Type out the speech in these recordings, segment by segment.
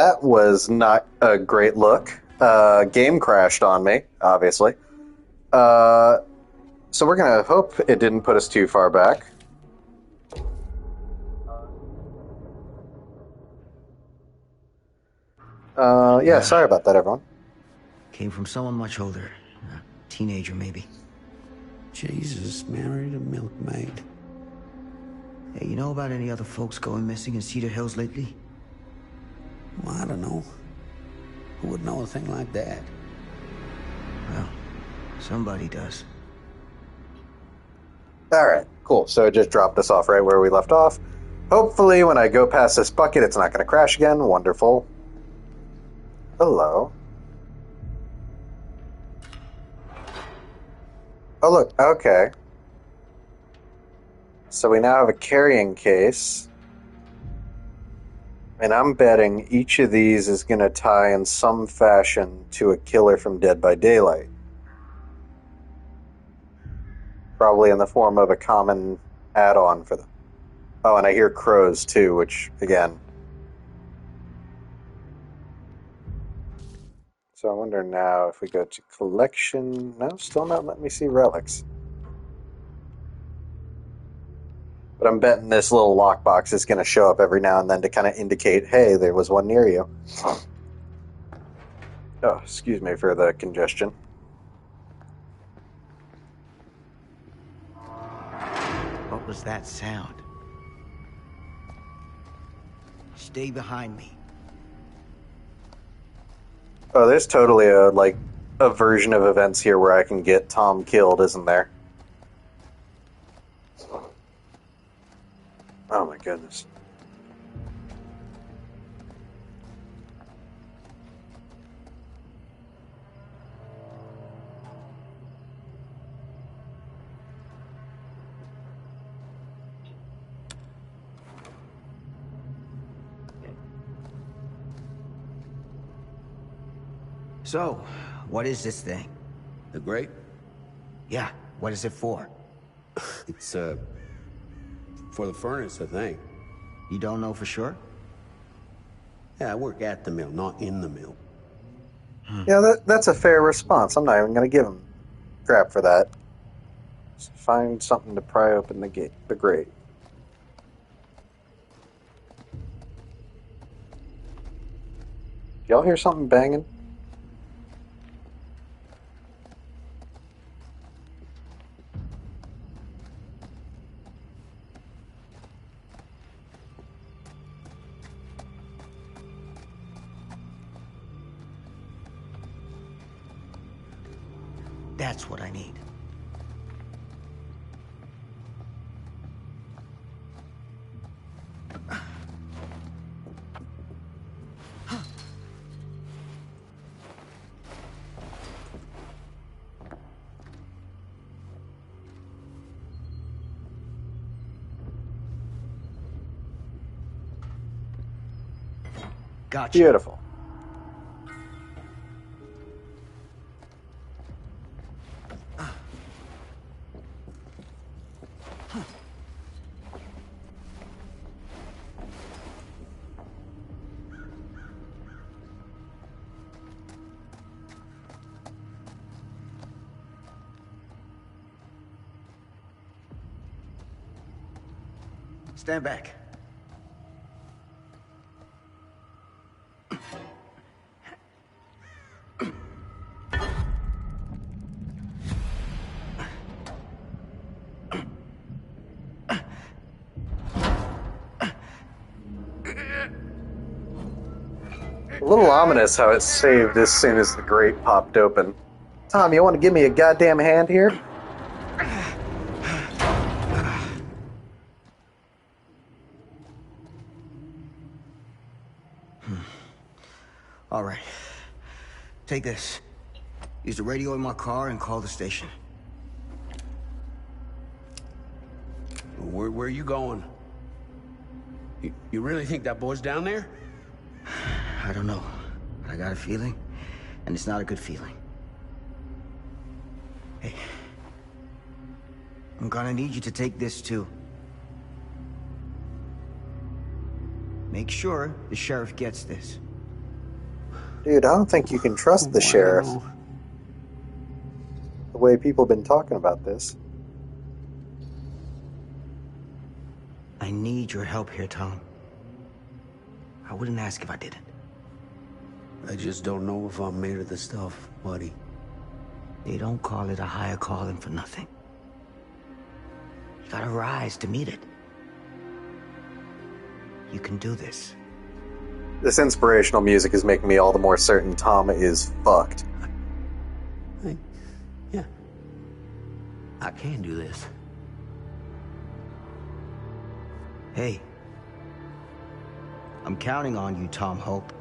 that was not a great look. Game crashed on me, obviously. So we're gonna hope it didn't put us too far back. Yeah, sorry about that, everyone. Came from someone much older. A teenager, maybe. Jesus married a milkmaid. Hey, you know about any other folks going missing in Cedar Hills lately? Well, I don't know. Who would know a thing like that? Well, somebody does. Alright, cool. So it just dropped us off right where we left off. Hopefully when I go past this bucket, it's not going to crash again. Wonderful. Hello. Oh, look. Okay. So we now have a carrying case. And I'm betting each of these is going to tie in some fashion to a killer from Dead by Daylight. Probably in the form of a common add-on for them. Oh, and I hear crows too, which, again... So I wonder now if we go to collection... No, still not letting me see relics. But I'm betting this little lockbox is going to show up every now and then to kind of indicate, hey, there was one near you. Oh, excuse me for the congestion. What was that sound? Stay behind me. Oh, there's totally a version of events here where I can get Tom killed, isn't there? Oh my goodness. So, what is this thing? The grate? Yeah, what is it for? It's, for the furnace, I think. You don't know for sure? Yeah, I work at the mill, not in the mill. Yeah, that's a fair response. I'm not even going to give him crap for that. Just find something to pry open the grate. Y'all hear something banging? That's what I need. Gotcha. Beautiful. Stand back. A little ominous how it saved as soon as the grate popped open. Tom, you want to give me a goddamn hand here? All right. Take this. Use the radio in my car and call the station. Where are you going? You really think that boy's down there? I don't know. But I got a feeling, and it's not a good feeling. Hey. I'm gonna need you to take this too. Make sure the sheriff gets this. Dude, I don't think you can trust the Oh, I don't sheriff. know. The way people have been talking about this. I need your help here, Tom. I wouldn't ask if I didn't. I just don't know if I'm made of the stuff, buddy. They don't call it a higher calling for nothing. You gotta rise to meet it. You can do this. This inspirational music is making me all the more certain Tom is fucked. Yeah. I can do this. Hey. I'm counting on you, Tom Hope.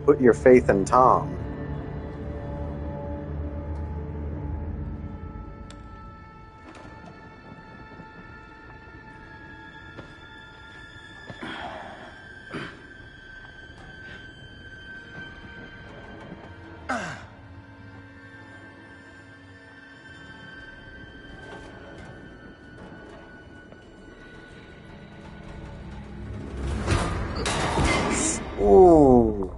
Put your faith in Tom. Ooh.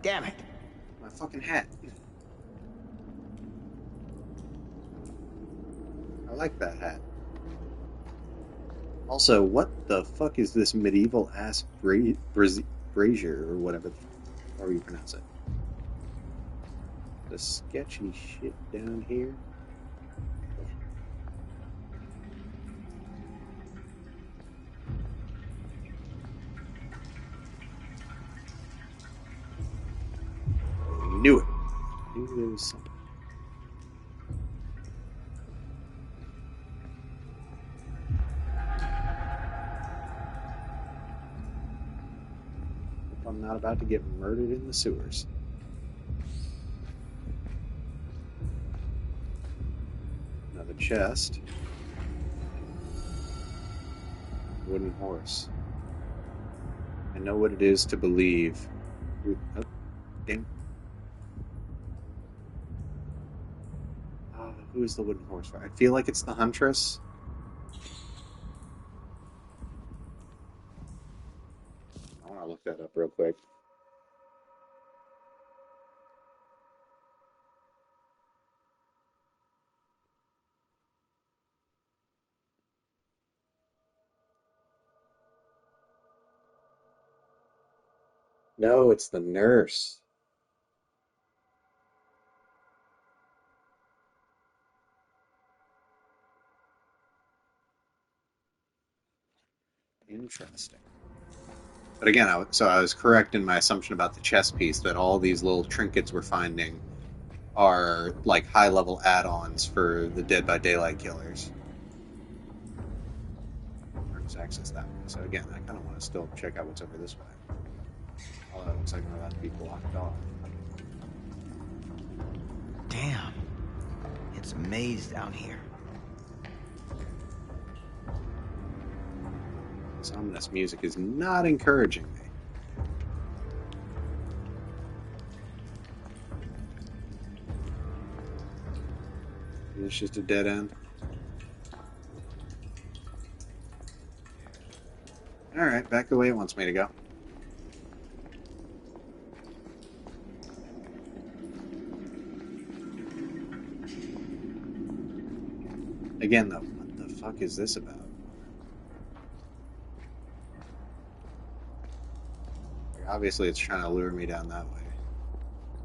Damn it. My fucking hat. I like that hat. Also, what the fuck is this medieval ass brazier or whatever, however you pronounce it? The sketchy shit down here. I knew it. I knew there was something. Hope I'm not about to get murdered in the sewers. Another chest. Wooden horse. I know what it is to believe. Oh, damn. Who is the wooden horse for? I feel like it's the Huntress. I want to look that up real quick. No, it's the nurse. Interesting. But again, I was correct in my assumption about the chess piece that all these little trinkets we're finding are like high-level add-ons for the Dead by Daylight killers. Or just access that way. So again, I kind of want to still check out what's over this way. Although it looks like I'm about to be blocked off. Damn. It's a maze down here. This ominous music is not encouraging me. Is this just a dead end? Alright, back the way it wants me to go. Again, though, what the fuck is this about? Obviously, it's trying to lure me down that way.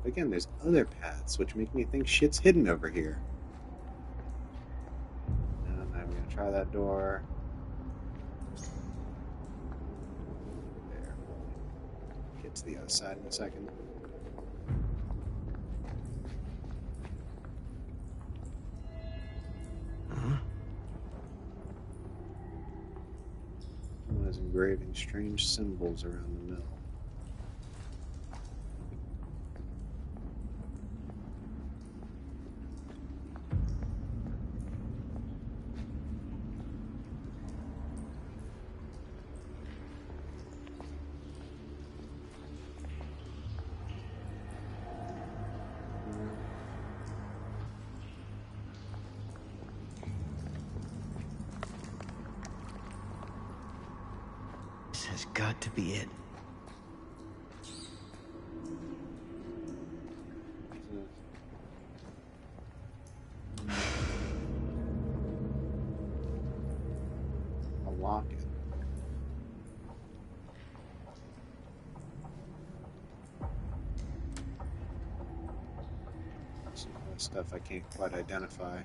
But again, there's other paths which make me think shit's hidden over here. No, I'm gonna try that door. There. Get to the other side in a second. Someone is engraving strange symbols around the mill. has got to be it. I'll lock it. Some other stuff I can't quite identify.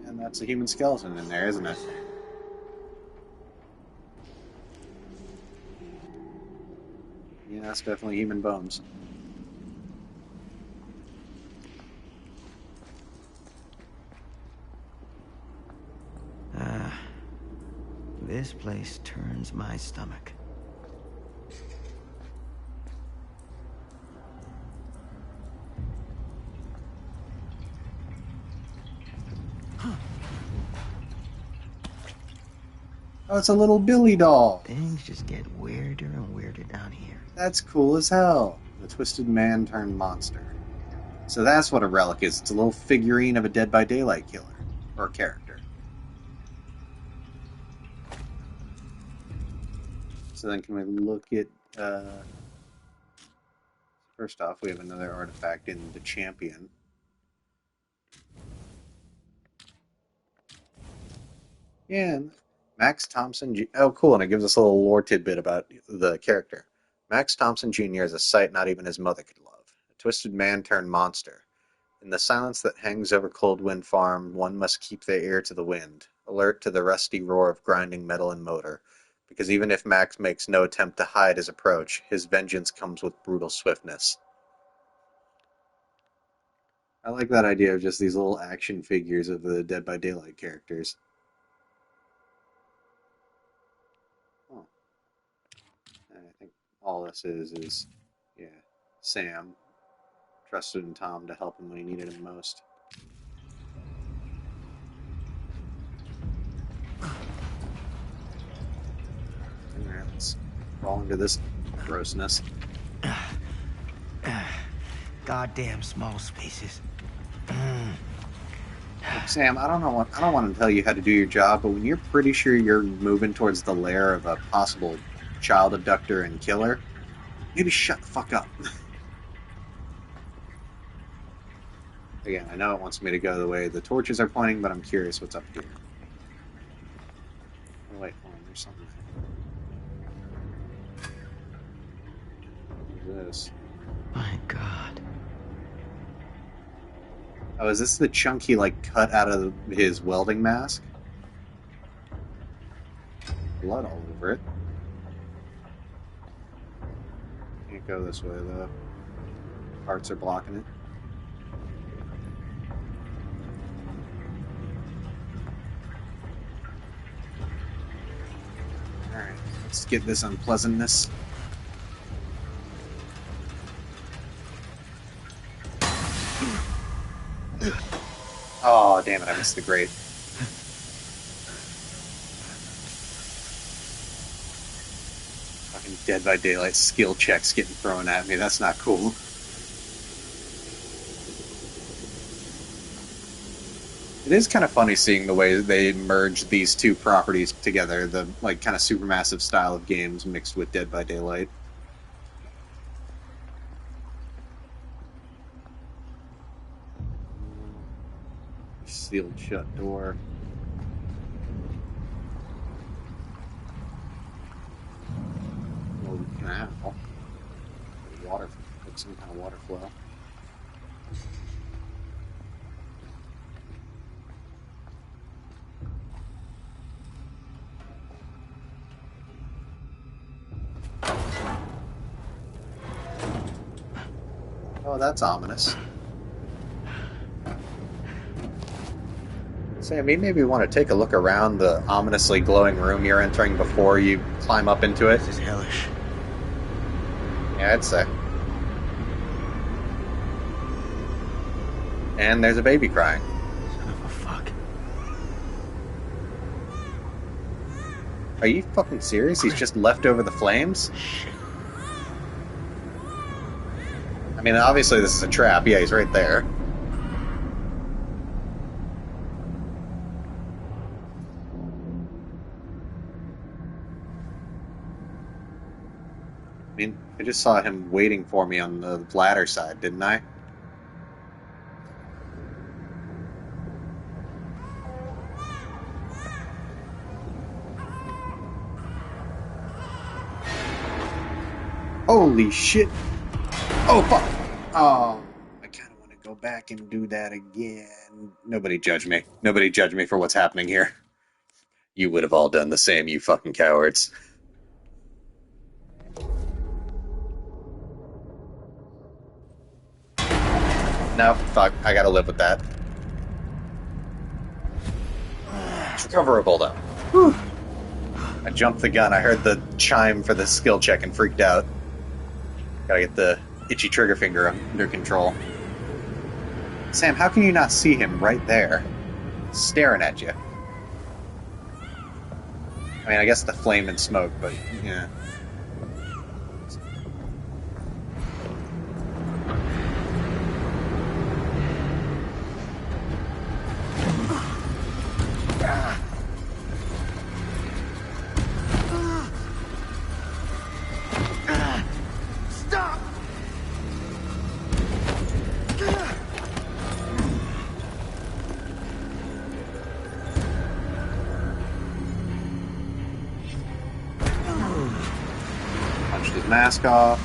And that's a human skeleton in there, isn't it? Yeah, that's definitely human bones. This place turns my stomach. Oh, it's a little Billy doll. Things just get weirder and weirder down here. That's cool as hell. The twisted man turned monster. So that's what a relic is. It's a little figurine of a Dead by Daylight killer. Or character. So then can we look at... First off, we have another artifact in the Champion. Yeah, and Max Thompson... Oh, cool, and it gives us a little lore tidbit about the character. Max Thompson Jr. is a sight not even his mother could love. A twisted man turned monster. In the silence that hangs over Coldwind Farm, one must keep their ear to the wind, alert to the rusty roar of grinding metal and motor, because even if Max makes no attempt to hide his approach, his vengeance comes with brutal swiftness. I like that idea of just these little action figures of the Dead by Daylight characters. Oh. I think all this is, yeah, Sam trusted in Tom to help him when he needed him most. Alright, let's fall into this grossness. Goddamn small spaces. Look, Sam, I don't want to tell you how to do your job, but when you're pretty sure you're moving towards the lair of a possible child abductor and killer, maybe shut the fuck up. Again, I know it wants me to go the way the torches are pointing, but I'm curious what's up here. Oh, wait, hold on, there's something. What is this? My God. Oh, is this the chunk he, like, cut out of his welding mask? Blood all over it. Can't go this way, though. Parts are blocking it. Alright, let's get this unpleasantness. Oh, damn it, I missed the grate. Fucking Dead by Daylight skill checks getting thrown at me. That's not cool. It is kind of funny seeing the way they merge these two properties together, the like kind of supermassive style of games mixed with Dead by Daylight. Sealed shut door. Little canal. Water, like some kind of water flow. Oh, that's ominous. Sam, you maybe want to take a look around the ominously glowing room you're entering before you climb up into it. This is hellish. Yeah, I'd say. And there's a baby crying. Son of a fuck. Are you fucking serious? He's just left over the flames? Shit. I mean, obviously this is a trap. Yeah, he's right there. I mean, I just saw him waiting for me on the ladder side, didn't I? Holy shit! Oh, fuck! Oh, I kind of want to go back and do that again. Nobody judge me. Nobody judge me for what's happening here. You would have all done the same, you fucking cowards. No, fuck. I gotta live with that. It's recoverable, though. Whew. I jumped the gun. I heard the chime for the skill check and freaked out. Gotta get the itchy trigger finger under control. Sam, how can you not see him right there? Staring at you. I mean, I guess the flame and smoke, but, yeah. Stop! Punched his mask off.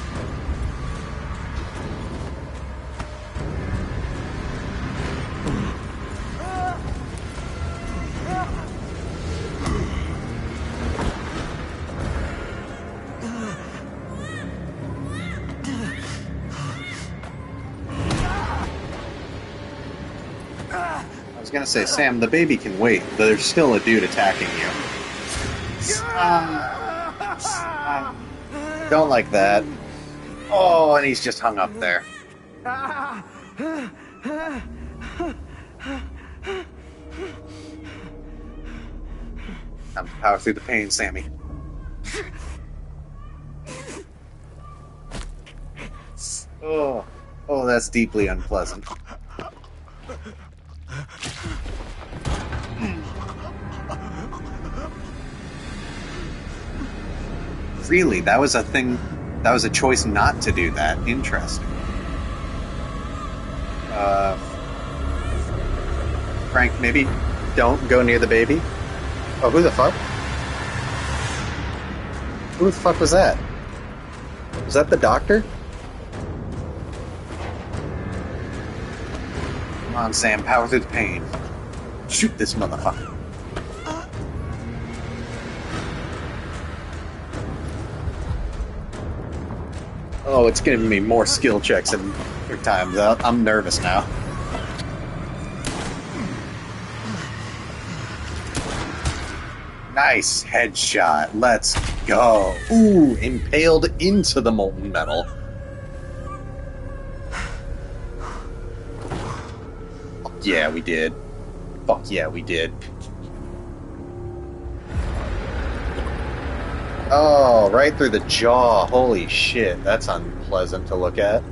I was gonna say, Sam, the baby can wait. There's still a dude attacking you. Don't like that. Oh, and he's just hung up there. Time to power through the pain, Sammy. Oh, oh, that's deeply unpleasant. Really, that was a thing. That was a choice not to do that. Interesting. Frank, maybe don't go near the baby. Oh, who the fuck? Who the fuck was that? Was that the doctor? Come on, Sam, power through the pain. Shoot this motherfucker. Oh, it's giving me more skill checks and times. I'm nervous now. Nice headshot. Let's go. Ooh, impaled into the molten metal. Fuck yeah, we did. Fuck yeah, we did. Oh, right through the jaw. Holy shit, that's unpleasant to look at.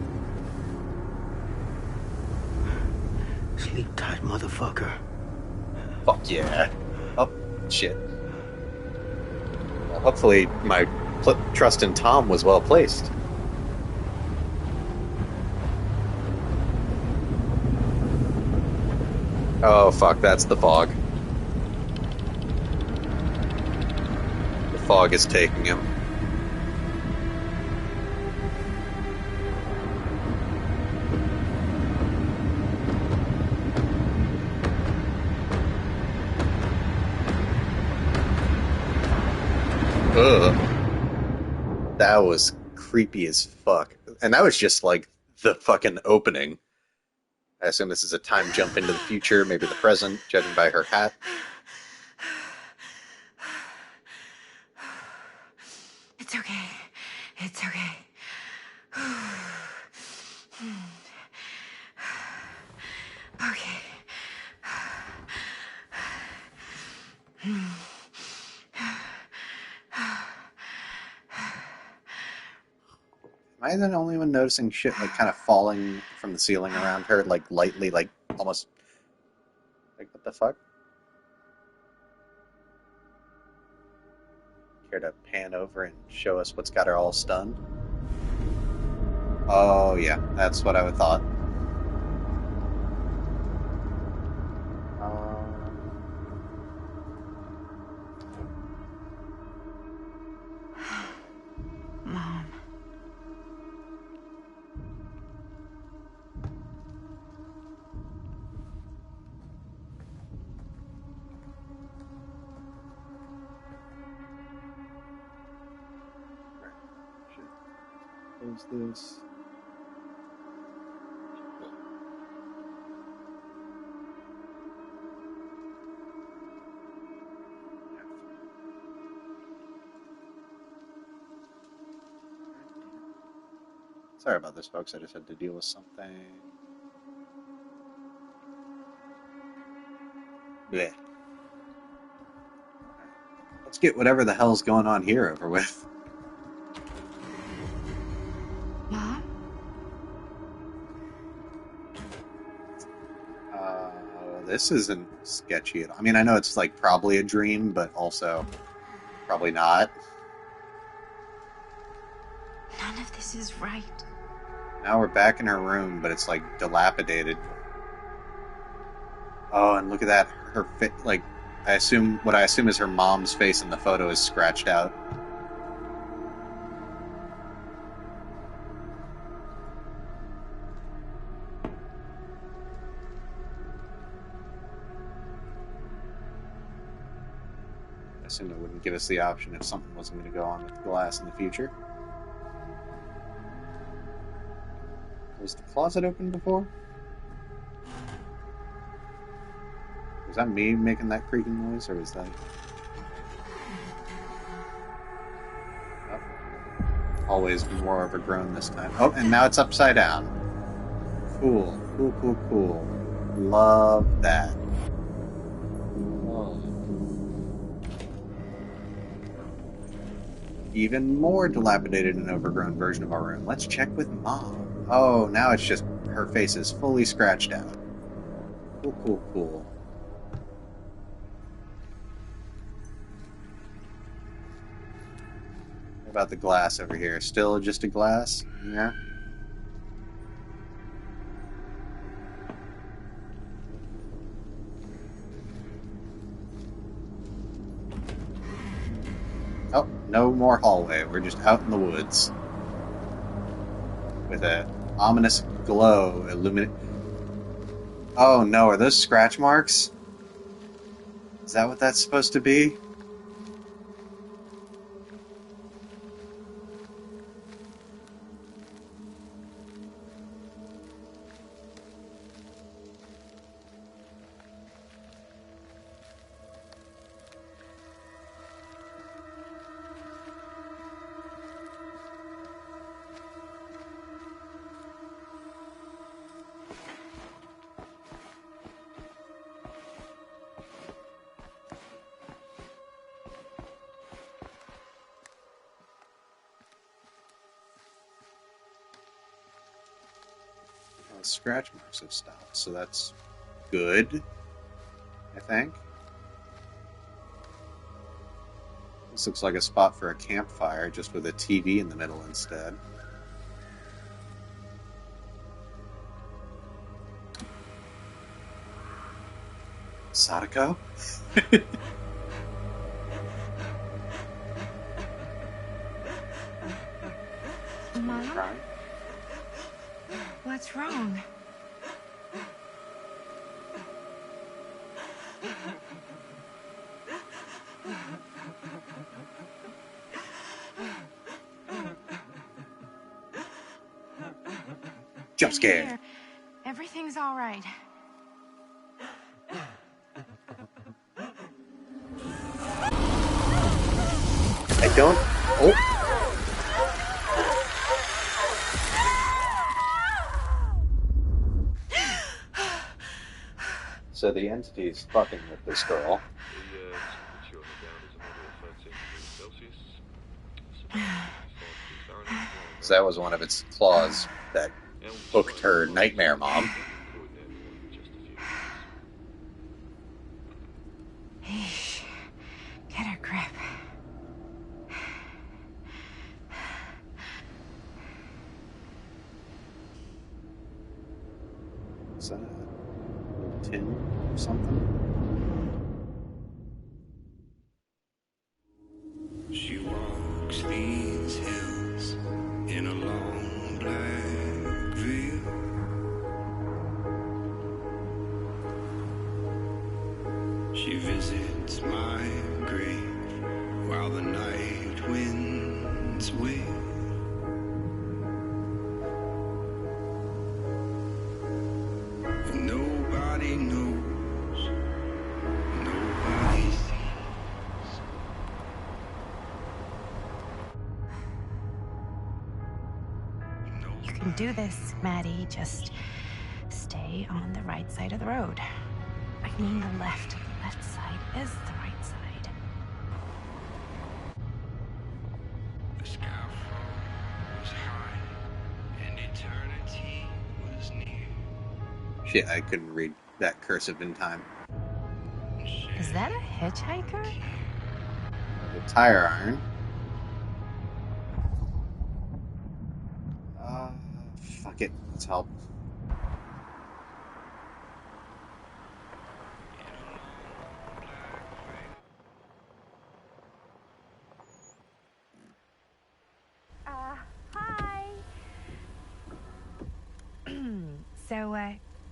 Sleep tight, motherfucker. Fuck yeah. Oh, shit. Well, hopefully my trust in Tom was well placed. Oh, fuck, that's the fog. The fog is taking him. Ugh. That was creepy as fuck. And that was just like the fucking opening. I assume this is a time jump into the future, maybe the present, judging by her hat. It's okay. It's okay. Okay. Am I the only one noticing shit like kind of falling from the ceiling around her, like lightly, like almost like what the fuck? Care to pan over and show us what's got her all stunned? Oh yeah, that's what I would thought. Mom. Close this. Sorry about this, folks. I just had to deal with something. Blech. Let's get whatever the hell's going on here over with. Mom? This isn't sketchy at all. I mean, I know it's like probably a dream, but also probably not. None of this is right. Now we're back in her room, but it's like dilapidated. Oh, and look at that. Her like, I assume is her mom's face in the photo is scratched out. I assume it wouldn't give us the option if something wasn't going to go on with the glass in the future. Was the closet open before? Was that me making that creaking noise, or was that... Oh. Always more overgrown this time. Oh, and now it's upside down. Cool. Cool, cool, cool. Love that. Oh. Even more dilapidated and overgrown version of our room. Let's check with Mom. Oh, now it's just her face is fully scratched out. Cool, cool, cool. What about the glass over here? Still just a glass? Yeah. Oh, no more hallway. We're just out in the woods. With an ominous glow illuminate. Oh no, are those scratch marks? Is that what that's supposed to be? The scratch marks have stopped, so that's good, I think. This looks like a spot for a campfire, just with a TV in the middle instead. Sadako? Mom? Crying? What's wrong? Jump scare. Here. Everything's was all right. I don't. Oh. So the entity's fucking with this girl. So that was one of its claws that hooked her nightmare mom. Eesh. Get a grip. Is that a tin or something? She walks these hills in a long black veil. She visits my grave while the night winds wail. And nobody knows, nobody sees. You can do this, Maddie. Just stay on the right side of the road. I mean the left. The left side is the right side. The sky was high and eternity was near. Shit, I couldn't read that cursive in time. Is that a hitchhiker? The tire iron. Fuck it. Let's help. Hi. So,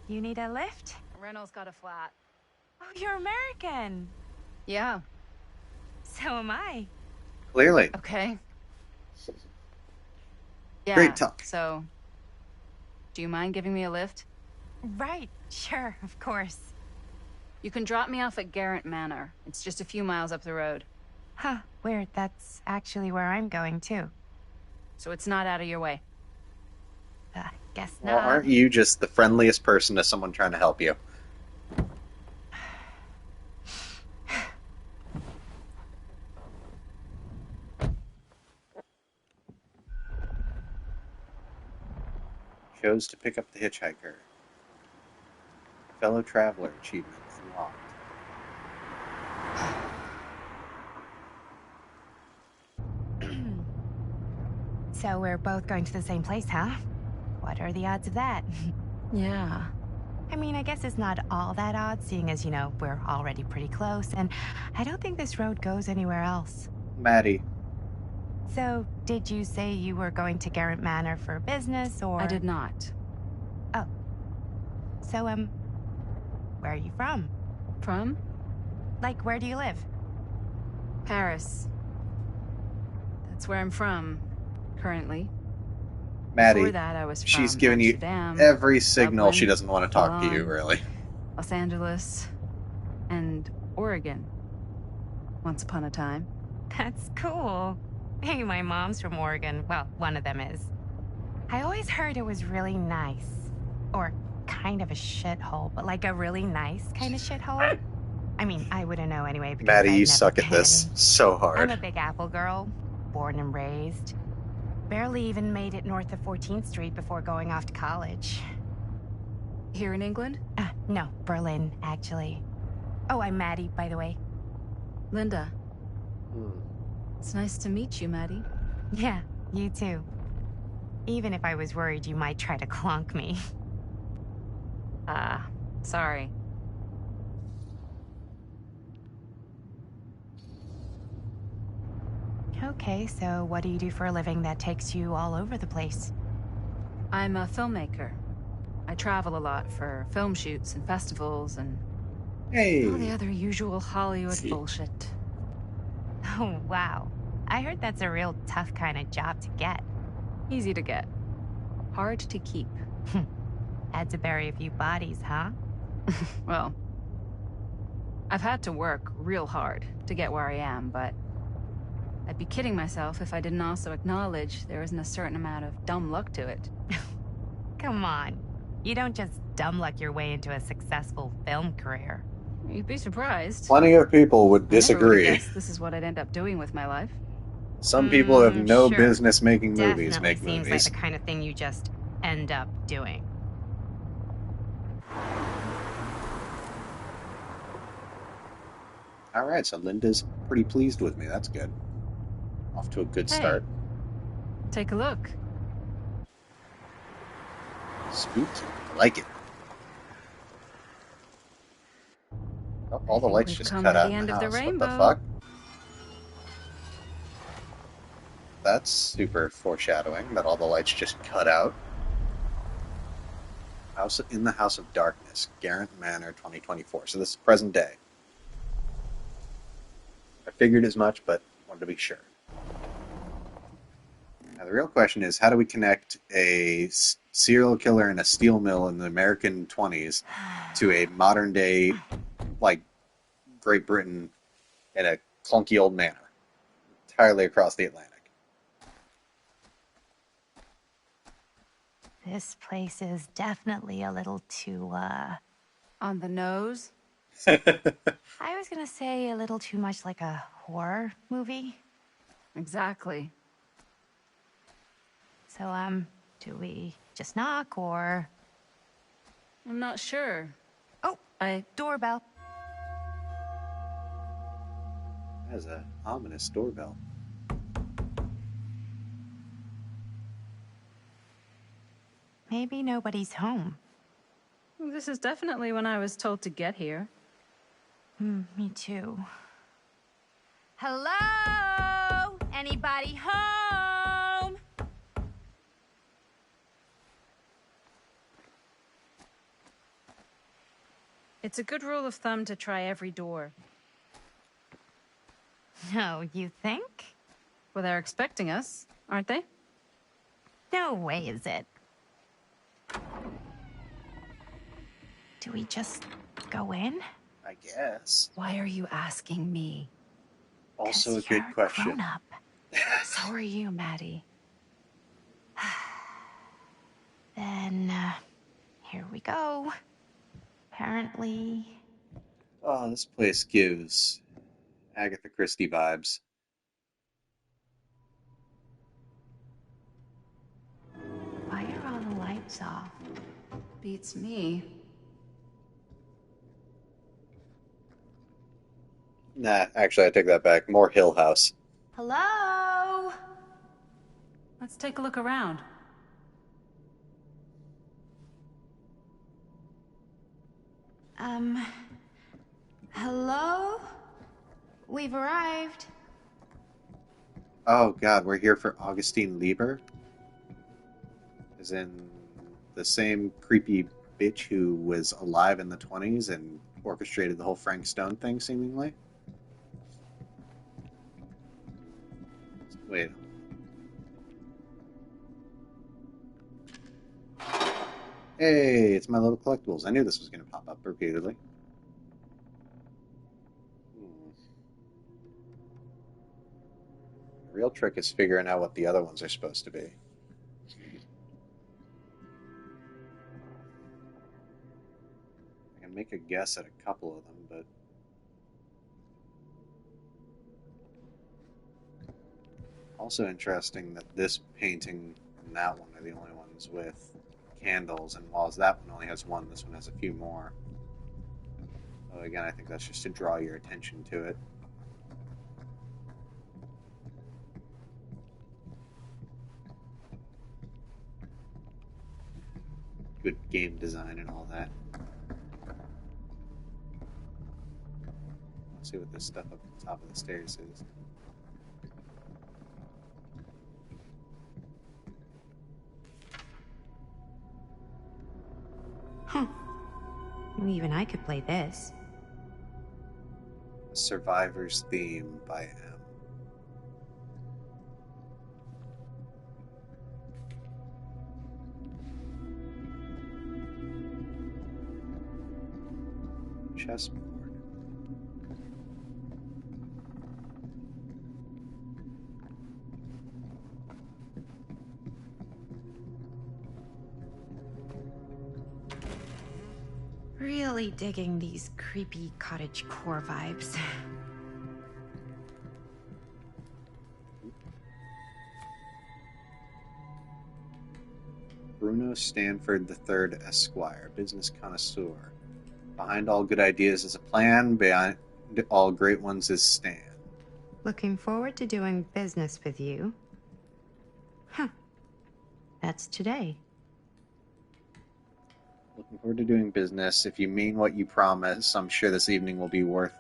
you need a lift? Reynolds got a flat. Oh, you're American. Yeah. So am I. Clearly. Okay. Yeah. Great talk. So, do you mind giving me a lift? Right, sure, of course. You can drop me off at Garrett Manor. It's just a few miles up the road. Huh, weird. That's actually where I'm going, too. So it's not out of your way. Guess Well, not. aren't you just the friendliest person to someone trying to help you? Chose to pick up the hitchhiker. Fellow traveler achievement unlocked. So we're both going to the same place, huh? What are the odds of that? Yeah. I mean, I guess it's not all that odd, seeing as, you know, we're already pretty close, and I don't think this road goes anywhere else. Maddie. So, did you say you were going to Garrett Manor for business, or...? I did not. Oh. So, where are you from? From? Like, where do you live? Paris. That's where I'm from, currently. Maddie, Before that, I was from she's giving you Amsterdam, every signal Dublin, she doesn't want to talk to you, Milan, really. Los Angeles, and Oregon. Once upon a time. That's cool. Hey, my mom's from Oregon. Well, one of them is. I always heard it was really nice. Or kind of a shithole, but like a really nice kind of shithole. I mean, I wouldn't know anyway because Maddie, I've you never suck at this been. so I'm hard. a Big Apple girl, born and raised. Barely even made it north of 14th Street before going off to college. Here in England? No, Berlin, actually. Oh, I'm Maddie, by the way. Linda. Hmm. It's nice to meet you, Maddie. Yeah, you too. Even if I was worried you might try to clonk me. Sorry. Okay, so what do you do for a living that takes you all over the place? I'm a filmmaker. I travel a lot for film shoots and festivals and Hey. all the other usual Hollywood See. bullshit. Oh, wow. I heard that's a real tough kind of job to get. Easy to get. Hard to keep. Had to bury a few bodies, huh? Well, I've had to work real hard to get where I am, but I'd be kidding myself if I didn't also acknowledge there isn't a certain amount of dumb luck to it. Come on. You don't just dumb luck your way into a successful film career. You'd be surprised. Plenty of people would I never would've disagree. guessed this is what I'd end up doing with my life. Some people have no Sure. business making movies. Definitely Make seems movies. like the kind of thing you just end up doing. All right, so Linda's pretty pleased with me. That's good. Off to a good Hey. start. Take a look. Spooky. I like it. Oh, all the think lights we've just come cut to out the in end the of the house. What the rainbow. fuck? That's super foreshadowing that all the lights just cut out. House in the House of Darkness, Garrett Manor, 2024. So this is present day. I figured as much, but wanted to be sure. Now the real question is, how do we connect a serial killer in a steel mill in the American 20s to a modern day, like, Great Britain in a clunky old manor entirely across the Atlantic? This place is definitely a little too, On the nose? I was gonna say a little too much like a horror movie. Exactly. So, do we just knock or... I'm not sure. Oh, doorbell. That is an ominous doorbell. Maybe nobody's home. This is definitely when I was told to get here. Me too. Hello? Anybody home? It's a good rule of thumb to try every door. No, you think? Well, they're expecting us, aren't they? No way is it. Do we just go in? I guess. Why are you asking me? Also a 'Cause good you're question. Grown up. So are you, Maddie. Then, here we go. Apparently... Oh, this place gives Agatha Christie vibes. Why are all the lights off? Beats me. Nah, actually, I take that back. More Hill House. Hello? Let's take a look around. Hello? We've arrived. Oh god, we're here for Augustine Lieber? As in the same creepy bitch who was alive in the 20s and orchestrated the whole Frank Stone thing, seemingly? Wait. Hey, it's my little collectibles. I knew this was going to pop up repeatedly. The real trick is figuring out what the other ones are supposed to be. I can make a guess at a couple of them, but... Also interesting that this painting and that one are the only ones with candles, and while that one only has one, this one has a few more. So again, I think that's just to draw your attention to it. Good game design and all that. Let's see what this stuff up at the top of the stairs is. Huh. Well, even I could play this. Survivor's Theme by M. chessboard. Really digging these creepy cottage core vibes. Bruno Stanford III, Esquire, business connoisseur. Behind all good ideas is a plan, behind all great ones is Stan. Looking forward to doing business with you. Huh. That's today. Looking forward to doing business. If you mean what you promise, I'm sure this evening will be worth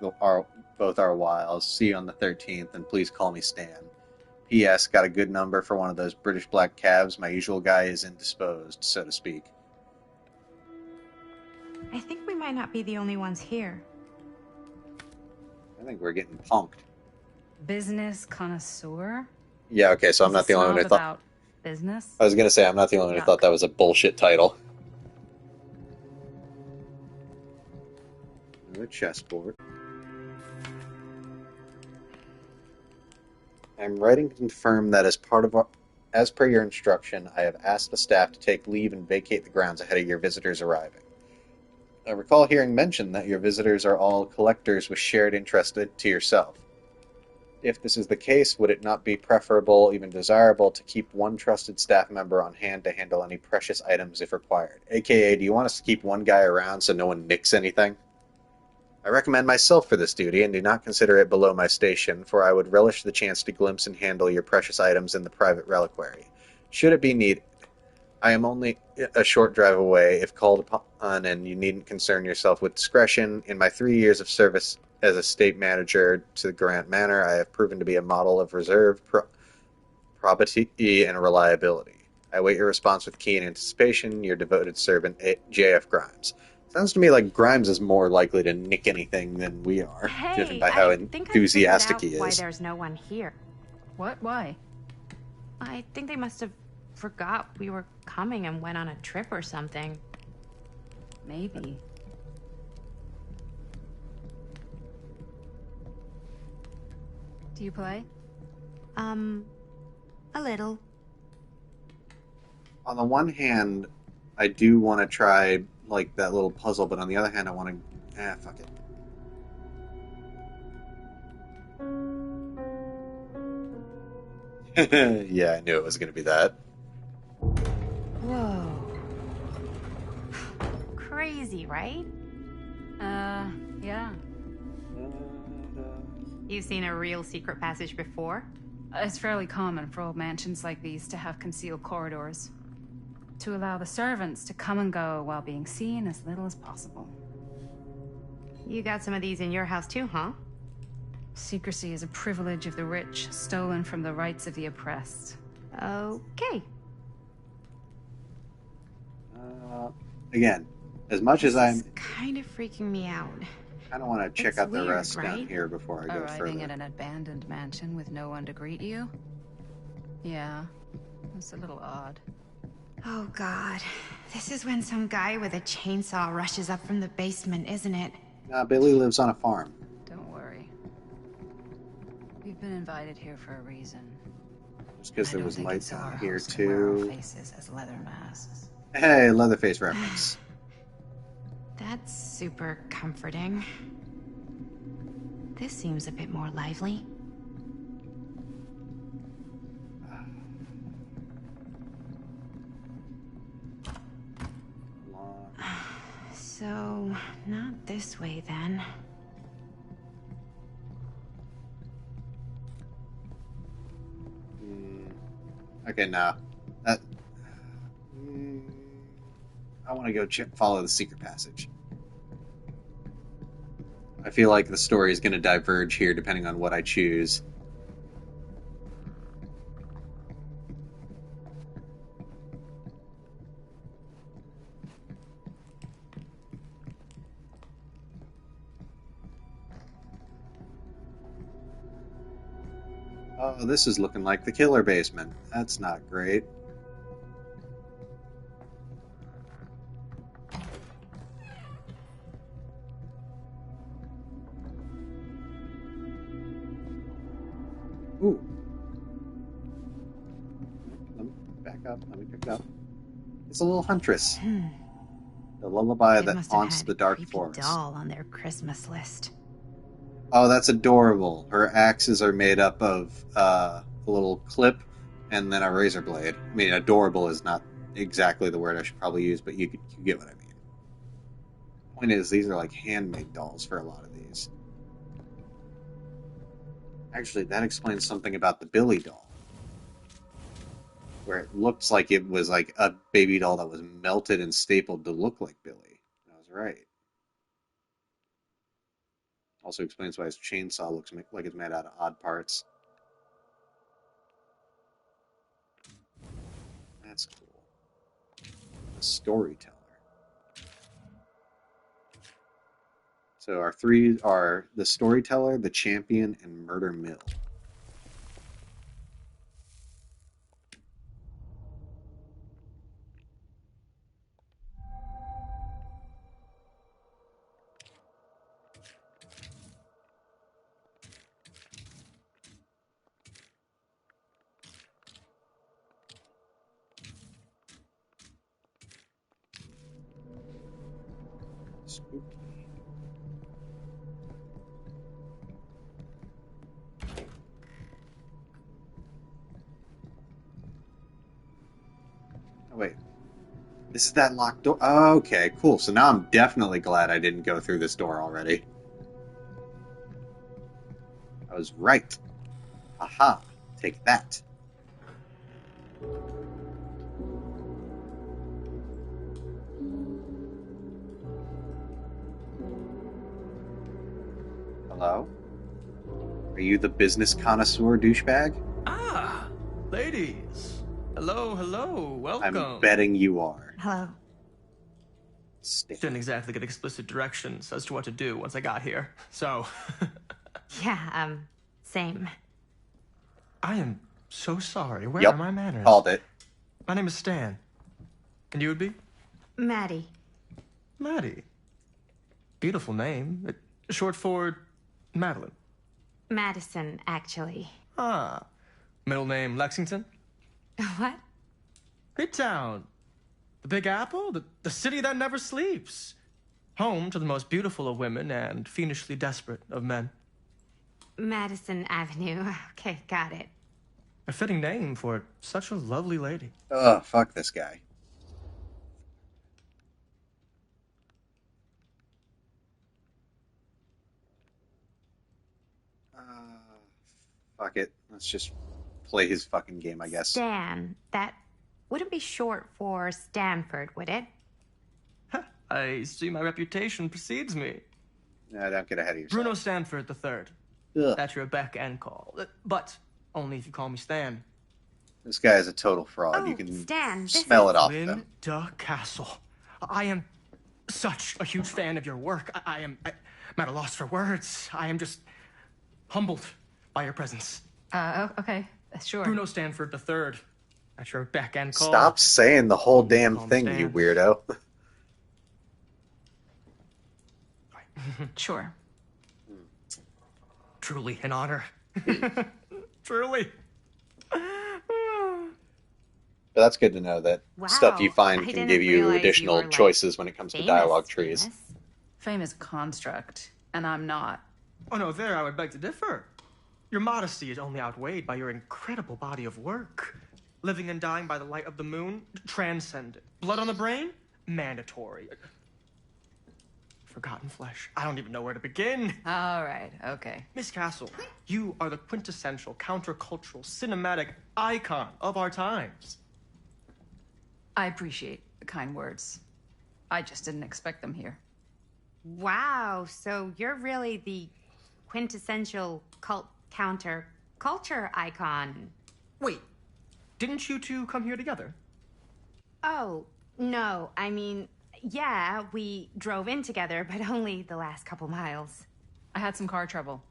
both our whiles. See you on the 13th, and please call me Stan. P.S. Got a good number for one of those British black cabs. My usual guy is indisposed, so to speak. I think we might not be the only ones here. I think we're getting punked. Business connoisseur? Yeah, okay, so I'm not the only one who thought... about business? I was going to say, I'm not the only one who thought that was a bullshit title. Another chessboard. I'm writing to confirm that as per your instruction, I have asked the staff to take leave and vacate the grounds ahead of your visitors arriving. I recall hearing mention that your visitors are all collectors with shared interest to yourself. If this is the case, would it not be preferable, even desirable, to keep one trusted staff member on hand to handle any precious items if required? AKA, do you want us to keep one guy around so no one nicks anything? I recommend myself for this duty, and do not consider it below my station, for I would relish the chance to glimpse and handle your precious items in the private reliquary. Should it be needed, I am only a short drive away, if called upon, and you needn't concern yourself with discretion. In my 3 years of service as a state manager to the Grant Manor, I have proven to be a model of reserve, probity, and reliability. I await your response with keen anticipation. Your devoted servant, J.F. Grimes. Sounds to me like Grimes is more likely to nick anything than we are, judging by how enthusiastic he is. Why there's no one here? What? Why? I think they must have forgot we were coming and went on a trip or something. Maybe. Do you play? A little. On the one hand, I do want to try like that little puzzle, but on the other hand, I want to... fuck it. Yeah, I knew it was going to be that. Whoa. Crazy, right? Yeah. You've seen a real secret passage before? It's fairly common for old mansions like these to have concealed corridors, to allow the servants to come and go while being seen as little as possible. You got some of these in your house too, huh? Secrecy is a privilege of the rich, stolen from the rights of the oppressed. Okay. Again, as much as I'm... This is kind of freaking me out. I don't want to check It's out the weird, rest down right? here before I go Arriving further. at an abandoned mansion with no one to greet you? Yeah, it's a little odd. Oh god. This is when some guy with a chainsaw rushes up from the basement, isn't it? Nah, Billy lives on a farm. Don't worry. We've been invited here for a reason. Just because there was lights on here To wear our too. faces as leather masks. Hey, Leatherface reference. That's super comforting. This seems a bit more lively. So, not this way then. Okay, nah. That. I want to go follow the secret passage. I feel like the story is going to diverge here depending on what I choose. Oh, this is looking like the killer basement. That's not great. Let me pick it up. It's a little huntress. The lullaby Kid that must have haunts had the dark creepy forest. doll on their Christmas list. Oh, that's adorable. Her axes are made up of a little clip and then a razor blade. I mean, adorable is not exactly the word I should probably use, but you get what I mean. Point is, these are like handmade dolls for a lot of these. Actually, that explains something about the Billy doll, where it looks like it was like a baby doll that was melted and stapled to look like Billy. I was right. Also explains why his chainsaw looks like it's made out of odd parts. That's cool. The storyteller. So our three are the storyteller, the champion, and Murder Mill. Spooky. Oh, wait. This is that locked door. Oh, okay, cool. So now I'm definitely glad I didn't go through this door already. I was right. Aha. Take that. Hello? Are you the business connoisseur douchebag? Ah, ladies. Hello, hello. Welcome. I'm betting you are. Hello. Didn't exactly get explicit directions as to what to do once I got here. So, Yeah, same. I am so sorry. Where Yep. are my manners? Called it. My name is Stan. And you would be? Maddie. Maddie. Beautiful name. Short for Madeline. Madison, actually. Ah. Middle name Lexington? What? Midtown. The Big Apple? The city that never sleeps. Home to the most beautiful of women and fiendishly desperate of men. Madison Avenue. Okay, got it. A fitting name for such a lovely lady. Ugh, fuck this guy. Fuck it. Let's just play his fucking game, I guess. Stan. That wouldn't be short for Stanford, would it? I see my reputation precedes me. No, don't get ahead of yourself. Bruno Stanford III. Ugh. That's your beck and call. But only if you call me Stan. This guy is a total fraud. Oh, You can Stan, this smell it off him. Linda Castle. I am such a huge fan of your work. I'm at a loss for words. I am just humbled by your presence. Okay, sure. Bruno Stanford III. At your beck and call. Stop saying the whole damn Calm thing, Stan. you weirdo. Sure. Truly an honor. Truly. But that's good to know that Wow, stuff you find I can didn't give you realize you additional were, like, choices when it comes to famous, dialogue trees. famous. Fame is a construct, and I'm not. Oh no, there I would beg to differ. Your modesty is only outweighed by your incredible body of work. Living and dying by the light of the moon, transcendent. Blood on the brain, mandatory. Forgotten flesh. I don't even know where to begin. All right, okay. Miss Castle, you are the quintessential countercultural cinematic icon of our times. I appreciate the kind words. I just didn't expect them here. Wow, so you're really the quintessential cult counter culture icon. Wait, didn't you two come here together? Oh, no, I mean, yeah, we drove in together, but only the last couple miles. I had some car trouble.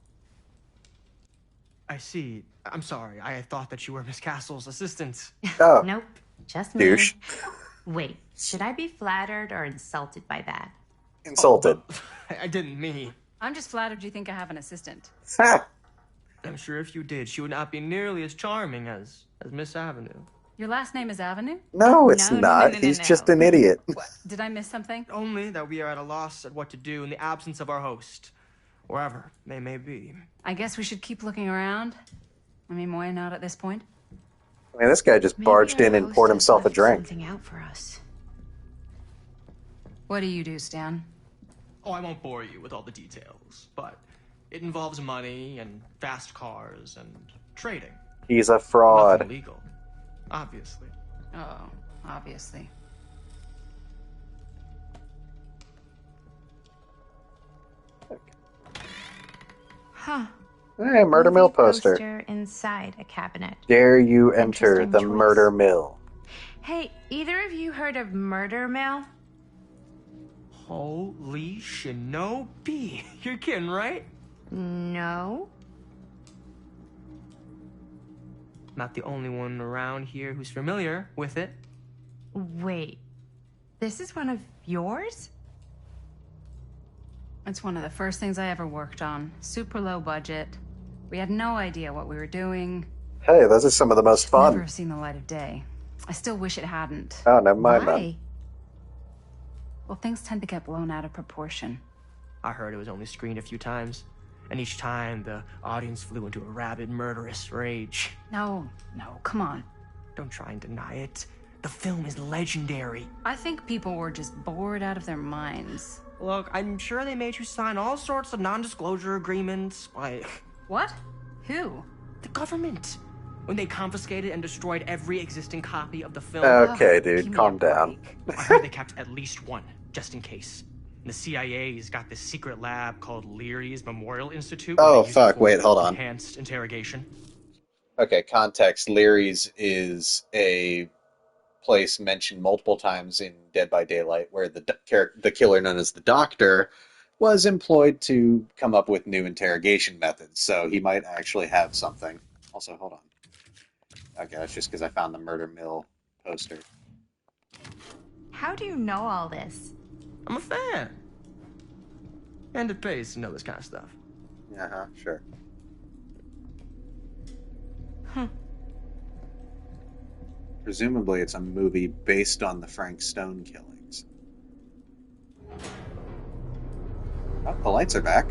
I see. I'm sorry. I thought that you were Miss Castle's assistant. Oh, Nope, just me. douche. Wait, should I be flattered or insulted by that? Insulted. I didn't mean. I'm just flattered you think I have an assistant. Ha! I'm sure if you did, she would not be nearly as charming as Miss Avenue. Your last name is Avenue? No, it's No, no, not. no, no, He's no. just an idiot. What? Did I miss something? Only that we are at a loss at what to do in the absence of our host, wherever they may be. I guess we should keep looking around. I mean, why not at this point? I mean, this guy just barged in and poured himself a drink. Something out for us. What do you do, Stan? Oh, I won't bore you with all the details, but it involves money and fast cars and trading. He's a fraud. Nothing legal, obviously. Oh, obviously. Huh. Hey, Murder Mill Movie poster. inside a cabinet. Dare you enter Interesting the choice. Murder Mill? Hey, either of you heard of Murder Mill? Holy shinobi. You're kidding, right? No. Not the only one around here who's familiar with it. Wait. This is one of yours? It's one of the first things I ever worked on. Super low budget. We had no idea what we were doing. Hey, those are some of the most Never fun. seen the light of day. I still wish it hadn't. Oh, never mind then. Why? Well, things tend to get blown out of proportion. I heard it was only screened a few times, and each time the audience flew into a rabid, murderous rage. No, come on. Don't try and deny it. The film is legendary. I think people were just bored out of their minds. Look, I'm sure they made you sign all sorts of non-disclosure agreements. Like, What? Who? the government. When they confiscated and destroyed every existing copy of the film. Okay, Give dude, me calm a down. break. I heard they kept at least one, just in case. The CIA's got this secret lab called Leary's Memorial Institute. where Oh, they use it fuck, for wait, hold on. Enhanced interrogation. Okay, context. Leary's is a place mentioned multiple times in Dead by Daylight where the killer known as the Doctor was employed to come up with new interrogation methods, so he might actually have something. Also, hold on. Okay, that's just because I found the Murder Mill poster. How do you know all this? I'm a fan. And it pays to know this kind of stuff. Uh-huh, sure. Presumably it's a movie based on the Frank Stone killings. Oh, the lights are back.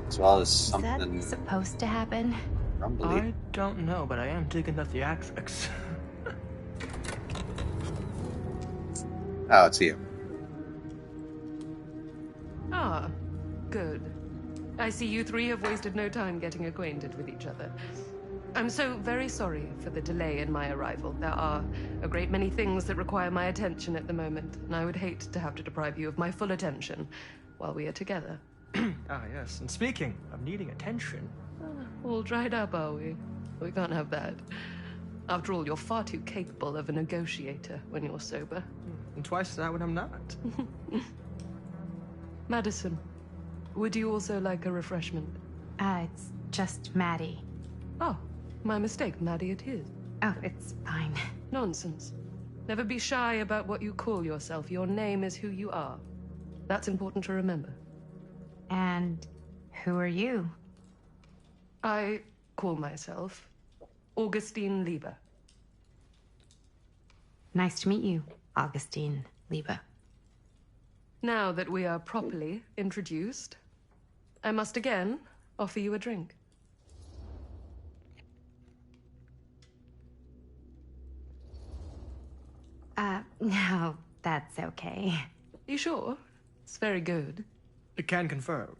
As well as Is that something supposed to happen? rumbly. I don't know, but I am digging the theatrics. Oh, it's you. Ah, good. I see you three have wasted no time getting acquainted with each other. I'm so very sorry for the delay in my arrival. There are a great many things that require my attention at the moment, and I would hate to have to deprive you of my full attention while we are together. Ah, yes. And speaking of needing attention, All dried up, are we? We can't have that. After all, you're far too capable of a negotiator when you're sober. and twice that when I'm not. Madison, would you also like a refreshment? It's just Maddie. Oh, my mistake. Maddie it is. Oh, it's fine. Nonsense. Never be shy about what you call yourself. Your name is who you are. That's important to remember. And who are you? I call myself Augustine Lieber. Nice to meet you, Augustine Lieber. Now that we are properly introduced, I must again offer you a drink. No, that's okay. You sure? It's very good. I can confirm.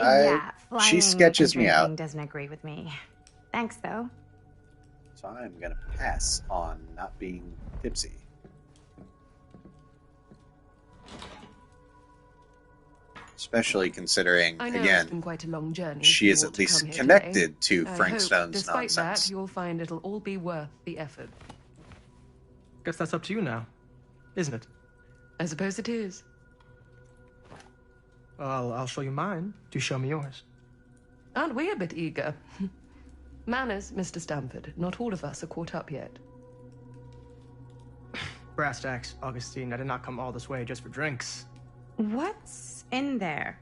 Yeah, she flying sketches and me out. drinking doesn't agree with me. Thanks, though. So I'm gonna pass on not being tipsy. Especially considering, I know it's been again, quite a long journey. she for is you all at to least come here connected today. to I Frank hope, Stone's despite nonsense. that, you'll find it'll all be worth the effort. Guess that's up to you now, isn't it? I suppose it is. Well, I'll show you mine. Do show me yours. Aren't we a bit eager? Manners, Mr. Stamford. Not all of us are caught up yet. Brass tacks, Augustine. I did not come all this way just for drinks. What's in there?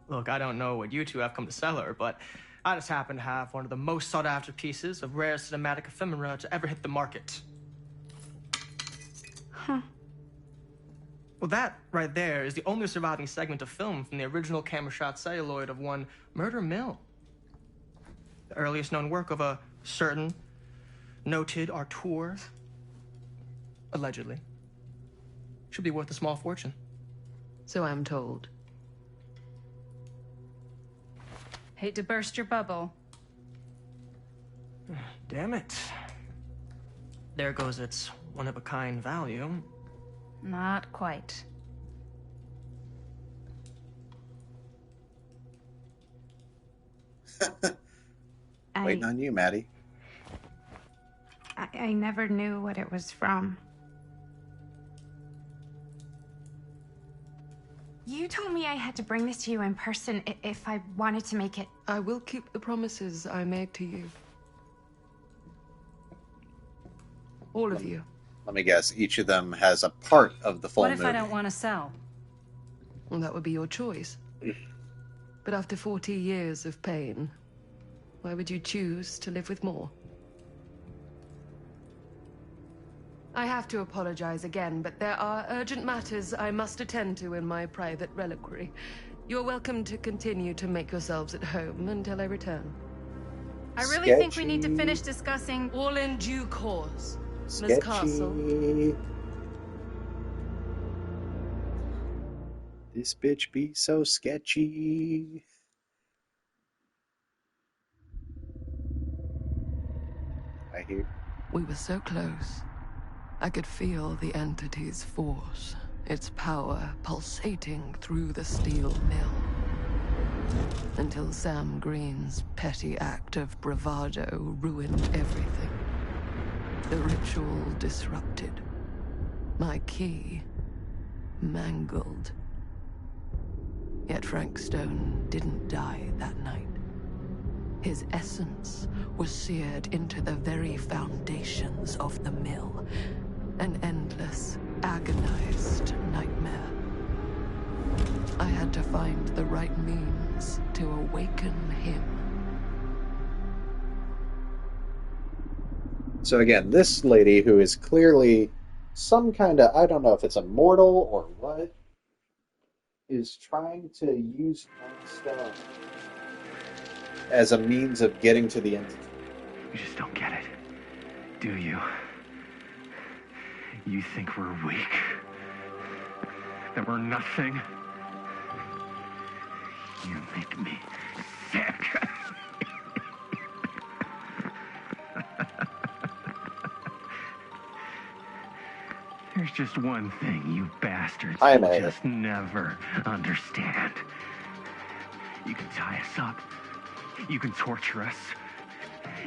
Look, I don't know what you two have come to cellar, but I just happen to have one of the most sought-after pieces of rare cinematic ephemera to ever hit the market. Huh. Well, that right there is the only surviving segment of film from the original camera shot celluloid of one Murder Mill. The earliest known work of a certain noted auteur, allegedly. Should be worth a small fortune. So I'm told. Hate to burst your bubble. Damn it. There goes its one-of-a-kind value. Not quite. Waiting on you, Maddie. I never knew what it was from. You told me I had to bring this to you in person if I wanted to make it. I will keep the promises I made to you. All of you. Let me guess, each of them has a part of the full What if movie. I don't want to sell? Well, that would be your choice. But after 40 years of pain, why would you choose to live with more? I have to apologize again, but there are urgent matters I must attend to in my private reliquary. You're welcome to continue to make yourselves at home until I return. I really think we need to finish discussing. All in due course, Miss Sketchy. Castle. This bitch be so sketchy. I hear. We were so close. I could feel the entity's force, its power pulsating through the steel mill. Until Sam Green's petty act of bravado ruined everything. The ritual disrupted. My key mangled. Yet Frank Stone didn't die that night. His essence was seared into the very foundations of the mill. An endless, agonized nightmare. I had to find the right means to awaken him. So again, this lady who is clearly some kind of, I don't know if it's a mortal or what, is trying to use Frank Stone as a means of getting to the entity. You just don't get it, do you? You think we're weak? That we're nothing? You make me sick. There's just one thing you bastards I will made just never understand. You can tie us up. You can torture us.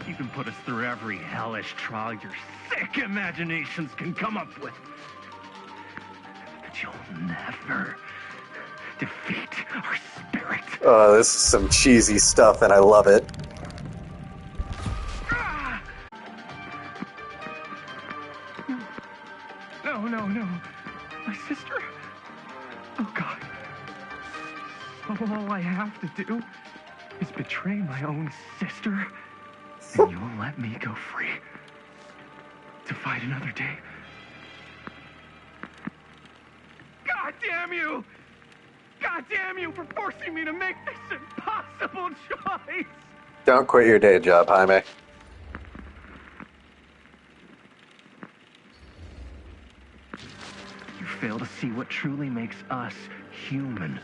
You can put us through every hellish trial your sick imaginations can come up with. But you'll never defeat our spirit. Oh, this is some cheesy stuff, and I love it. No. My sister? Oh, God. All I have to do is betray my own sister, and you'll let me go free to fight another day. God damn you! God damn you for forcing me to make this impossible choice! Don't quit your day job, Jaime. You fail to see what truly makes us human.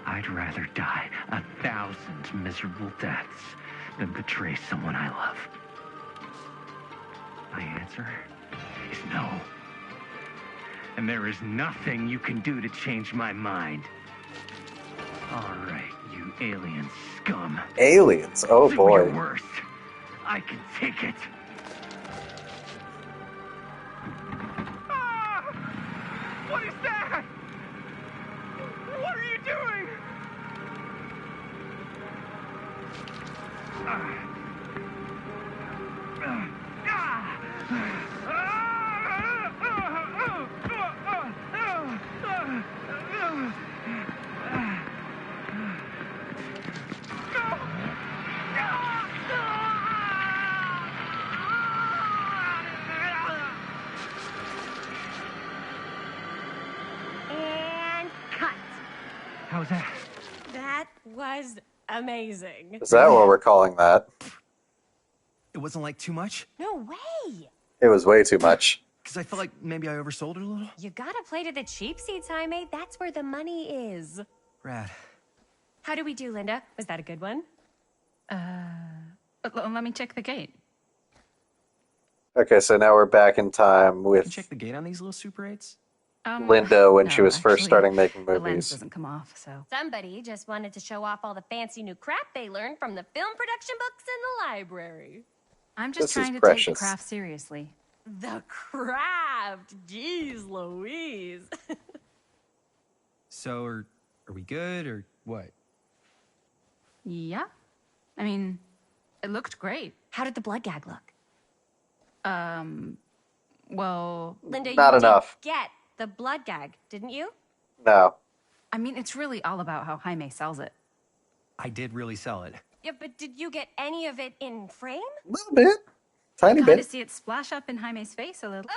I'd rather die 1,000 miserable deaths than betray someone I love. My answer is no. And there is nothing you can do to change my mind. All right, you alien scum. Aliens, oh Do boy. your worst. I can take it. Ah! What is that? What are you doing? was that? That was amazing. Is that what we're calling that? It wasn't like too much? No way. It was way too much. Because I felt like maybe I oversold it a little? You gotta play to the cheap seats, Jaime. That's where the money is. Rad. How do we do, Linda? Was that a good one? Let me check the gate. Okay, so now we're back in time Can you with check the gate on these little Super 8s? Linda when she No, was first actually, starting making The lens movies. doesn't come off, so. Somebody just wanted to show off all the fancy new crap they learned from the film production books in the library. I'm just This is trying to take precious. the craft seriously. The craft! Jeez Louise. So, are we good, or what? Yeah. I mean, it looked great. How did the blood gag look? Well, Linda, Not you enough. did get the blood gag, didn't you? No. I mean, it's really all about how Jaime sells it. I did really sell it. Yeah, but did you get any of it in frame? A little bit. Tiny Got to bit. see it splash up in Jaime's face a little. Linda!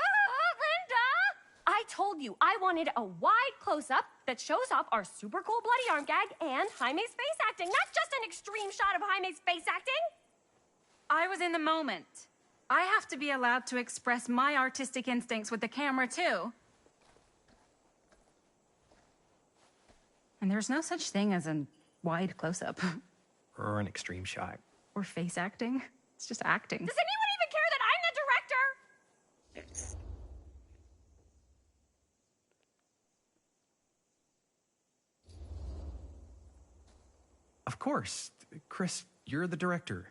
I told you I wanted a wide close-up that shows off our super cool bloody arm gag and Jaime's face acting, not just an extreme shot of Jaime's face acting. I was in the moment. I have to be allowed to express my artistic instincts with the camera, too. And there's no such thing as a wide close-up. Or an extreme shot. Or face acting. It's just acting. Does anyone even care that I'm the director? Of course. Chris, you're the director.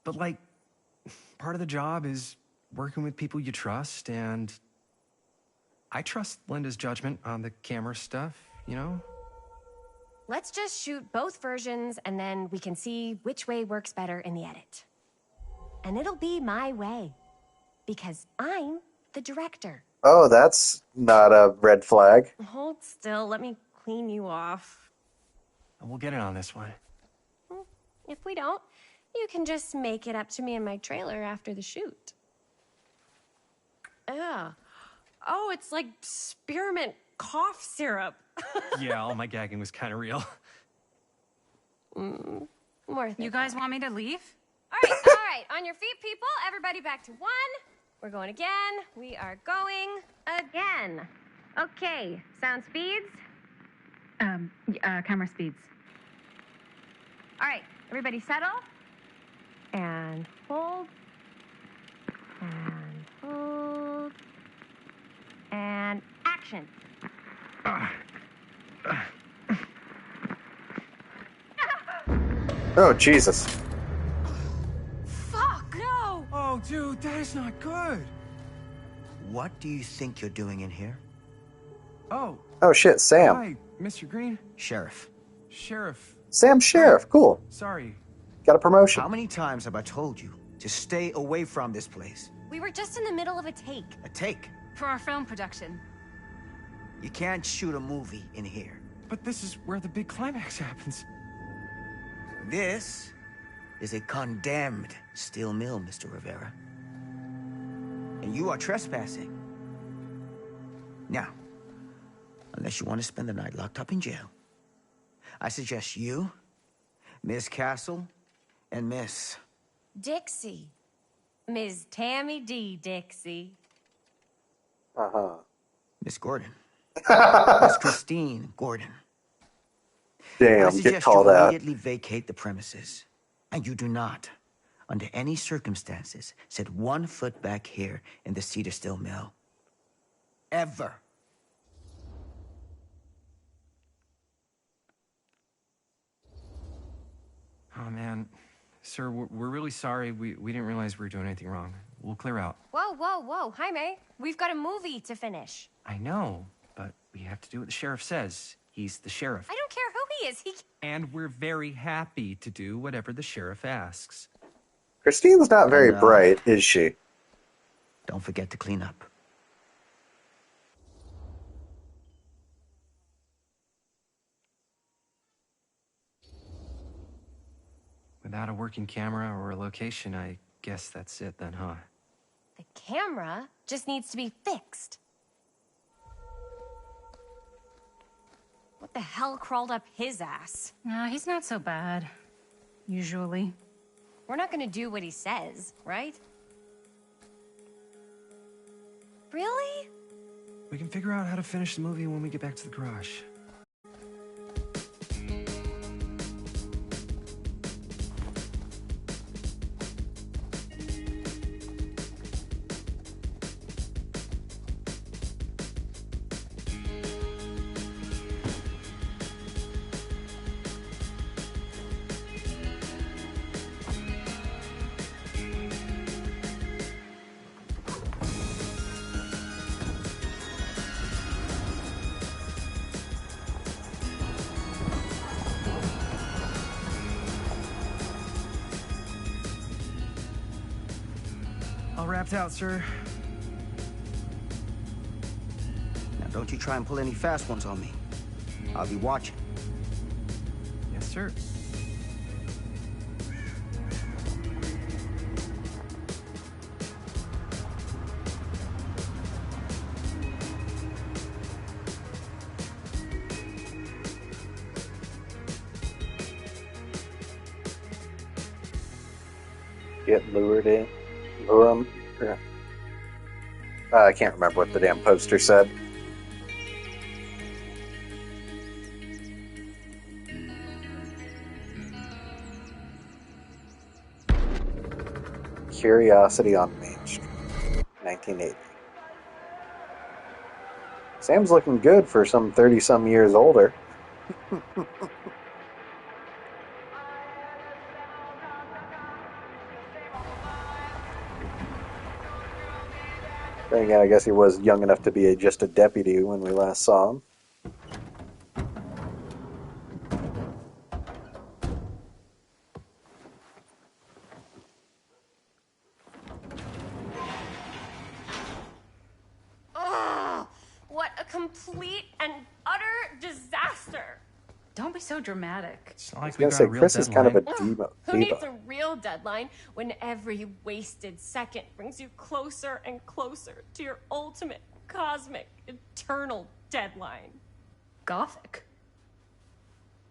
But, like, part of the job is working with people you trust, and I trust Linda's judgment on the camera stuff, you know? Let's just shoot both versions and then we can see which way works better in the edit. And it'll be my way. Because I'm the director. Oh, that's not a red flag. Hold still, let me clean you off. And we'll get it on this one. If we don't, you can just make it up to me in my trailer after the shoot. Yeah. Oh, it's like spearmint cough syrup. Yeah, all my gagging was kind of real. More You guys want me to leave? all right. On your feet, people. Everybody back to one. We're going again. We are going again. Okay. Sound speeds. Camera speeds. All right. Everybody settle. And hold. And hold. And action. Oh, Jesus. Fuck! No! Oh, dude, that is not good. What do you think you're doing in here? Oh, Oh, shit, Sam. hi, Mr. Green. Sheriff, Sheriff. Sam Sheriff. Cool. Sorry. Got a promotion. how many times have I told you to stay away from this place? We were just in the middle of a take. A take. For our film production. You can't shoot a movie in here. But this is where the big climax happens. This is a condemned steel mill, Mr. Rivera. And you are trespassing. Now, unless you want to spend the night locked up in jail, I suggest you, Miss Castle, and Miss... Dixie. Ms. Tammy D. Dixie. Uh-huh. Miss Gordon. Miss Christine Gordon. I Damn, get suggest called you out. immediately vacate the premises. And you do not, under any circumstances, set 1 foot back here in the Cedar Steel Mill. Ever. Oh, man. Sir, we're really sorry. We didn't realize we were doing anything wrong. We'll clear out. Whoa, whoa, whoa. Jaime, we've got a movie to finish. I know, but we have to do what the sheriff says. He's the sheriff. I don't care who he is. And we're very happy to do whatever the sheriff asks. Christine's not very And, bright, is she? Don't forget to clean up. Without a working camera or a location, I guess that's it then, huh? The camera just needs to be fixed. What the hell crawled up his ass? Nah, he's not so bad. Usually. We're not gonna do what he says, right? Really? We can figure out how to finish the movie when we get back to the garage. All wrapped out, sir. Now, don't you try and pull any fast ones on me. I'll be watching. Yes, sir. Get lured in. Lure 'em. I can't remember what the damn poster said. Curiosity on Main Street, 1980. Sam's looking good for some 30-some years older. Then again, I guess he was young enough to be just a deputy when we last saw him. Ugh! What a complete and utter disaster! Don't be so dramatic. It's not like I we was got gonna a say, real Chris is kind of a deadline. diva. Who needs a real deadline when every wasted second brings you closer and closer to your ultimate, cosmic, eternal deadline? Gothic.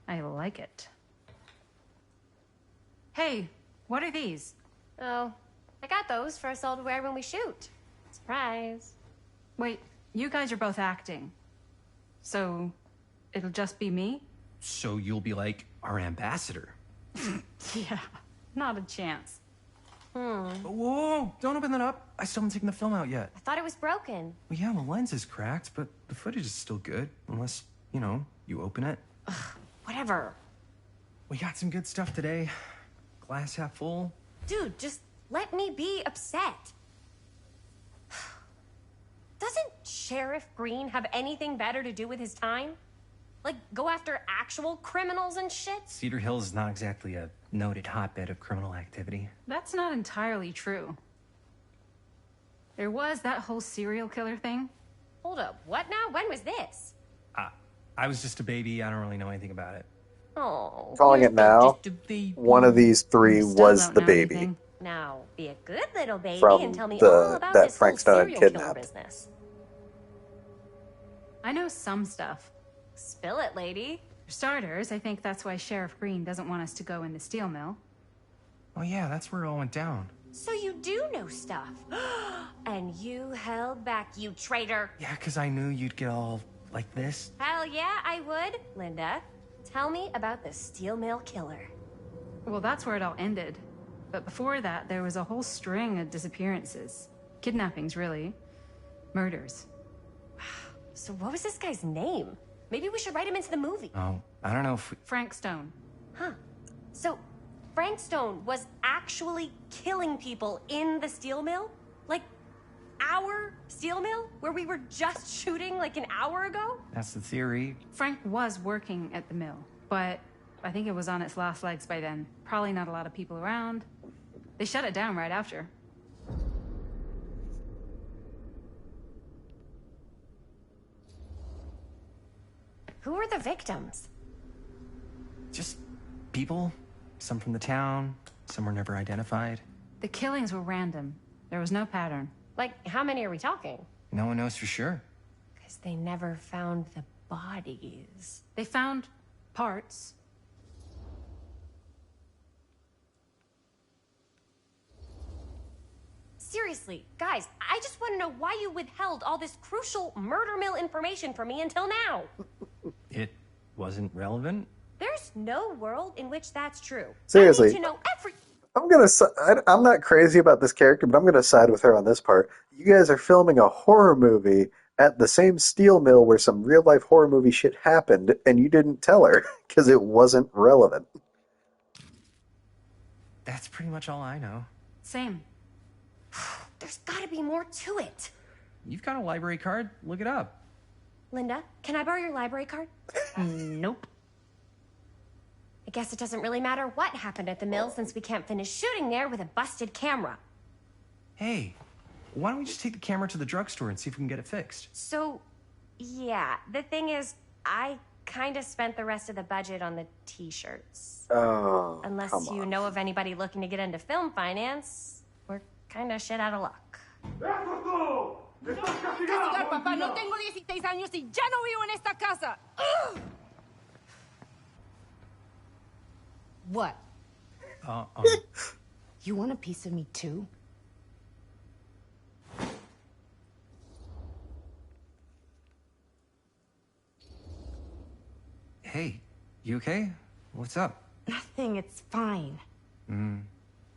I like it. Hey, what are these? Oh, I got those for us all to wear when we shoot. Surprise. Wait, you guys are both acting. So, it'll just be me? So you'll be like our ambassador. Yeah, not a chance. Whoa, don't open that up. I still haven't taken the film out yet. I thought it was broken. Well, yeah, the lens is cracked, but the footage is still good. Unless, you open it. Whatever. We got some good stuff today. Glass half full. Dude, just let me be upset. Doesn't Sheriff Green have anything better to do with his time? Like, go after actual criminals and shit? Cedar Hills is not exactly a noted hotbed of criminal activity. That's not entirely true. There was that whole serial killer thing. Hold up, what now? When was this? I was just a baby. I don't really know anything about it. Oh. Calling it now, one of these three Still was don't the know baby. anything. Now, be a good little baby From and tell me the- all about that this Frank whole Stone had serial killer kidnapped. business. I know some stuff. Spill it, lady. For starters, I think that's why Sheriff Green doesn't want us to go in the steel mill. Oh, yeah, that's where it all went down. So you do know stuff. And you held back, you traitor. Yeah, because I knew you'd get all like this. Hell yeah, I would. Linda, tell me about the steel mill killer. Well, that's where it all ended. But before that, there was a whole string of disappearances. Kidnappings, really. Murders. So what was this guy's name? Maybe we should write him into the movie. Oh, I don't know if we... Frank Stone. Huh. So Frank Stone was actually killing people in the steel mill? Like, our steel mill? Where we were just shooting like an hour ago? That's the theory. Frank was working at the mill, but I think it was on its last legs by then. Probably not a lot of people around. They shut it down right after. Who were the victims? Just people. Some from the town. Some were never identified. The killings were random. There was no pattern. Like, how many are we talking? No one knows for sure. Because they never found the bodies? They found parts. Seriously, guys, I just want to know why you withheld all this crucial murder mill information from me until now. It wasn't relevant? There's no world in which that's true. Seriously. I need to know every... I'm not crazy about this character, but I'm gonna side with her on this part. You guys are filming a horror movie at the same steel mill where some real life horror movie shit happened, and you didn't tell her because it wasn't relevant. That's pretty much all I know. Same. There's gotta be more to it. You've got a library card. Look it up. Linda, can I borrow your library card? Nope. I guess it doesn't really matter what happened at the mill since we can't finish shooting there with a busted camera. Hey, why don't we just take the camera to the drugstore and see if we can get it fixed? So, yeah, the thing is, I kind of spent the rest of the budget on the t-shirts. Oh, Unless come you on. know of anybody looking to get into film finance, we're kind of shit out of luck. Castigar, papá. No tengo 16 años y ya no vivo en esta casa. What? Uh, You want a piece of me too? Hey, you okay? What's up? Nothing, it's fine.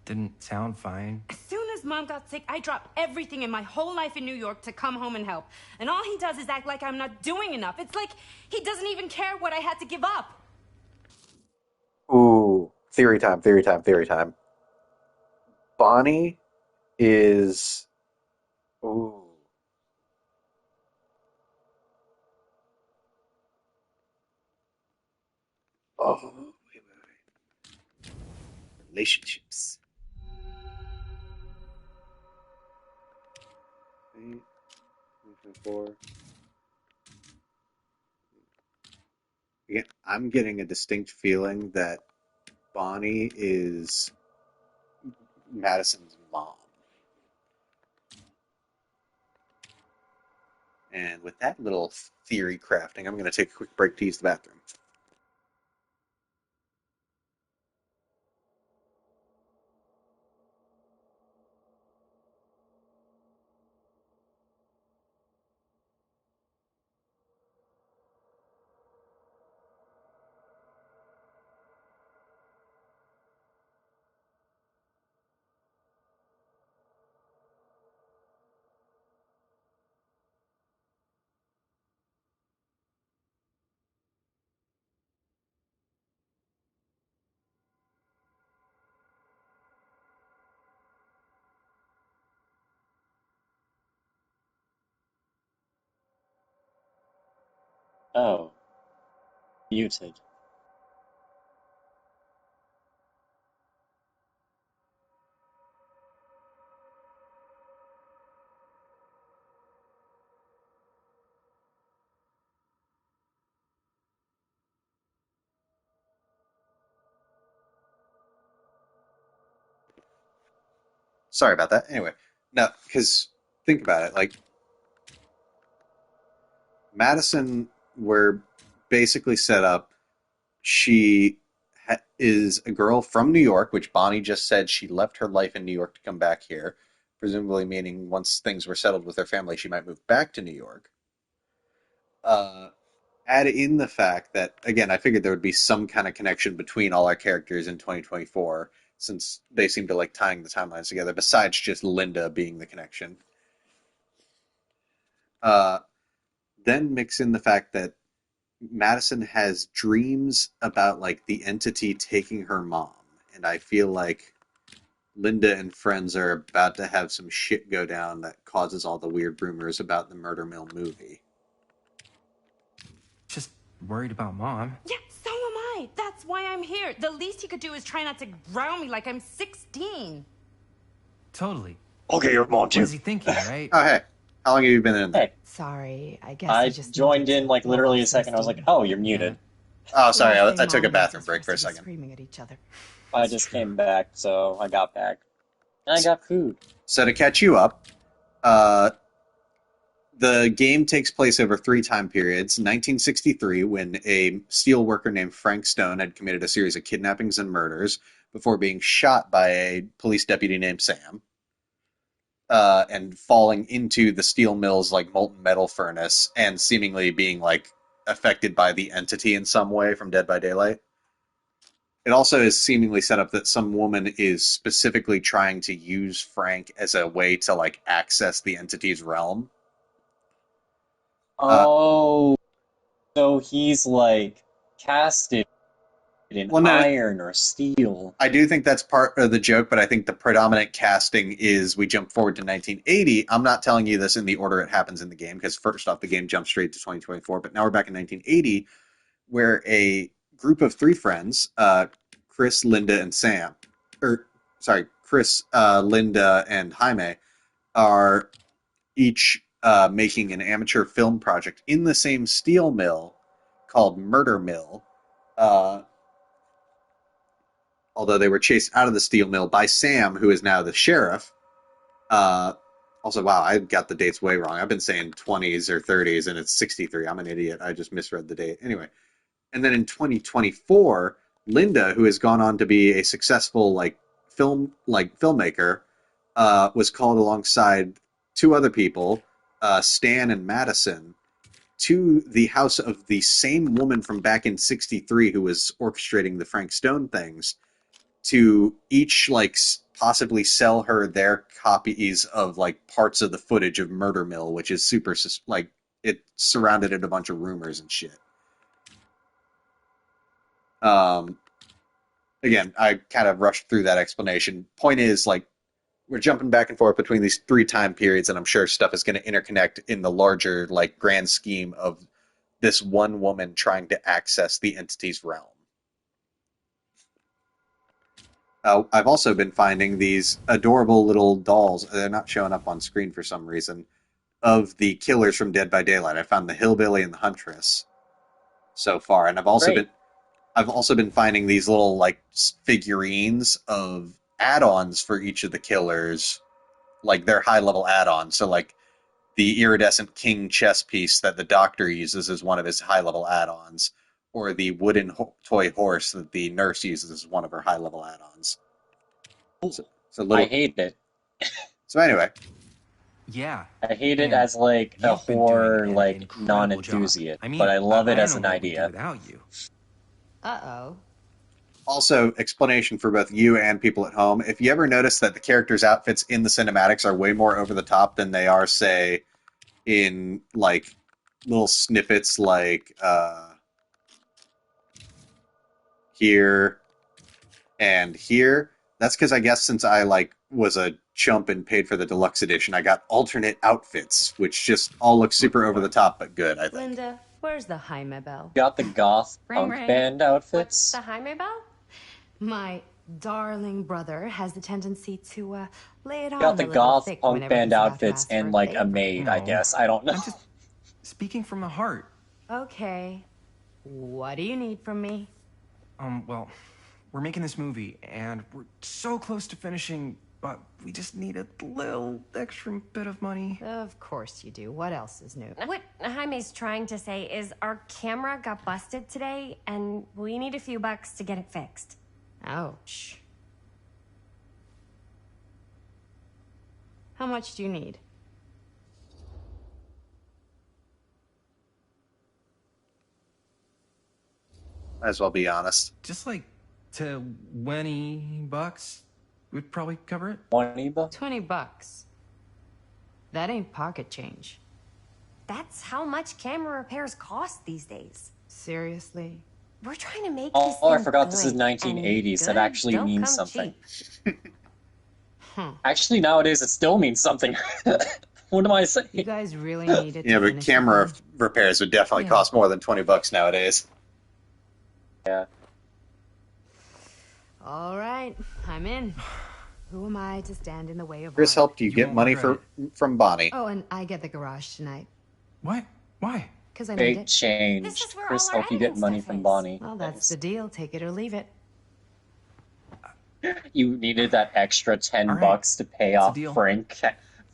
Didn't sound fine. As soon as Mom got sick, I dropped everything in my whole life in New York to come home and help. And all he does is act like I'm not doing enough. It's like he doesn't even care what I had to give up. Ooh, theory time. Bonnie is... Ooh. Oh, wait. Relationships. Wait, 1.4. Again, I'm getting a distinct feeling that Bonnie is Madison's mom. And with that little theory crafting, I'm going to take a quick break to use the bathroom. Oh. Muted. Sorry about that. Anyway, no, because think about it. Like, Madison, we're basically set up. She is a girl from New York, which Bonnie just said she left her life in New York to come back here, presumably meaning once things were settled with her family, she might move back to New York. Add in the fact that, again, I figured there would be some kind of connection between all our characters in 2024, since they seem to like tying the timelines together, besides just Linda being the connection. Then mix in the fact that Madison has dreams about like the entity taking her mom, and I feel like Linda and friends are about to have some shit go down that causes all the weird rumors about the Murder Mill movie. Just worried about Mom. Yeah, so am I. That's why I'm here. The least he could do is try not to ground me like I'm 16. Totally. Okay, your mom What too. is he thinking, right? Oh, hey. How long have you been in there? Hey, Sorry, I guess I just joined in like literally a second. I was like, oh, you're muted. Oh, sorry. I took a bathroom break for a second. Screaming at each other. I just came back, so I got back. And I got food. So to catch you up, The game takes place over 3 time periods. 1963, when a steel worker named Frank Stone had committed a series of kidnappings and murders before being shot by a police deputy named Sam, and falling into the steel mill's like molten metal furnace and seemingly being like affected by the entity in some way from Dead by Daylight. It also is seemingly set up that some woman is specifically trying to use Frank as a way to like access the entity's realm. Oh, so he's like casted in iron or steel. I do think that's part of the joke, but I think the predominant casting is we jump forward to 1980. I'm not telling you this in the order it happens in the game, because first off, the game jumps straight to 2024, but now we're back in 1980, where a group of 3 friends, Chris, Linda, and Chris, Linda, and Jaime, are each making an amateur film project in the same steel mill called Murder Mill, although they were chased out of the steel mill by Sam, who is now the sheriff. Also, wow, I got the dates way wrong. I've been saying 20s or 30s, and it's 63. I'm an idiot. I just misread the date. Anyway, and then in 2024, Linda, who has gone on to be a successful filmmaker, was called alongside 2 other people, Stan and Madison, to the house of the same woman from back in 63 who was orchestrating the Frank Stone things, to each possibly sell her their copies of parts of the footage of Murder Mill, which is super it surrounded it a bunch of rumors and shit. Again, I kind of rushed through that explanation. Point is, we're jumping back and forth between these 3 time periods, and I'm sure stuff is going to interconnect in the larger, grand scheme of this one woman trying to access the entity's realm. I've also been finding these adorable little dolls, they're not showing up on screen for some reason, of the killers from Dead by Daylight. I found the Hillbilly and the Huntress so far, and I've also been finding these little figurines of add-ons for each of the killers, their high-level add-ons. So the iridescent king chess piece that the Doctor uses as one of his high-level add-ons, or the wooden toy horse that the nurse uses as one of her high-level add-ons. I hate it. So anyway. Yeah. I hate it as a horror non-enthusiast, but I love it as an idea. Without you. Uh-oh. Also, explanation for both you and people at home. If you ever notice that the characters' outfits in the cinematics are way more over the top than they are, say, in little snippets here and here, that's because I guess since I was a chump and paid for the deluxe edition, I got alternate outfits, which just all look super over the top but good, I think. Linda, where's the Jaime Bell? Got the goth punk band outfits. The Jaime Bell? My darling brother has the tendency to lay it on Got the a little goth thick punk whenever band he's about to outfits ask and for a a favor. maid, I guess. I don't know. I'm just speaking from the heart. Okay. What do you need from me? Well, we're making this movie, and we're so close to finishing, but we just need a little extra bit of money. Of course you do. What else is new? What Jaime's trying to say is our camera got busted today, and we need a few bucks to get it fixed. Ouch. How much do you need? Might as well be honest. Just $20 would probably cover it. $20? $20. That ain't pocket change. That's how much camera repairs cost these days. Seriously? We're trying to make Oh, this I thing forgot this is good, 1980s. and That good actually don't means come something. cheap. Actually, nowadays it still means something. What am I saying? You guys really need it. Yeah, to but finish camera the repairs would definitely Yeah. cost more than $20 nowadays. Yeah. All right, I'm in. Who am I to stand in the way of Chris art? helped you get money from Bonnie. Oh, and I get the garage tonight. What? Why? Because I need Big it. change. Chris helped you get money from Bonnie. Well, that's the deal. Take it or leave it. You needed that extra $10 to pay a off deal. Frank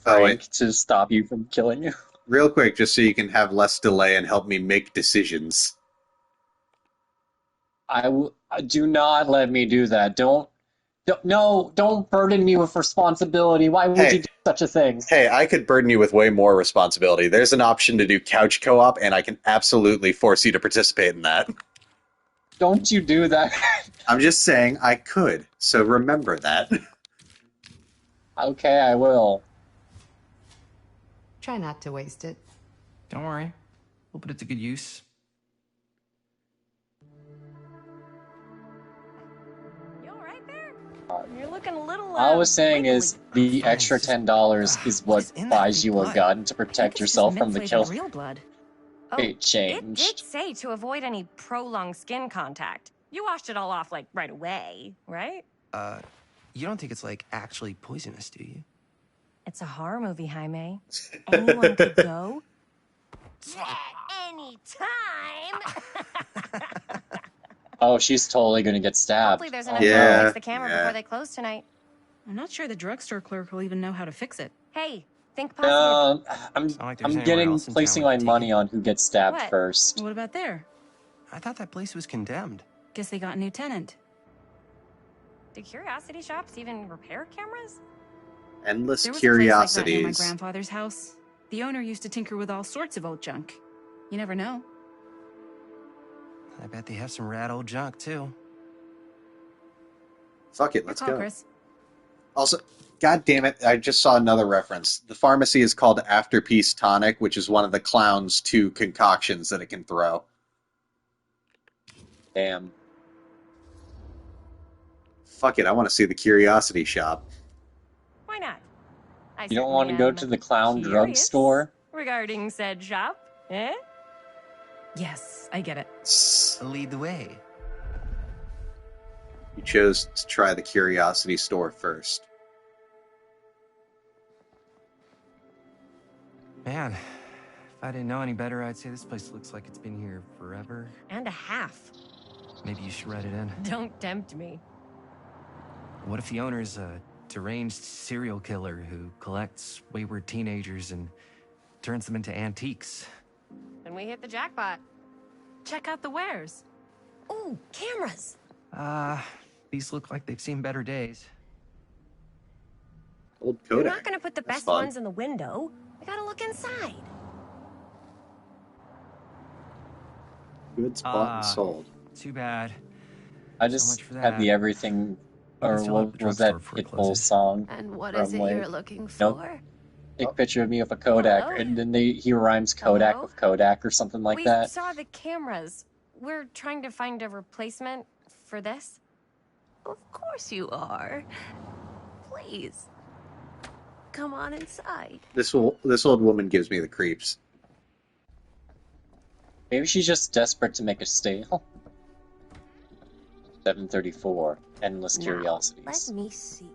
Oh, wait. to stop you from killing you. real quick, just so you can have less delay and help me make decisions. Do not let me do that. Don't burden me with responsibility. Why would you do such a thing? Hey, I could burden you with way more responsibility. There's an option to do couch co-op, and I can absolutely force you to participate in that. Don't you do that. I'm just saying I could, so remember that. Okay, I will. Try not to waste it. Don't worry. We'll put it to good use. You're looking a little. All I was saying is the extra $10 is what buys you a gun to protect yourself from the kill. Real blood. It changed. It did say to avoid any prolonged skin contact. You washed it all off like right away, right? You don't think it's like actually poisonous, do you? It's a horror movie, Jaime. Anyone could go. Anytime. Oh, she's totally gonna get stabbed. Hopefully there's enough time to fix the camera before they close tonight. I'm not sure the drugstore clerk will even know how to fix it. Hey, think positive. I'm placing my money on who gets stabbed first. What about there? I thought that place was condemned. Guess they got a new tenant. Do curiosity shops even repair cameras? Endless There was curiosities. a place like that near my grandfather's house. The owner used to tinker with all sorts of old junk. You never know. I bet they have some rad old junk, too. Fuck it, let's Your call, go. Chris. Also, god damn it, I just saw another reference. The pharmacy is called Afterpeace Tonic, which is one of the clown's 2 concoctions that it can throw. Damn. Fuck it, I want to see the curiosity shop. Why not? You don't want to go to the clown drugstore? Regarding said shop, eh? Yes, I get it. Lead the way. You chose to try the curiosity store first. Man, if I didn't know any better, I'd say this place looks like it's been here forever. And a half. Maybe you should write it in. Don't tempt me. What if the owner's a deranged serial killer who collects wayward teenagers and turns them into antiques? Then we hit the jackpot. Check out the wares. Ooh, cameras. These look like they've seen better days. Old You're Kodak. not gonna put the That's best fun. ones in the window. We gotta look inside. Good spot and sold. Too bad. I So just much for had that. the everything, or still have what the was that drugstore before Pitbull song? And what from, is it like, you're looking Nope. for? Take a picture of me with a Kodak, Hello? and then he rhymes Kodak Hello? with Kodak or something like we that. saw the cameras. We're trying to find a replacement for this. Of course you are. Please. Come on inside. This old woman gives me the creeps. Maybe she's just desperate to make a sale. 734. Endless Now, Curiosities. let me see.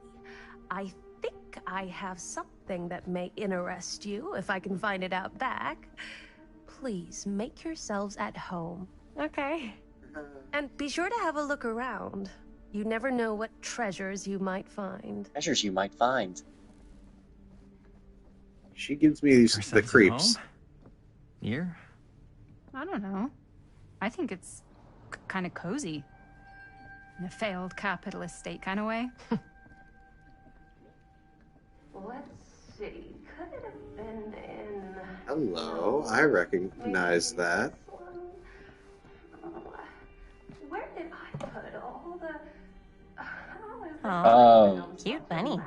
I think I have something that may interest you, if I can find it out back. Please make yourselves at home. Okay. And be sure to have a look around. You never know what treasures you might find. Treasures you might find. She gives me the creeps. Here? I don't know. I think it's kind of cozy. In a failed capitalist state kind of way. Let's see. Could it have been in... Hello, I recognize that. Where did I put all the... Oh. Cute bunny.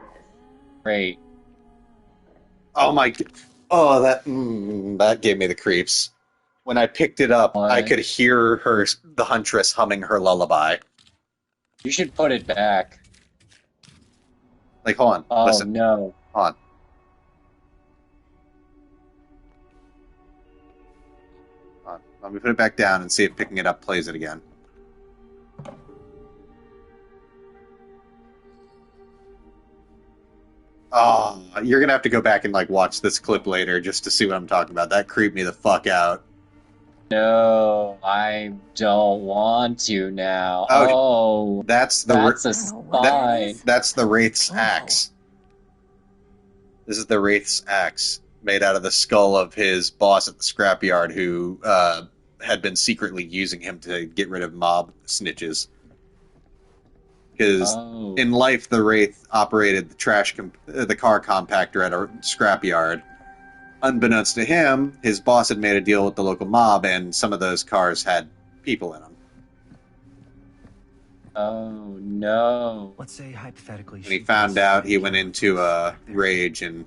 Great. Oh my! Oh, that gave me the creeps. When I picked it up, I could hear the huntress humming her lullaby. You should put it back. Like, hold on. Oh, Listen. no. Hold on. Hold on. Let me put it back down and see if picking it up plays it again. Oh, you're gonna have to go back and like watch this clip later just to see what I'm talking about. That creeped me the fuck out. No, I don't want to now. Oh, Oh, that's the that's a spy. that's the Wraith's axe. This is the Wraith's axe. made out of the skull of his boss at the scrapyard who had been secretly using him to get rid of mob snitches. Because in life, the Wraith operated the car compactor at a scrapyard. Unbeknownst to him, his boss had made a deal with the local mob, and some of those cars had people in them. Oh, no. Let's say, hypothetically... When he found out, he went into a rage and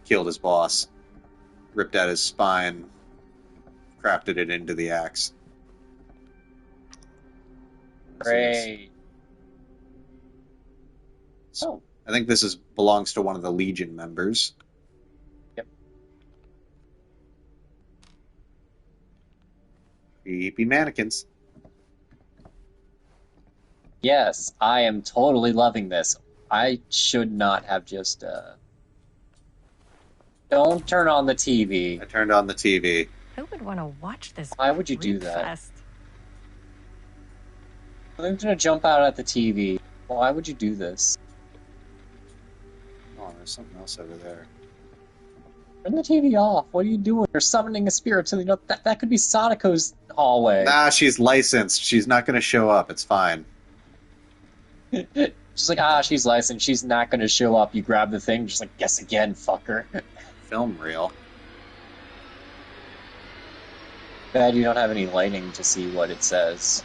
killed his boss. Ripped out his spine, crafted it into the axe. Great. So, I think this belongs to one of the Legion members. Yep. Creepy mannequins. Yes, I am totally loving this. I should not have just, Don't turn on the TV. I turned on the TV. Who would want to watch this? Why would you do that? Fest? I'm gonna jump out at the TV. Why would you do this? Oh, there's something else over there. Turn the TV off. What are you doing? You're summoning a spirit, so you know that could be Sadako's hallway. Nah, she's licensed. She's not gonna show up. It's fine. She's like, she's licensed. She's not gonna show up. You grab the thing, just like, guess again, fucker. Film reel. Bad you don't have any lighting to see what it says.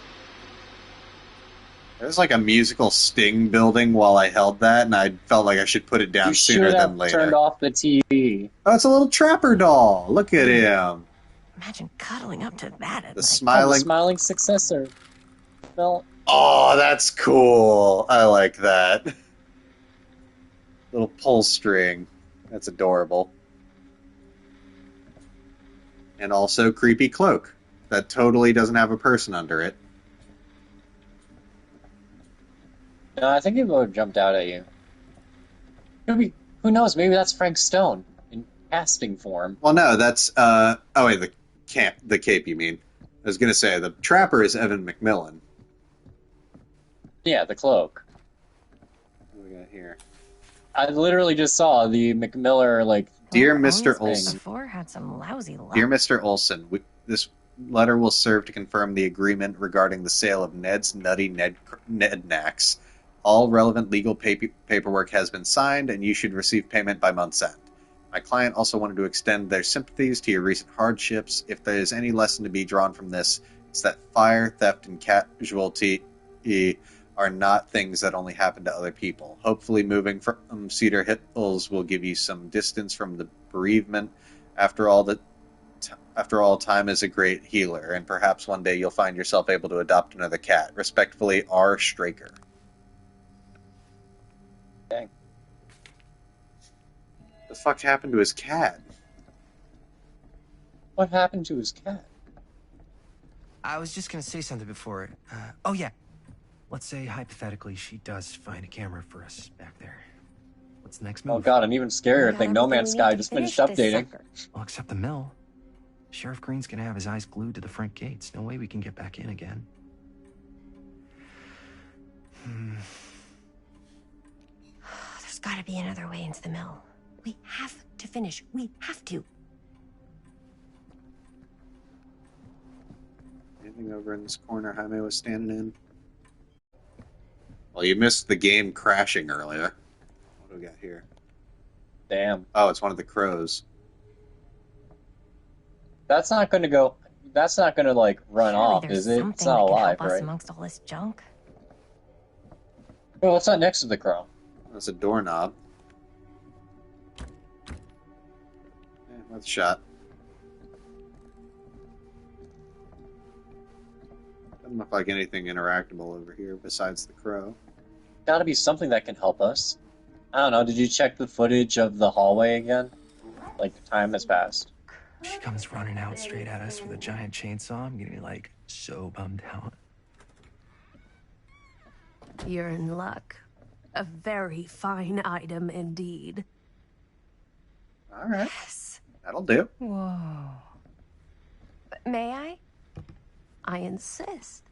There's like a musical sting building while I held that, and I felt like I should put it down You sooner should have than later. turned off the TV. Oh, it's a little trapper doll. Look at him. Imagine cuddling up to that at The night. smiling... smiling successor. Well, oh, that's cool. I like that. Little pull string. That's adorable. And also creepy cloak. That totally doesn't have a person under it. no, I think it would have jumped out at you. Who knows? Maybe that's Frank Stone in casting form. Well, no, that's... oh, wait, the cape, you mean. I was going to say, the trapper is Evan McMillan. Yeah, the cloak. What do we got here? I literally just saw the McMiller, like... Dear Mr. Olson. Before had some lousy luck. Dear Mr. Olson, this letter will serve to confirm the agreement regarding the sale of Ned's Nutty Ned Knacks. All relevant legal paperwork has been signed, and you should receive payment by month's end. My client also wanted to extend their sympathies to your recent hardships. If there is any lesson to be drawn from this, it's that fire, theft, and casualty are not things that only happen to other people. Hopefully moving from Cedar Hills will give you some distance from the bereavement. After all, time is a great healer, and perhaps one day you'll find yourself able to adopt another cat. Respectfully, R. Straker. Dang. The fuck happened to his cat? What happened to his cat? I was just gonna say something before. Oh yeah. Let's say, hypothetically, she does find a camera for us back there. What's the next move? Oh god, an even scarier thing. No Man's Sky just finished updating. Well, except the mill. Sheriff Green's gonna have his eyes glued to the front gates. No way we can get back in again. There's gotta be another way into the mill. We have to finish. We have to. Anything over in this corner Jaime was standing in? Well, you missed the game crashing earlier. What do we got here? Damn. Oh, it's one of the crows. That's not gonna go... That's not gonna, like, run Surely off, there's is it? something It's not that can alive, help us right? amongst all this junk. No, what's not next to the crow? That's a doorknob. Worth a shot. Doesn't look like anything interactable over here besides the crow. Gotta be something that can help us. I don't know, did you check the footage of the hallway again? Like, time has passed. She comes running out straight at us with a giant chainsaw. I'm gonna be like so bummed out. You're in luck. A very fine item indeed. All right. Yes. That'll do. Whoa. May I? I insist.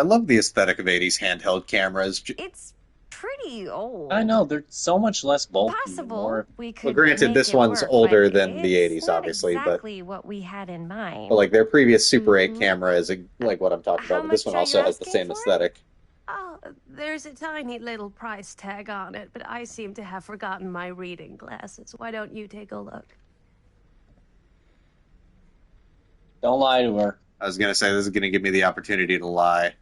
I love the aesthetic of 80s handheld cameras. It's pretty old. I know, they're so much less bulky. Possible More... we could Well, granted, make this it one's work, older but than the it's 80s, not obviously, exactly what we had in mind. but like their previous Super 8 camera is like what I'm talking How about, but this much one are also you has the asking same for it? aesthetic. Oh, there's a tiny little price tag on it, but I seem to have forgotten my reading glasses. Why don't you take a look? Don't lie to her. I was gonna say this is gonna give me the opportunity to lie.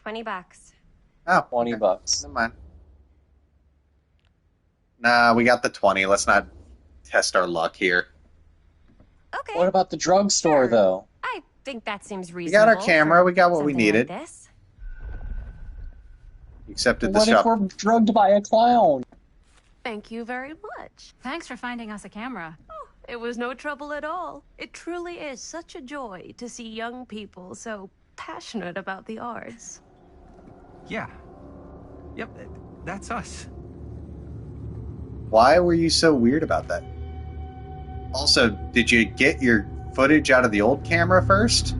$20. Oh, $20. Never mind. Nah, we got the 20. Let's not test our luck here. Okay. What about the drugstore, though? I think that seems We reasonable. got our camera. for We got what we something needed. Like this. Accepted the What if shop. we're drugged by a clown? Thank you very much. Thanks for finding us a camera. Oh, it was no trouble at all. It truly is such a joy to see young people so passionate about the arts. Yeah. Yep, that's us. Why were you so weird about that? Also, did you get your footage out of the old camera first?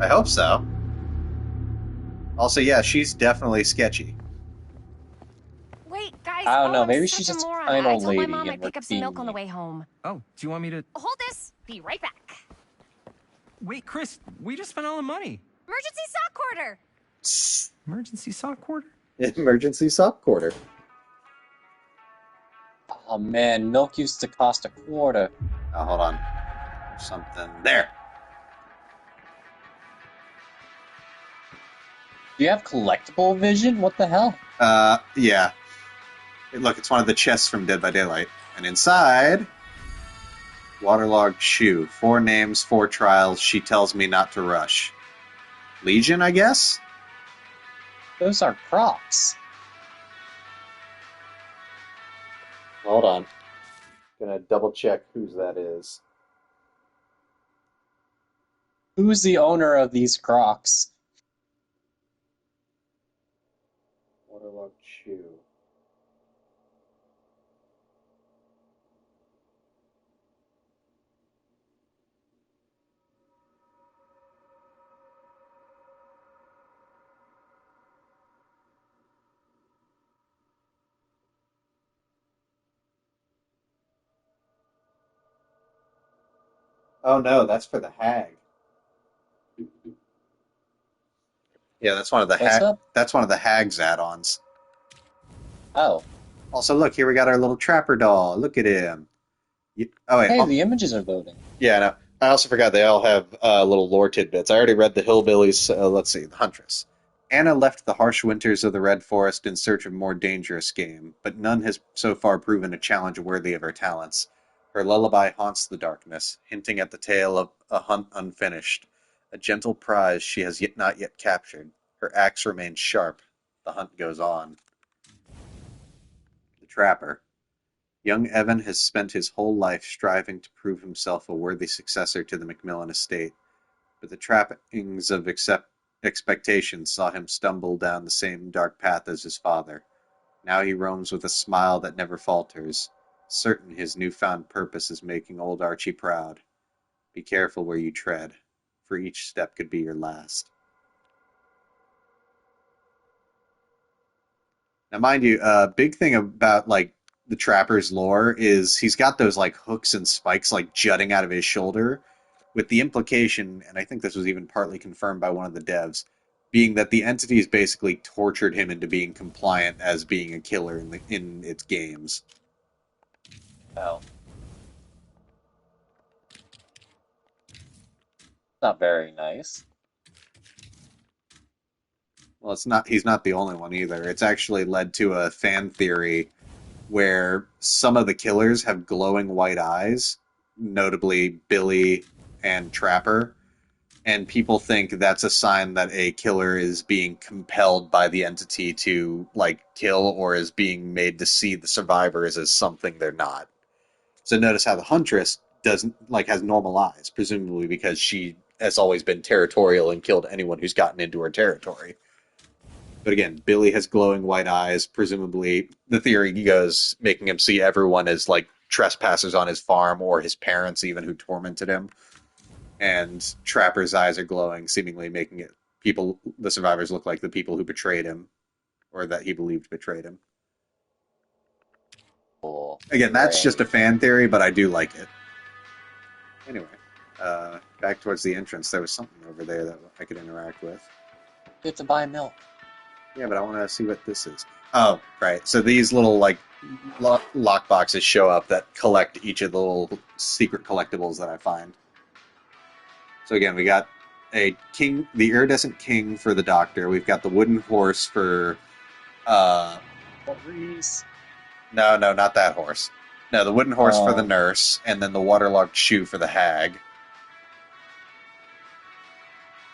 I hope so. Also, yeah, she's definitely sketchy. Wait, guys. I don't know, I'm maybe such she's a just a moron. kind I old told my lady mom and I'd we're pick up some milk on the being- way home. Oh, do you want me to... Hold this. Be right back. Wait, Chris, we just spent all the money. Emergency sock quarter. Emergency sock quarter? Emergency sock quarter. Oh man, milk used to cost $0.25. Oh, hold on. Something there. Do you have collectible vision? What the hell? Yeah. Look, it's one of the chests from Dead by Daylight. And inside, waterlogged shoe. 4 names, 4 trials. She tells me not to rush. Legion, I guess? Those are Crocs. Hold on. Gonna double check whose that is. Who's the owner of these Crocs? Waterlogged shoe. Oh no, that's for the hag. Yeah, that's one of the What's up? that's one of the hag's add-ons. Oh. Also, look, here we got our little trapper doll. Look at him. Oh wait. Hey, the images are loading. Yeah, no. I also forgot they all have little lore tidbits. I already read the Hillbillies. Let's see, the Huntress. Anna left the harsh winters of the Red Forest in search of more dangerous game, but none has so far proven a challenge worthy of her talents. Her lullaby haunts the darkness, hinting at the tale of a hunt unfinished, a gentle prize she has not yet captured. Her axe remains sharp. The hunt goes on. The Trapper. Young Evan has spent his whole life striving to prove himself a worthy successor to the Macmillan estate, but the trappings of expectation saw him stumble down the same dark path as his father. Now he roams with a smile that never falters, certain his newfound purpose is making old Archie proud. Be careful where you tread, for each step could be your last. Now, mind you, a big thing about, like, the Trapper's lore is he's got those, like, hooks and spikes, like, jutting out of his shoulder, with the implication, and I think this was even partly confirmed by one of the devs, being that the entities basically tortured him into being compliant as being a killer in its games. Oh. Not very nice. Well, he's not the only one either. It's actually led to a fan theory where some of the killers have glowing white eyes, notably Billy and Trapper, and people think that's a sign that a killer is being compelled by the entity to, like, kill, or is being made to see the survivors as something they're not. So notice how the Huntress has normal eyes, presumably because she has always been territorial and killed anyone who's gotten into her territory. But again, Billy has glowing white eyes, presumably, the theory goes, making him see everyone as, like, trespassers on his farm, or his parents even, who tormented him. And Trapper's eyes are glowing, seemingly making it the survivors look like the people who betrayed him, or that he believed betrayed him. Cool. Again, that's Great. just a fan theory, but I do like it. Anyway, back towards the entrance, there was something over there that I could interact with. You have to buy milk. Yeah, but I want to see what this is. Oh, right. So these little, like, lock boxes show up that collect each of the little secret collectibles that I find. So again, we got the iridescent king for the doctor. We've got the wooden horse for, Reese. No, not that horse. No, the wooden horse for the Oh. nurse, and then the waterlogged shoe for the hag.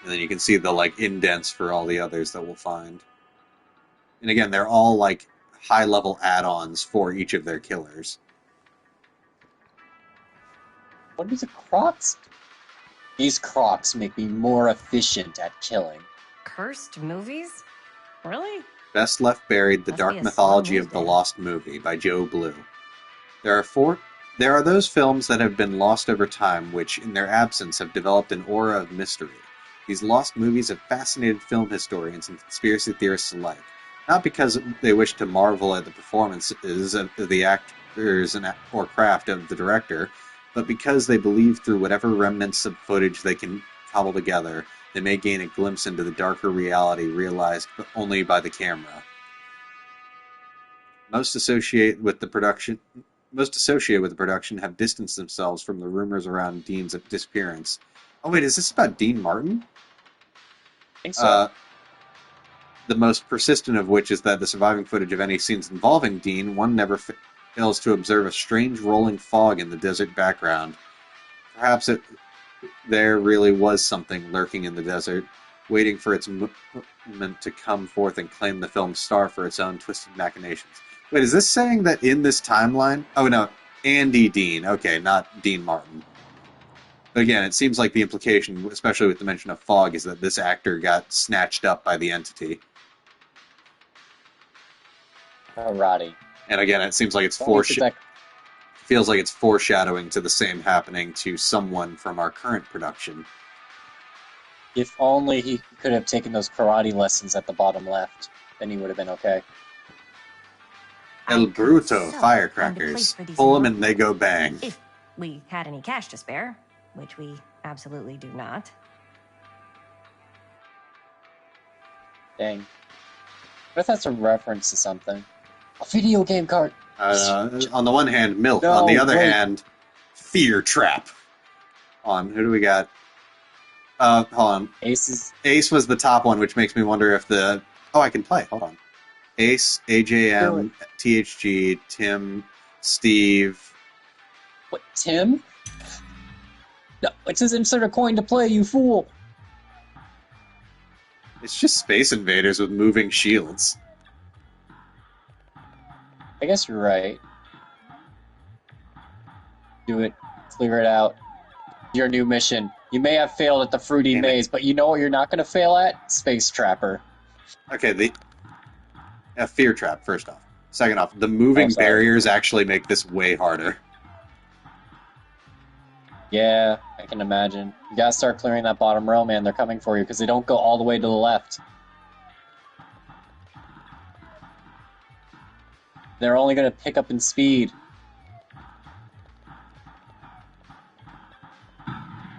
And then you can see the, like, indents for all the others that we'll find. And again, they're all, like, high-level add-ons for each of their killers. What do the Crocs? These Crocs make me more efficient at killing. Cursed movies? Really? Best Left Buried: The Must Dark be a Mythology slow of the news day. Lost Movie by Joe Blue. There are those films that have been lost over time, which, in their absence, have developed an aura of mystery. These lost movies have fascinated film historians and conspiracy theorists alike, not because they wish to marvel at the performances of the actors or craft of the director, but because they believe through whatever remnants of footage they can cobble together, they may gain a glimpse into the darker reality realized only by the camera. Most associated with the production have distanced themselves from the rumors around Dean's disappearance. Oh wait, is this about Dean Martin? I think so. The most persistent of which is that the surviving footage of any scenes involving Dean, one never fails to observe a strange rolling fog in the desert background. Perhaps there really was something lurking in the desert, waiting for its moment to come forth and claim the film's star for its own twisted machinations. Wait, is this saying that in this timeline... Oh, no, Andy Dean. Okay, not Dean Martin. But again, it seems like the implication, especially with the mention of fog, is that this actor got snatched up by the entity. Alrighty. And again, it seems like it's feels like it's foreshadowing to the same happening to someone from our current production. If only he could have taken those karate lessons at the bottom left, then he would have been okay. El Bruto, So, find a firecrackers. place for these Pull them and they go bang. If we had any cash to spare, which we absolutely do not. Dang. What if that's a reference to something? A video game card! On the one hand, milk. No, on the other wait. hand, fear trap. Who do we got? Hold on. Ace was the top one, which makes me wonder if the... Oh, I can play. Hold on. Ace, AJM, THG, Tim, Steve. What, Tim? No, it says insert a coin to play, you fool! It's just Space Invaders with moving shields. I guess you're right. Do it. Clear it out. Your new mission. You may have failed at the Fruity Maze, but you know what you're not going to fail at? Space Trapper. Okay, fear trap, first off. Second off, the moving barriers actually make this way harder. Yeah, I can imagine. You gotta start clearing that bottom row, man. They're coming for you, because they don't go all the way to the left. They're only gonna pick up in speed.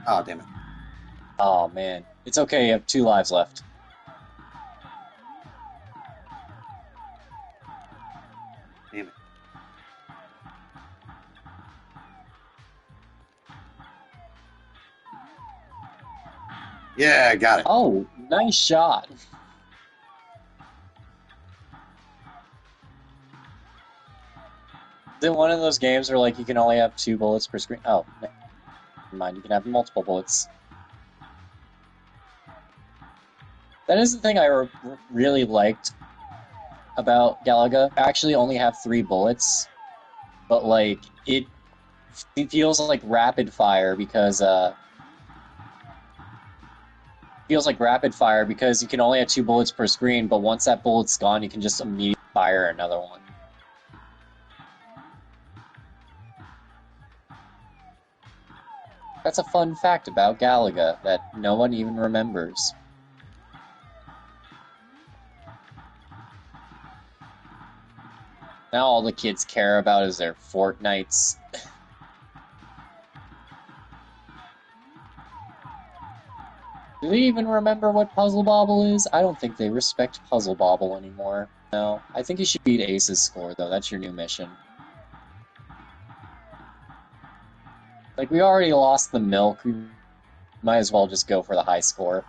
Oh, damn it. Oh, man. It's okay, you have 2 lives left. Damn it. Yeah, I got it. Oh, nice shot. Is it one of those games where, like, you can only have 2 bullets per screen? Oh, never mind, you can have multiple bullets. That is the thing I really liked about Galaga. I actually only have 3 bullets, but, like, it feels like rapid fire because, you can only have 2 bullets per screen, but once that bullet's gone, you can just immediately fire another one. That's a fun fact about Galaga that no one even remembers. Now all the kids care about is their Fortnites. Do they even remember what Puzzle Bobble is? I don't think they respect Puzzle Bobble anymore. No, I think you should beat Ace's score, though. That's your new mission. Like, we already lost the milk. We might as well just go for the high score.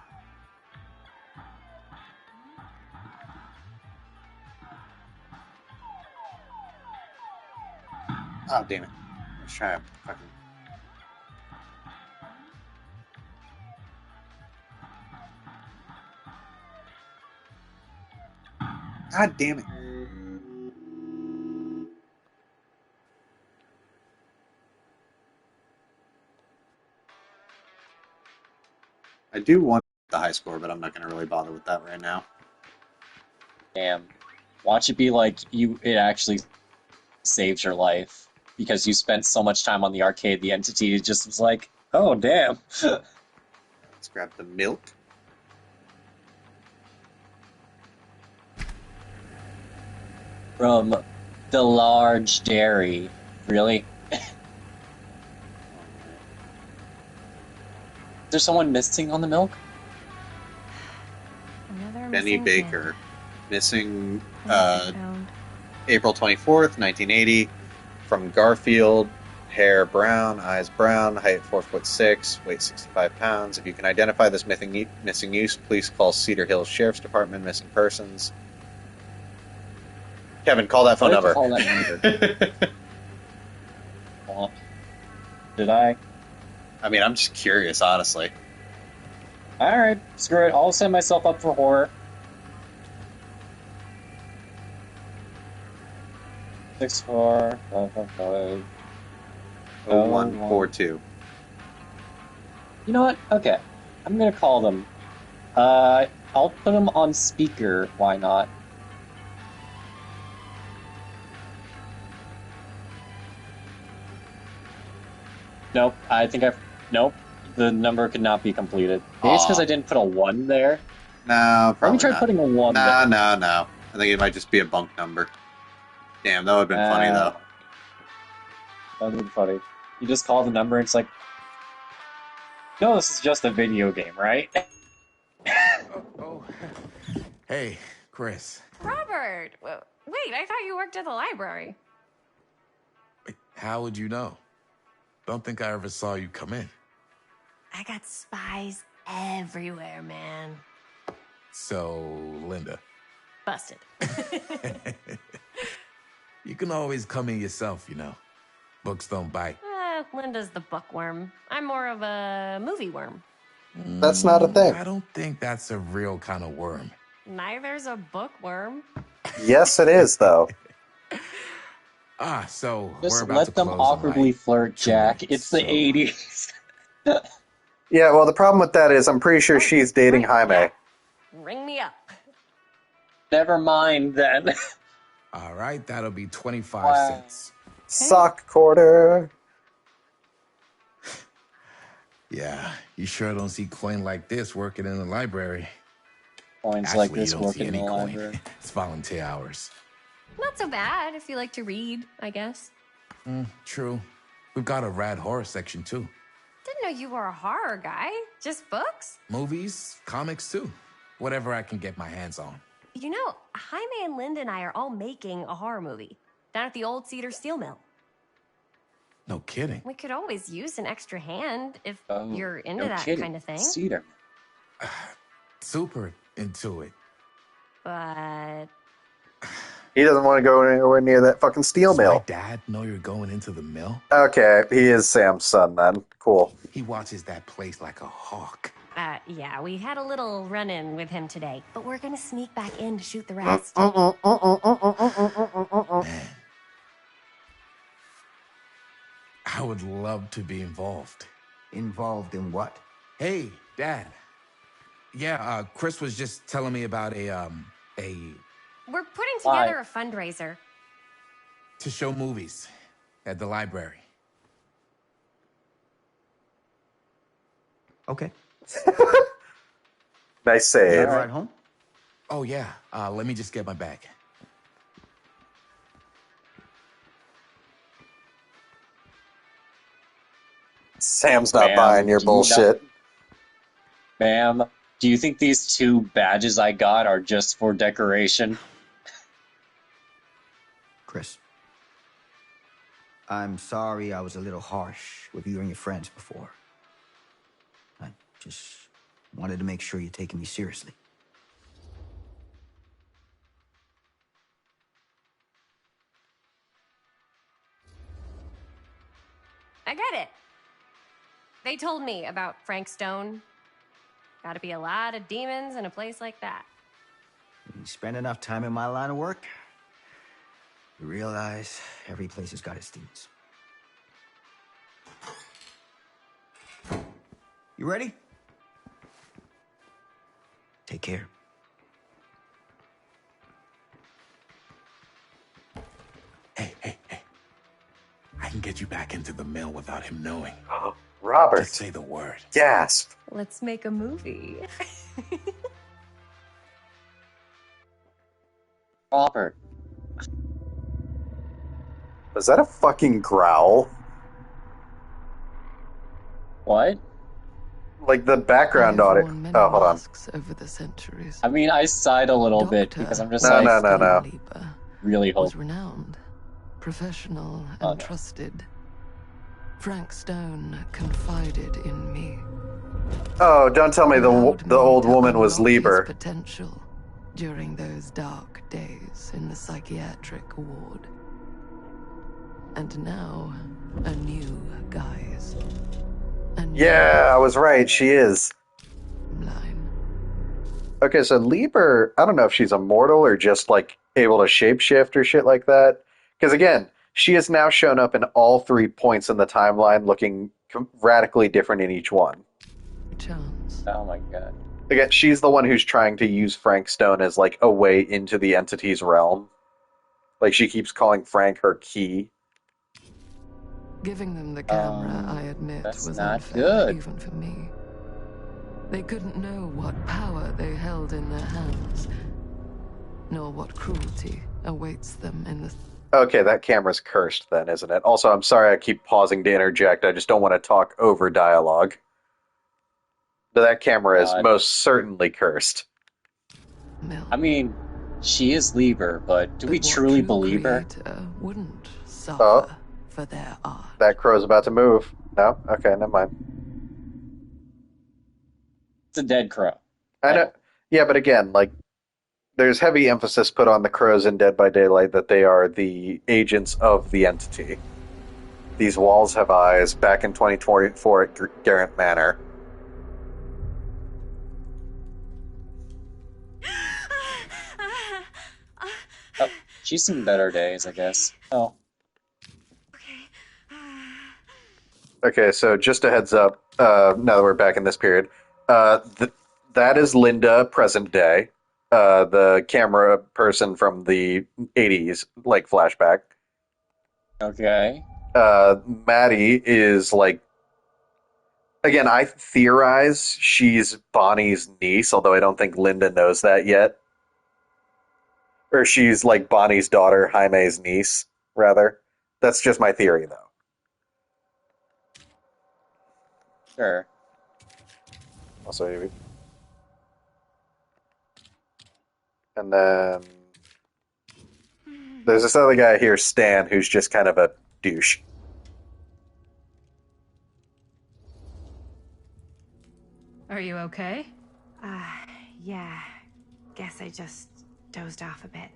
Oh, damn it. Let's try to fucking... God damn it. I do want the high score, but I'm not going to really bother with that right now. Damn. Watch it be like it actually saved your life. Because you spent so much time on the arcade, the entity just was like, oh, damn. Let's grab the milk. From the large dairy. Really? Is there someone missing on the milk? Another Benny missing Baker. Missing found. April 24th, 1980. From Garfield. Hair brown, eyes brown, height 4'6", weight 65 pounds. If you can identify this missing use, please call Cedar Hills Sheriff's Department, missing persons. Kevin, call that phone number. Call that number. Well, did I? I mean, I'm just curious, honestly. Alright, screw it. I'll set myself up for horror. 64555. 0142. You know what? Okay. I'm gonna call them. I'll put them on speaker. Why not? Nope. Nope. The number could not be completed. Maybe it's because I didn't put a 1 there. No, probably Let me try not. putting a 1 there. No. I think it might just be a bunk number. Damn, that would have been funny, though. That would have been funny. You just call the number and it's like, no, this is just a video game, right? Hey, Chris. Robert! Wait, I thought you worked at the library. How would you know? Don't think I ever saw you come in. I got spies everywhere, man. So, Linda. Busted. You can always come in yourself, you know. Books don't bite. Linda's the bookworm. I'm more of a movie worm. That's not a thing. I don't think that's a real kind of worm. Neither's a bookworm. Yes, it is, though. So Just we're about let to them close in, awkwardly like, flirt, Jack. It's the 80s. Yeah, well, the problem with that is I'm pretty sure she's dating Jaime. Ring me up. Never mind, then. All right, that'll be 25 cents. Sock quarter. Yeah, you sure don't see coin like this working in the library. Coins Actually, like this you don't see working in any the coin. library. It's volunteer hours. Not so bad if you like to read, I guess. True. We've got a rad horror section, too. Didn't know you were a horror guy. Just books? Movies, comics, too. Whatever I can get my hands on. You know, Jaime and Linda and I are all making a horror movie down at the old Cedar Steel Mill. No kidding. We could always use an extra hand if you're into no that kidding. kind of thing. Cedar. Super into it. But He doesn't want to go anywhere near that fucking steel Does my mill. dad know you're going into the mill? Okay, he is Sam's son then. Cool. He watches that place like a hawk. yeah, we had a little run-in with him today, but we're gonna sneak back in to shoot the rest. Man. I would love to be involved. Involved in what? Hey, Dad. Yeah, Chris was just telling me about a We're putting together a fundraiser. to show movies at the library. Okay. Nice save. Right home? Oh, yeah. Let me just get my bag. Sam's not Ma'am, buying your do you not- bullshit. Ma'am, do you think these 2 badges I got are just for decoration? Chris, I'm sorry I was a little harsh with you and your friends before. I just wanted to make sure you're taking me seriously. I get it. They told me about Frank Stone. Gotta be a lot of demons in a place like that. When you spend enough time in my line of work, you realize every place has got its demons. You ready? Take care. I can get you back into the mill without him knowing. Robert. Just say the word. Gasp. Let's make a movie. Robert. Was that a fucking growl? What? Like the background audio. Oh, hold on. Over the centuries. I mean, I sighed a little bit because I'm just No. really was hope. renowned, professional, and trusted. Frank Stone confided in me. Oh, don't tell me the old woman was Lieber. Potential during those dark days in the psychiatric ward. And now, a new guise. Yeah, I was right. She is. Okay, so Lieber, I don't know if she's immortal or just like able to shapeshift or shit like that. Because again, she has now shown up in all 3 points in the timeline, looking radically different in each one. Oh my god. Again, she's the one who's trying to use Frank Stone as like a way into the entity's realm. Like she keeps calling Frank her key. Giving them the camera, I admit, was not unfair good. even for me. They couldn't know what power they held in their hands, nor what cruelty awaits them in the... Okay, that camera's cursed then, isn't it? Also, I'm sorry I keep pausing to interject. I just don't want to talk over dialogue. But that camera is most certainly cursed. I mean, she is Lieber, but do we truly believe her? Wouldn't suffer for their art. That crow's about to move. No? Okay, never mind. It's a dead crow. I know. Yeah, but again, like, there's heavy emphasis put on the crows in Dead by Daylight that they are the agents of the entity. These walls have eyes. Back in 2024 at Garrett Manor. Oh, she's seen better days, I guess. Oh. Okay, so just a heads up, now that we're back in this period, that is Linda, present day, the camera person from the 80s, like, flashback. Okay. Maddie is, like, again, I theorize she's Bonnie's niece, although I don't think Linda knows that yet. Or she's, like, Bonnie's daughter, Jaime's niece, rather. That's just my theory, though. Sure. Also, and then there's this other guy here, Stan, who's just kind of a douche. Are you okay? Yeah. Guess I just dozed off a bit.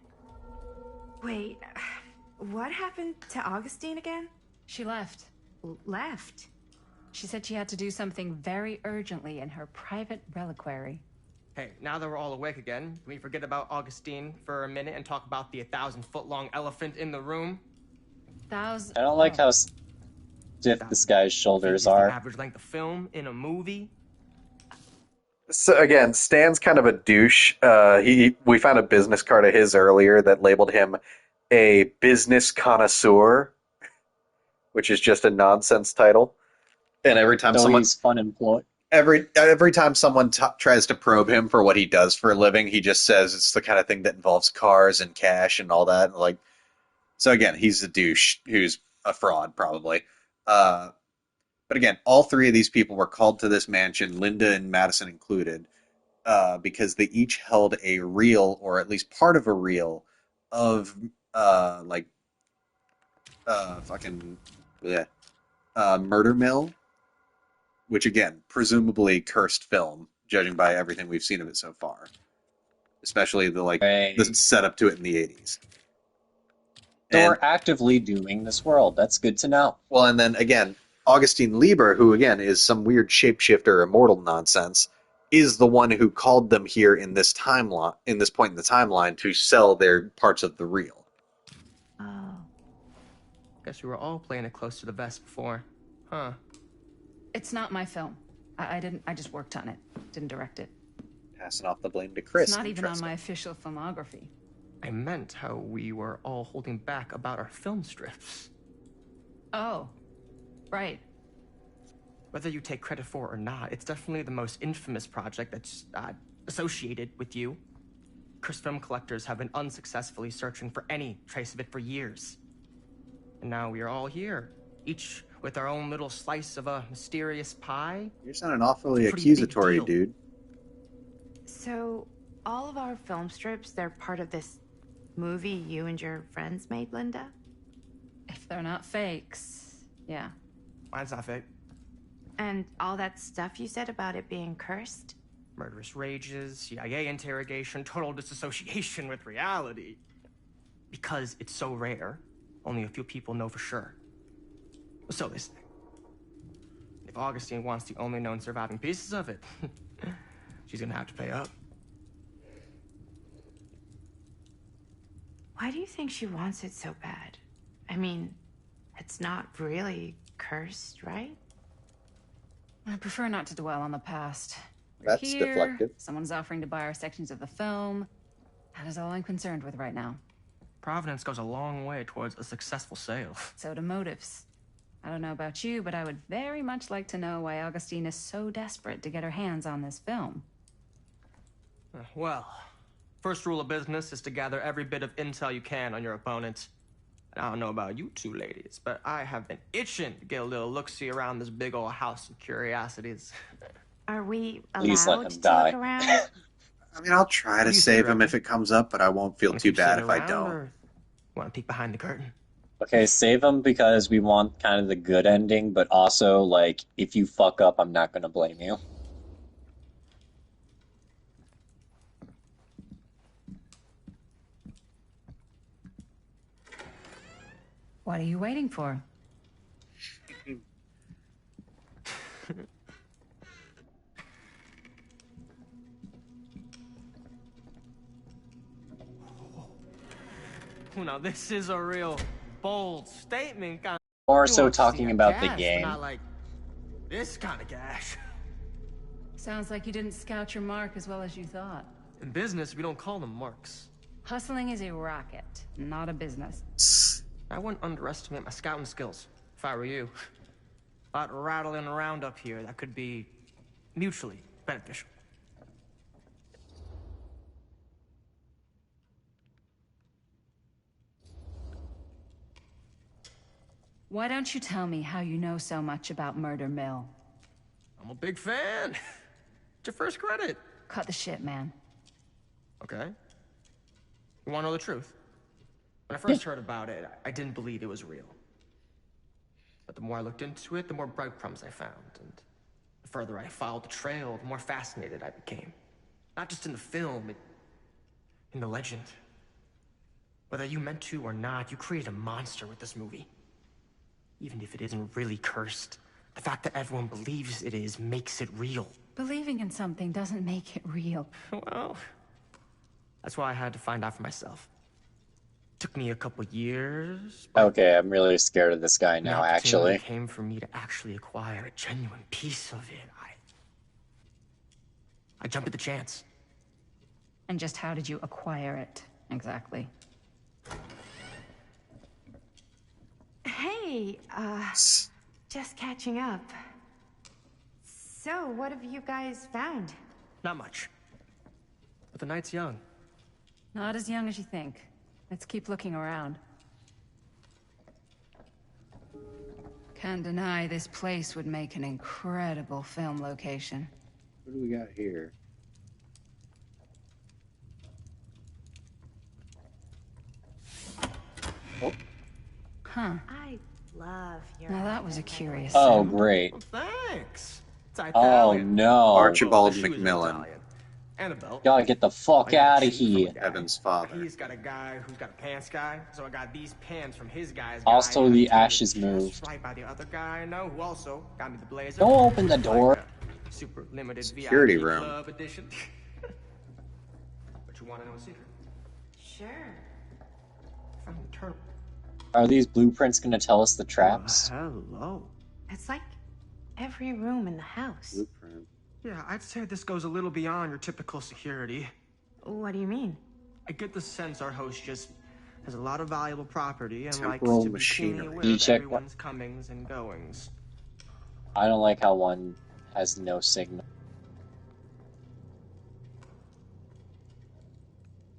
Wait, what happened to Augustine again? She left. Left? She said she had to do something very urgently in her private reliquary. Hey, now that we're all awake again, can we forget about Augustine for a minute and talk about the 1,000-foot-long elephant in the room? I don't like how stiff this guy's shoulders The are. average length of film in a movie. So again, Stan's kind of a douche. We found a business card of his earlier that labeled him a business connoisseur, which is just a nonsense title. And every time He's fun employed. Every time someone tries to probe him for what he does for a living, he just says it's the kind of thing that involves cars and cash and all that. Like, so again, he's a douche who's a fraud, probably. But again, all three of these people were called to this mansion, Linda and Madison included, because they each held a reel, or at least part of a reel, of like fucking bleh, Murder Mill, which again, presumably cursed film, judging by everything we've seen of it so far, especially the setup to it in the 80s. So we're actively doing this world. That's good to know. Well, and then again, Augustine Lieber, who again is some weird shapeshifter immortal nonsense, is the one who called them here in this timeline, in this point in the timeline, to sell their parts of the reel. Oh. Guess we were all playing it close to the vest before, huh? It's not my film. I didn't. I just worked on it. Didn't direct it. Passing off the blame to Chris. It's not even on my official filmography. I meant how we were all holding back about our film strips. Oh, right. Whether you take credit for it or not, it's definitely the most infamous project that's associated with you. Cursed film collectors have been unsuccessfully searching for any trace of it for years. And now we are all here, each with our own little slice of a mysterious pie. You're sounding awfully accusatory, dude. So, all of our film strips, they're part of this movie you and your friends made, Linda? If they're not fakes, yeah. Mine's not fake. And all that stuff you said about it being cursed? Murderous rages, CIA interrogation, total disassociation with reality. Because it's so rare, only a few people know for sure. So they say. If Augustine wants the only known surviving pieces of it, she's gonna have to pay up. Why do you think she wants it so bad? I mean, it's not really cursed, right? I prefer not to dwell on the past. We're That's here, deflective. Someone's offering to buy our sections of the film. That is all I'm concerned with right now. Providence goes a long way towards a successful sale. So do motives. I don't know about you, but I would very much like to know why Augustine is so desperate to get her hands on this film. Well, first rule of business is to gather every bit of intel you can on your opponent. And I don't know about you two ladies, but I have been itching to get a little look-see around this big old house of curiosities. Are we Please let allowed him to die. look around? I mean, I'll try to save him if it comes up, but I won't feel too bad if I don't. Want to peek behind the curtain? Okay, save him because we want kind of the good ending, but also, like, if you fuck up, I'm not gonna blame you. What are you waiting for? Oh, now this is a real bold statement. More You so want to see talking a about the gash, but game. Not like this kind of gash. Sounds like you didn't scout your mark as well as you thought. In business, we don't call them marks. Hustling is a racket, not a business. I wouldn't underestimate my scouting skills, if I were you. A lot rattling around up here that could be mutually beneficial. Why don't you tell me how you know so much about Murder Mill? I'm a big fan. It's your first credit. Cut the shit, man. Okay. You want to know the truth? When I first heard about it, I didn't believe it was real. But the more I looked into it, the more breadcrumbs I found. And the further I followed the trail, the more fascinated I became. Not just in the film, in the legend. Whether you meant to or not, you created a monster with this movie. Even if it isn't really cursed, the fact that everyone believes it is makes it real. Believing in something doesn't make it real. Well, that's why I had to find out for myself. Took me a couple years. Okay, I'm really scared of this guy now, An opportunity actually. came for me to actually acquire a genuine piece of it. I jumped at the chance. And just how did you acquire it, exactly? Hey, just catching up. So, what have you guys found? Not much. But the night's young. Not as young as you think. Let's keep looking around. Can't deny this place would make an incredible film location. What do we got here? Oh. Huh. I love your. Now that was a curious Oh, sound. great. Thanks. It's Oh, Italian. no. Archibald The shoes are McMillan, Italian. Annabelle. Gotta get the fuck out of here. Evan's father. He's got a guy who's got a pants guy, so I got these pants from his guy's Also, guy. the I ashes just moved. right by the other guy I know, who also got me the blazer. Don't open the door. Like a super limited Security VIP room. club edition. But you want to know a secret? Sure. Found the turtle. Are these blueprints gonna tell us the traps? Hello. It's like every room in the house. Blueprint. Yeah, I'd say this goes a little beyond your typical security. What do you mean? I get the sense our host just has a lot of valuable property and likes Temporal to be keenly machinery. aware You of check everyone's comings and goings. I don't like how one has no signal.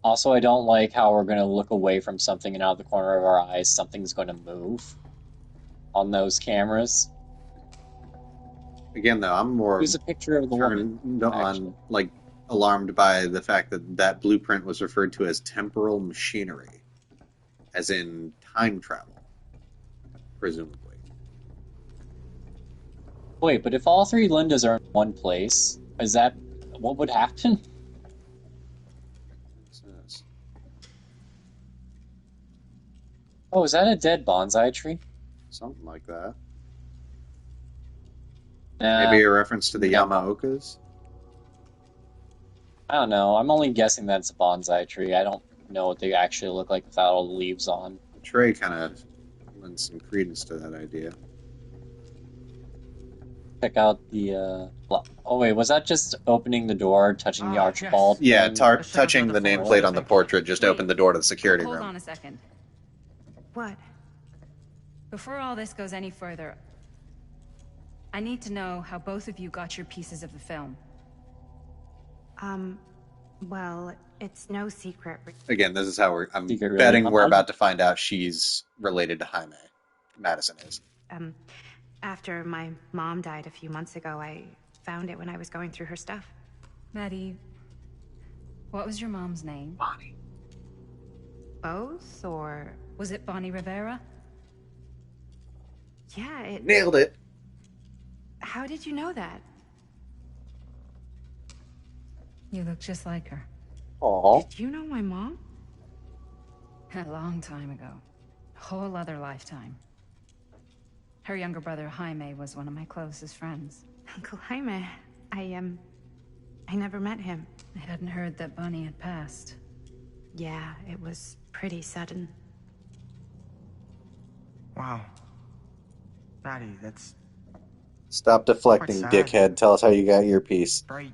Also, I don't like how we're gonna look away from something and out of the corner of our eyes, something's gonna move on those cameras. Again, though, I'm more Here's a picture of the woman. turned on, like, alarmed by the fact that that blueprint was referred to as temporal machinery, as in time travel, presumably. Wait, but if all three Lindas are in one place, is that what would happen? What's this? Oh, is that a dead bonsai tree? Something like that. Nah, Maybe a reference to the Yamaokas? I don't know. I'm only guessing that it's a bonsai tree. I don't know what they actually look like without all the leaves on. Trey kind of lends some credence to that idea. Check out the, oh wait, was that just opening the door, touching the Ah, Archibald? Yeah, thing? touching the nameplate on the portrait just opened the door to the security Hold room. on a second. What? Before all this goes any further, I need to know how both of you got your pieces of the film. Well, it's no secret. Again, this is how I'm Secret, really? betting we're I'm- about to find out she's related to Jaime. Madison is. After my mom died a few months ago, I found it when I was going through her stuff. Maddie, what was your mom's name? Bonnie. Both, or... Was it Bonnie Rivera? Yeah, it... Nailed it. How did you know that? You look just like her. Aw. Did you know my mom? A long time ago. A whole other lifetime. Her younger brother, Jaime, was one of my closest friends. Uncle Jaime. I never met him. I hadn't heard that Bonnie had passed. Yeah, it was pretty sudden. Wow. Maddie, that's Stop deflecting, Quite sad. dickhead. Tell us how you got your piece. very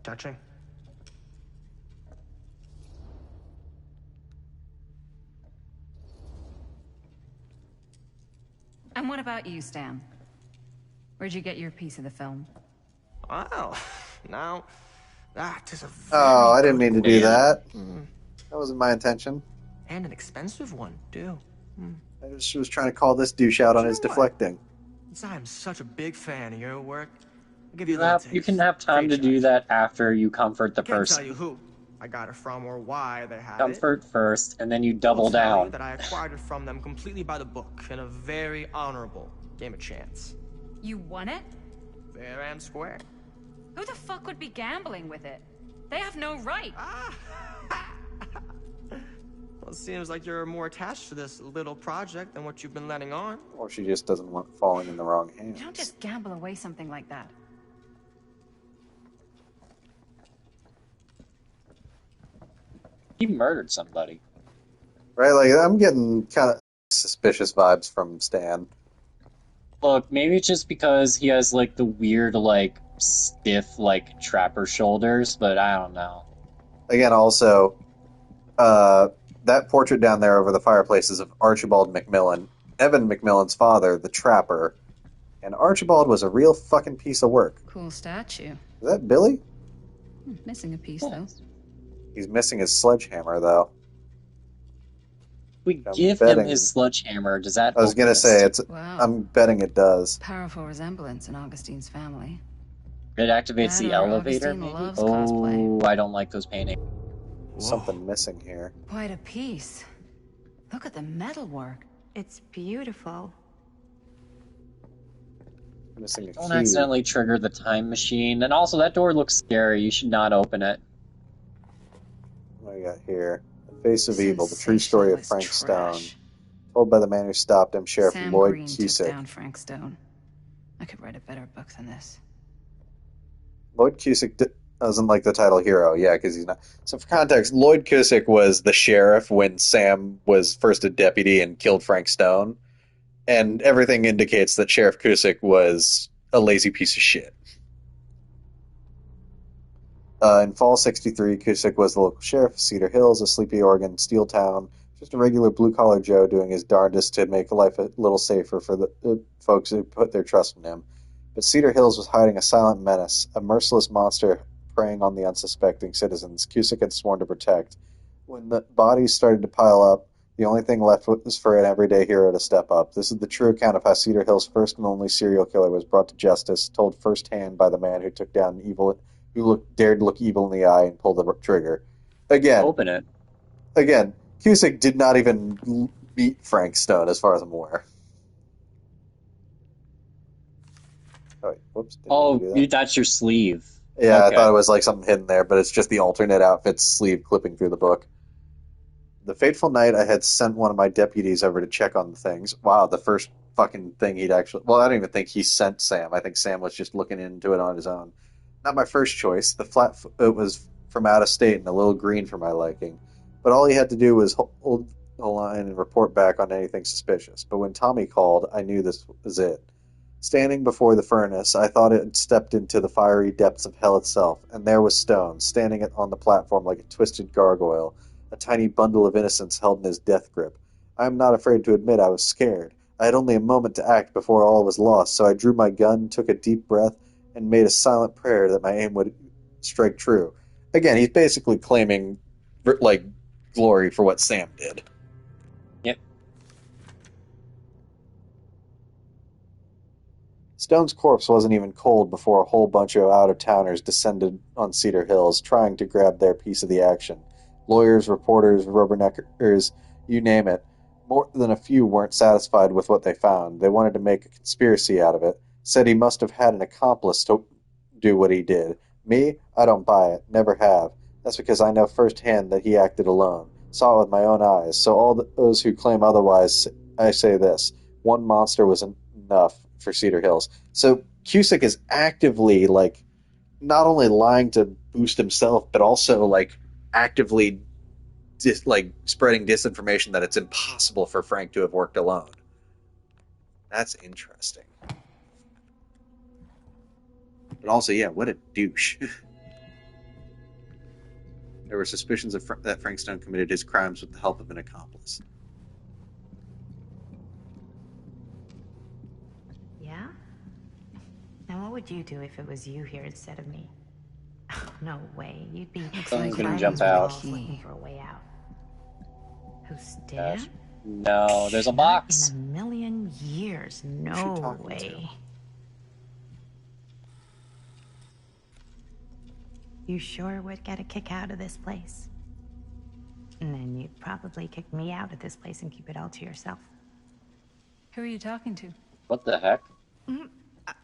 touching. And what about you, Stan? Where'd you get your piece of the film? Well, now that is a Oh, I very didn't mean to good do question. that. That wasn't my intention. And an expensive one, too. I just was trying to call this douche out on his know what? deflecting. Since I am such a big fan of your work, I'll give you a You, little have, taste. you can have time to do that after you comfort the I can't person. tell you who I got it from or why they had it. Comfort first, and then you double I'll tell you down. that I acquired it from them completely by the book in a very honorable game of chance. You won it? Fair and square. Who the fuck would be gambling with it? They have no right. Well, it seems like you're more attached to this little project than what you've been letting on. Or she just doesn't want falling in the wrong hands. You don't just gamble away something like that. He murdered somebody. Right, like, I'm getting kind of suspicious vibes from Stan. Look, maybe it's just because he has, like, the weird, like, stiff, like, trapper shoulders, but I don't know. Again, also, that portrait down there over the fireplace is of Archibald McMillan, Evan McMillan's father, the trapper. And Archibald was a real fucking piece of work. Cool statue. Is that Billy? Missing a piece, though. He's missing his sledgehammer, though. We I'm give betting- him his sledgehammer. Does that? I was open gonna us say to- it's. Wow. I'm betting it does. Powerful resemblance in Augustine's family. It activates That the or elevator. Augustine Maybe? loves Oh, cosplay. I don't like those paintings. Something missing here. Quite a piece. Look at the metalwork. It's beautiful. Missing a Don't key. accidentally trigger the time machine. And also, that door looks scary. You should not open it. What do we got here? The Face of Evil, the true story of Frank Stone. Told by the man who stopped him, Sheriff Sam Lloyd Green took Cusick. down Frank Stone. I could write a better book than this. Lloyd Cusick doesn't like the title hero, yeah, because he's not. So for context, Lloyd Cusick was the sheriff when Sam was first a deputy and killed Frank Stone, and everything indicates that Sheriff Cusick was a lazy piece of shit. In fall '63, Cusick was the local sheriff of Cedar Hills, a sleepy Oregon steel town, just a regular blue-collar Joe doing his darndest to make life a little safer for the folks who put their trust in him. But Cedar Hills was hiding a silent menace, a merciless monster preying on the unsuspecting citizens Cusick had sworn to protect. When the bodies started to pile up, the only thing left was for an everyday hero to step up. This is the true account of how Cedar Hills' first and only serial killer was brought to justice, told firsthand by the man who took down evil, who dared look evil in the eye and pull the trigger. Again, Open it. Again, Cusick did not even meet Frank Stone, as far as I'm aware. Oh, wait, whoops. That's your sleeve. Yeah, Okay. I thought it was like something hidden there, but it's just the alternate outfit's sleeve clipping through the book. The fateful night, I had sent one of my deputies over to check on the things. Wow, the first fucking thing he'd actually... Well, I don't even think he sent Sam. I think Sam was just looking into it on his own. Not my first choice. The Flatfoot was from out of state and a little green for my liking. But all he had to do was hold the line and report back on anything suspicious. But when Tommy called, I knew this was it. Standing before the furnace, I thought it had stepped into the fiery depths of hell itself, and there was Stone, standing on the platform like a twisted gargoyle, a tiny bundle of innocence held in his death grip. I am not afraid to admit I was scared. I had only a moment to act before all was lost, so I drew my gun, took a deep breath, and made a silent prayer that my aim would strike true. Again, he's basically claiming, like, glory for what Sam did. Yep. Stone's corpse wasn't even cold before a whole bunch of out-of-towners descended on Cedar Hills, trying to grab their piece of the action. Lawyers, reporters, rubberneckers, you name it. More than a few weren't satisfied with what they found. They wanted to make a conspiracy out of it. Said he must have had an accomplice to do what he did. Me? I don't buy it. Never have. That's because I know firsthand that he acted alone. Saw it with my own eyes. So all those who claim otherwise, I say this. One monster was enough for Cedar Hills. So Cusick is actively, like, not only lying to boost himself, but also, like, actively spreading disinformation that it's impossible for Frank to have worked alone. That's interesting. But also, yeah, what a douche. There were suspicions that Frank Stone committed his crimes with the help of an accomplice. Yeah? Now what would you do if it was you here instead of me? Oh, no way. You'd be Someone's gonna climbing jump through out. walls looking for a way out. Who's Gosh. Dan? No, there's a Not box. in a million years. No way. You sure would get a kick out of this place. And then you'd probably kick me out of this place and keep it all to yourself. Who are you talking to? What the heck?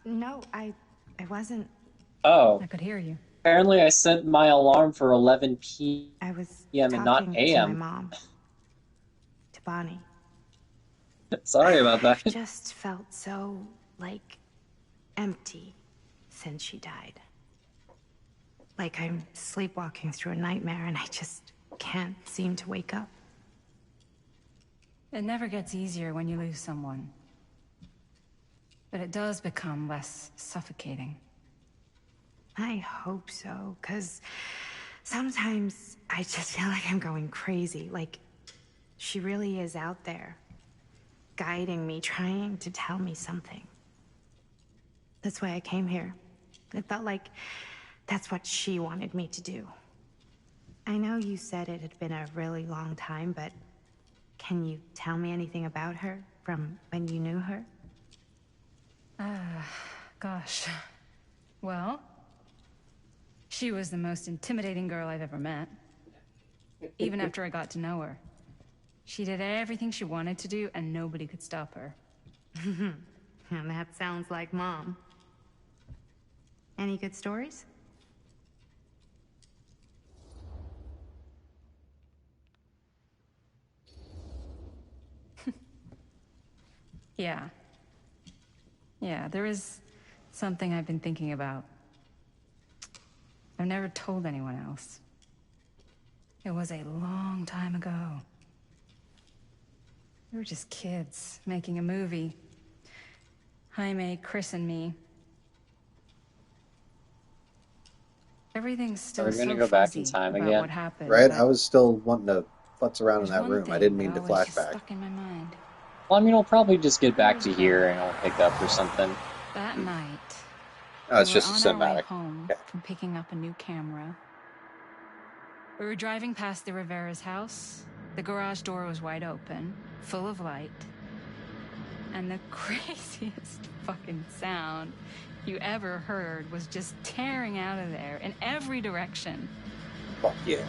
No, I wasn't. Oh. I could hear you. Apparently I set my alarm for 11 I was p.m. and not talking to my a.m. mom. To Bonnie. Sorry about that. I just felt so, like, empty since she died. Like I'm sleepwalking through a nightmare and I just can't seem to wake up. It never gets easier when you lose someone. But it does become less suffocating. I hope so, because sometimes I just feel like I'm going crazy. Like, she really is out there, guiding me, trying to tell me something. That's why I came here. It felt like that's what she wanted me to do. I know you said it had been a really long time, but Can you tell me anything about her from when you knew her? Gosh. Well, she was the most intimidating girl I've ever met. Even after I got to know her. She did everything she wanted to do, and nobody could stop her. That sounds like Mom. Any good stories? Yeah. Yeah, there is something I've been thinking about. I've never told anyone else. It was a long time ago. We were just kids making a movie. Jaime, Chris, and me. Everything's still Are we so gonna go back in fuzzy time about again? what happened. Right? but I was still wanting to futz around in there's that one room. I thing didn't mean that to always just flashback. stuck in my mind. Well, I mean, we'll probably just get back to here and I'll pick up or something. That night, Oh, it's we were just a on our way cinematic. home from picking up a new camera. We were driving past the Rivera's house. The garage door was wide open, full of light. And the craziest fucking sound you ever heard was just tearing out of there in every direction. Fuck yeah.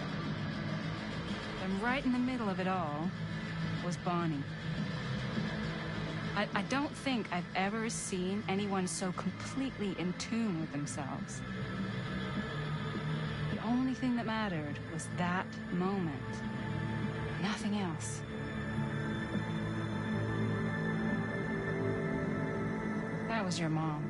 And right in the middle of it all was Bonnie. I don't think I've ever seen anyone so completely in tune with themselves. The only thing that mattered was that moment. Nothing else. That was your mom.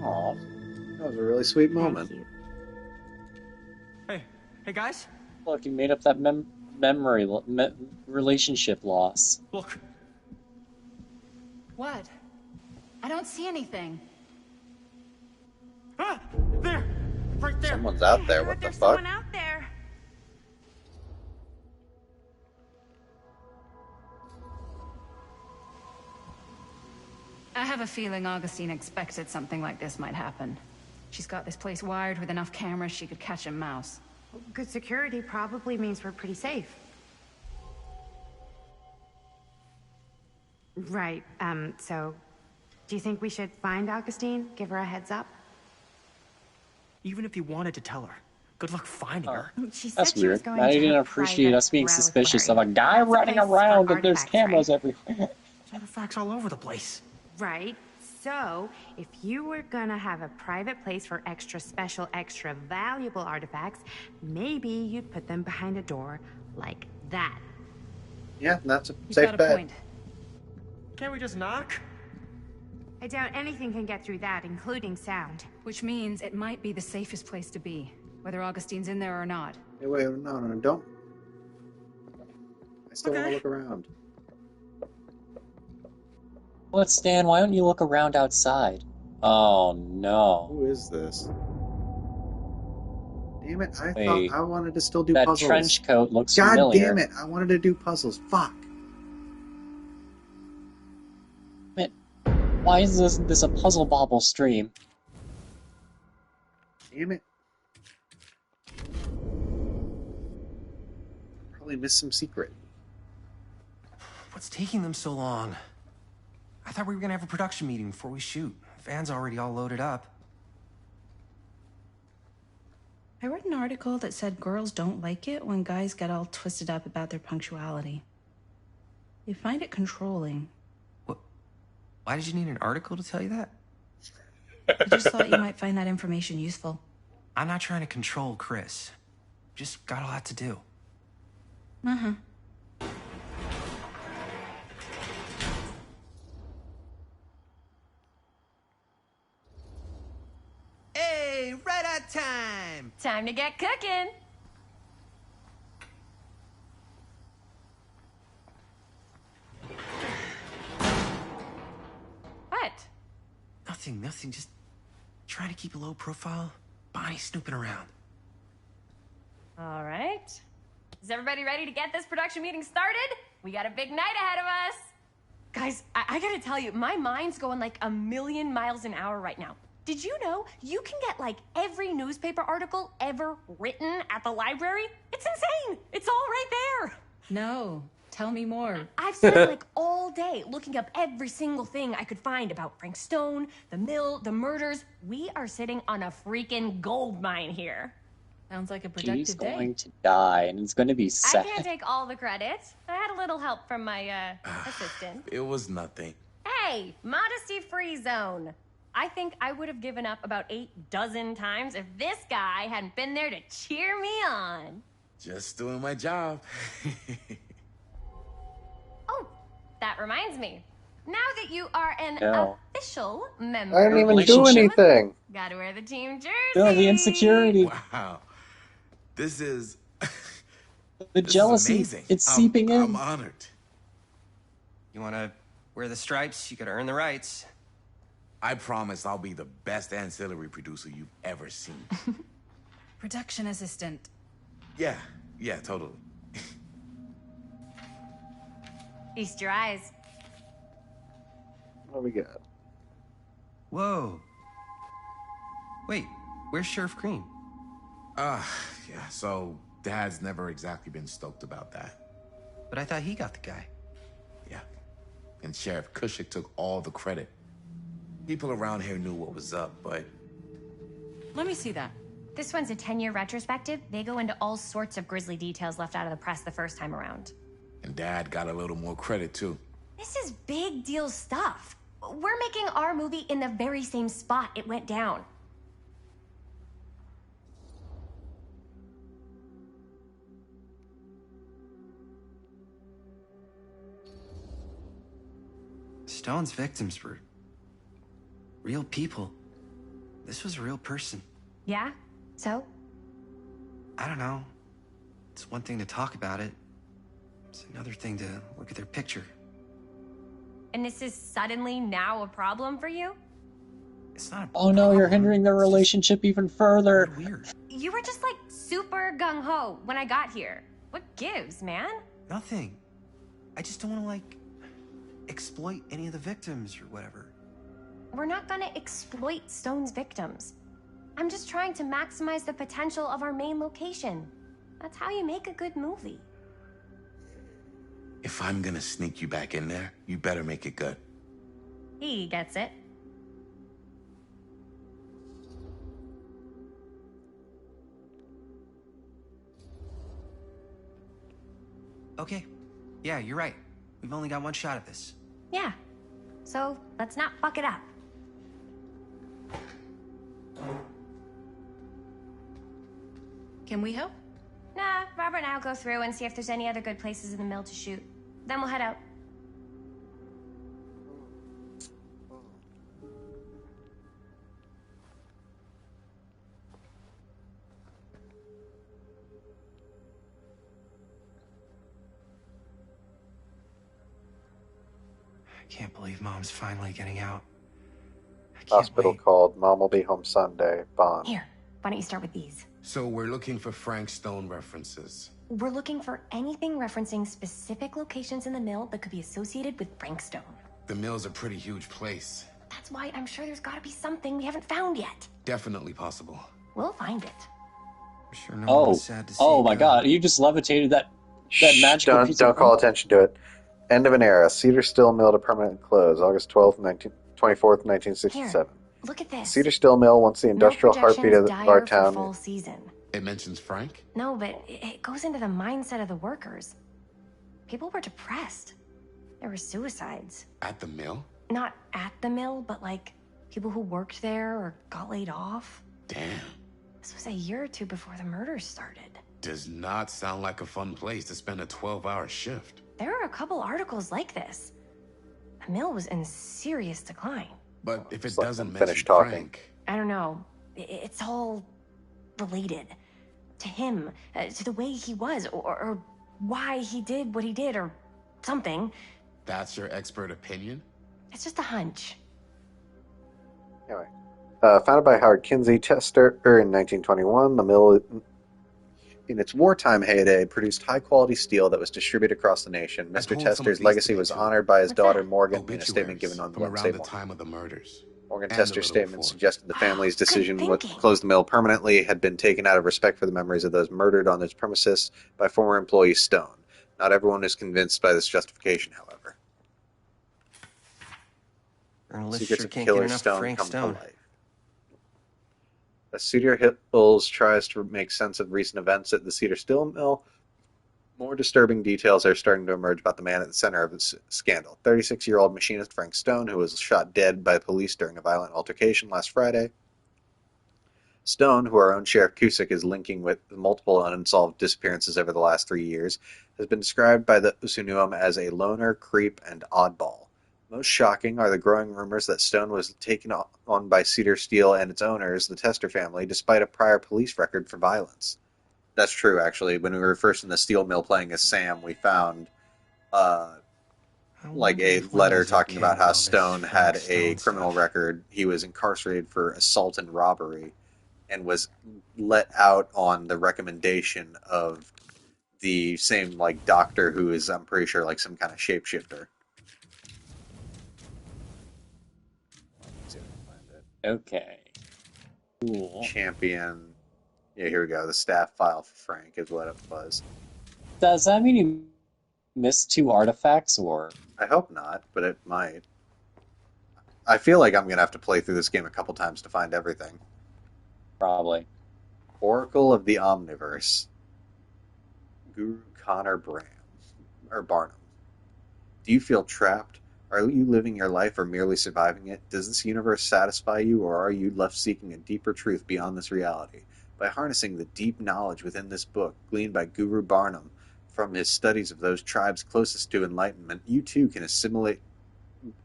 Aw. That was a really sweet moment. Hey guys? Look, you made up that relationship loss. Look. What? I don't see anything. Ah! There! Right there! Someone's out there. What the There's fuck? someone out there. I have a feeling Augustine expected something like this might happen. She's got this place wired with enough cameras she could catch a mouse. Good security probably means we're pretty safe. Right, so... Do you think we should find Augustine? Give her a heads up? Even if you wanted to tell her, good luck finding her. She said That's she was weird. going I to didn't her appreciate private us being reliquary. suspicious of a guy running place for around and there's artifacts, cameras right? everywhere. Artifacts all over the place. Right. So, if you were gonna have a private place for extra special, extra valuable artifacts, maybe you'd put them behind a door like that. Yeah, that's a You've safe got a bet. point. Can't we just knock? I doubt anything can get through that, including sound. Which means it might be the safest place to be, whether Augustine's in there or not. Hey, wait, no, don't. I still want Okay. to look around. But Stan, why don't you look around outside? Oh no. Who is this? Damn it, I Wait. thought I wanted to still do That puzzles. trench coat looks God familiar. damn it, I wanted to do puzzles. Fuck. Why is this a puzzle bobble stream? Damn it. Probably missed some secret. What's taking them so long? I thought we were gonna have a production meeting before we shoot. Van's already all loaded up. I read an article that said girls don't like it when guys get all twisted up about their punctuality. They find it controlling. Why did you need an article to tell you that? I just thought you might find that information useful. I'm not trying to control Chris. Just got a lot to do. Uh-huh. Hey, right on time! Time to get cooking. What? Nothing. Just trying to keep a low profile. Bonnie snooping around. All right. Is everybody ready to get this production meeting started? We got a big night ahead of us. Guys, I gotta tell you, my mind's going like a million miles an hour right now. Did you know you can get like every newspaper article ever written at the library? It's insane. It's all right there. No, tell me more. I've spent like all day looking up every single thing I could find about Frank Stone, the mill, the murders. We are sitting on a freaking gold mine here. Sounds like a She's productive day. going to die, and it's going to be I sad. can't take all the credit. I had a little help from my assistant. It was nothing. Hey, modesty-free zone. I think I would have given up about 8 dozen times if this guy hadn't been there to cheer me on. Just doing my job. Oh, that reminds me. Now that you are an No. official member, I didn't even do anything. Gotta wear the team jersey. Oh, the insecurity. Wow. This is... The this jealousy, is amazing. it's seeping in. I'm honored. You want to wear the stripes? You gotta earn the rights. I promise I'll be the best ancillary producer you've ever seen. Production assistant. Yeah, totally. Feast your eyes. What we got? Whoa. Wait, where's Sheriff Green? Yeah, so Dad's never exactly been stoked about that. But I thought he got the guy. Yeah, and Sheriff Cushik took all the credit. People around here knew what was up, but... Let me see that. This one's a 10-year retrospective. They go into all sorts of grisly details left out of the press the first time around. And Dad got a little more credit, too. This is big deal stuff. We're making our movie in the very same spot it went down. Stone's victims were real people. This was a real person. Yeah? So? I don't know. It's one thing to talk about it. It's another thing to look at their picture. And this is suddenly now a problem for you? It's not a Oh no, you're hindering their relationship even further. Weird. You were just like super gung-ho when I got here. What gives, man? Nothing. I just don't want to, like, exploit any of the victims or whatever. We're not gonna exploit Stone's victims. I'm just trying to maximize the potential of our main location. That's how you make a good movie. If I'm gonna sneak you back in there, you better make it good. He gets it. Okay. Yeah, you're right. We've only got one shot at this. Yeah. So let's not fuck it up. Can we help? Nah, Robert and I'll go through and see if there's any other good places in the mill to shoot. Then we'll head out. I can't believe Mom's finally getting out. Hospital called. Mom will be home Sunday. Bond. Here, why don't you start with these? So we're looking for Frank Stone references. We're looking for anything referencing specific locations in the mill that could be associated with Frank Stone. The mill's a pretty huge place. That's why I'm sure there's gotta be something we haven't found yet. Definitely possible. We'll find it. Sure, no Oh, one's sad to see oh it my go. God! You just levitated that magical Don't, piece don't of call attention to it. End of an era. Cedar Still Mill to permanent close. August 12th, 24th, 1967. Here, look at this. Cedar Still Mill, once the industrial Mill heartbeat of projections our dire for town. fall season. It mentions Frank? No, but it goes into the mindset of the workers. People were depressed. There were suicides. At the mill? Not at the mill, but like people who worked there or got laid off. Damn. This was a year or two before the murders started. Does not sound like a fun place to spend a 12-hour shift. There are a couple articles like this. The mill was in serious decline. But if it Let doesn't them mention finish talking. Frank... I don't know. It's all related to him, to the way he was, or why he did what he did, or something. That's your expert opinion? It's just a hunch. Anyway. Founded by Howard Kinsey Chester in 1921, the mill, in its wartime heyday, produced high-quality steel that was distributed across the nation. Mr. pulled some Chester's of these legacy was together. honored by his What's daughter that? Morgan in a statement Obituaries given on the from around website. the time of the murders. Morgan And a Tester's little statement before. suggested the family's decision to close the mill permanently had been taken out of respect for the memories of those murdered on its premises by former employee Stone. Not everyone is convinced by this justification, however. Journalists Secrets sure of can't get Killer enough Stone Frank come Stone. to life. As Cedar Hills tries to make sense of recent events at the Cedar Steel Mill, more disturbing details are starting to emerge about the man at the center of the scandal. 36-year-old machinist Frank Stone, who was shot dead by police during a violent altercation last Friday. Stone, who our own Sheriff Cusick is linking with multiple unsolved disappearances over the last 3 years, has been described by those who knew him as a loner, creep, and oddball. Most shocking are the growing rumors that Stone was taken on by Cedar Steel and its owners, the Tester family, despite a prior police record for violence. That's true, actually. When we were first in the steel mill playing as Sam, we found like a letter talking about how Stone had a criminal record. He was incarcerated for assault and robbery and was let out on the recommendation of the same like doctor who is, I'm pretty sure, like some kind of shapeshifter. Okay. Cool. Champion. Yeah, here we go. The staff file for Frank is what it was. Does that mean you missed 2 artifacts, or? I hope not, but it might. I feel like I'm going to have to play through this game a couple times to find everything. Probably. Oracle of the Omniverse. Guru Connor Barnum. Do you feel trapped? Are you living your life or merely surviving it? Does this universe satisfy you, or are you left seeking a deeper truth beyond this reality? By harnessing the deep knowledge within this book, gleaned by Guru Barnum from his studies of those tribes closest to enlightenment, you too can assimilate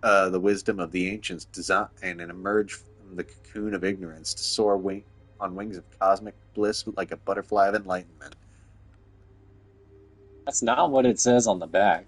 the wisdom of the ancients' design and emerge from the cocoon of ignorance to soar on wings of cosmic bliss like a butterfly of enlightenment. That's not what it says on the back.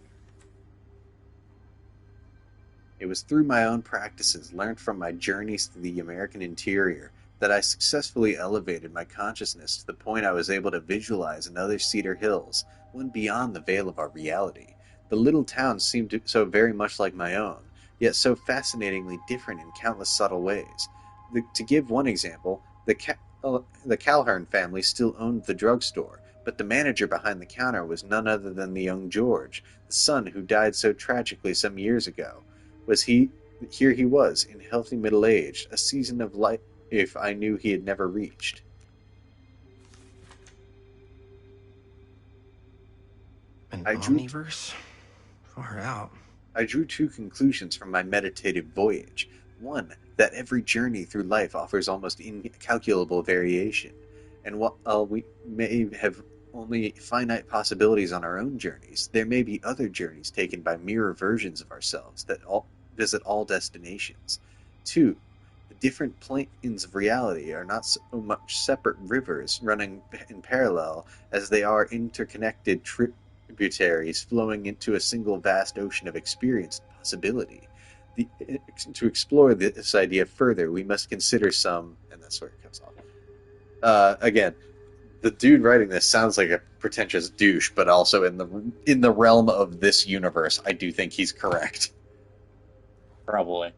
It was through my own practices, learned from my journeys through the American interior, that I successfully elevated my consciousness to the point I was able to visualize another Cedar Hills, one beyond the veil of our reality. The little town seemed so very much like my own, yet so fascinatingly different in countless subtle ways. To give one example, the Calhern family still owned the drugstore, but the manager behind the counter was none other than the young George, the son who died so tragically some years ago. Here he was, in healthy middle age, a season of life I knew he had never reached. Omniverse? Far out. I drew 2 conclusions from my meditative voyage. One, that every journey through life offers almost incalculable variation, and while we may have only finite possibilities on our own journeys, there may be other journeys taken by mirror versions of ourselves that visit all destinations. 2, the different planes of reality are not so much separate rivers running in parallel as they are interconnected tributaries flowing into a single vast ocean of experience and possibility. To explore this idea further, we must consider some, and that's where it comes off. Again, the dude writing this sounds like a pretentious douche, but also in the realm of this universe, I do think he's correct. Probably.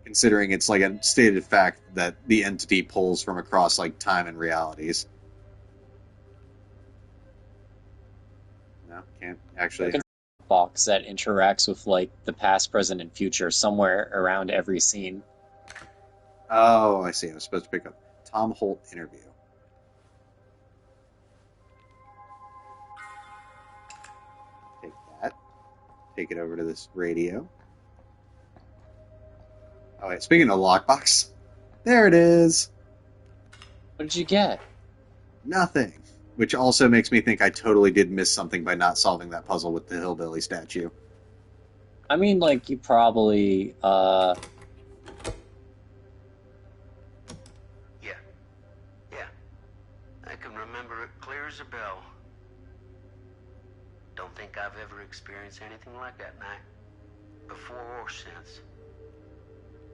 Considering it's like a stated fact that the entity pulls from across like time and realities. No, can't actually. Box that interacts with like the past, present, and future somewhere around every scene. Oh, I see. I was supposed to pick up Tom Holt interview. Take that. Take it over to this radio. Oh, wait, speaking of lockbox, there it is. What did you get? Nothing. Which also makes me think I totally did miss something by not solving that puzzle with the hillbilly statue. I mean, like, you probably, Yeah. I can remember it clear as a bell. Don't think I've ever experienced anything like that night, before or since.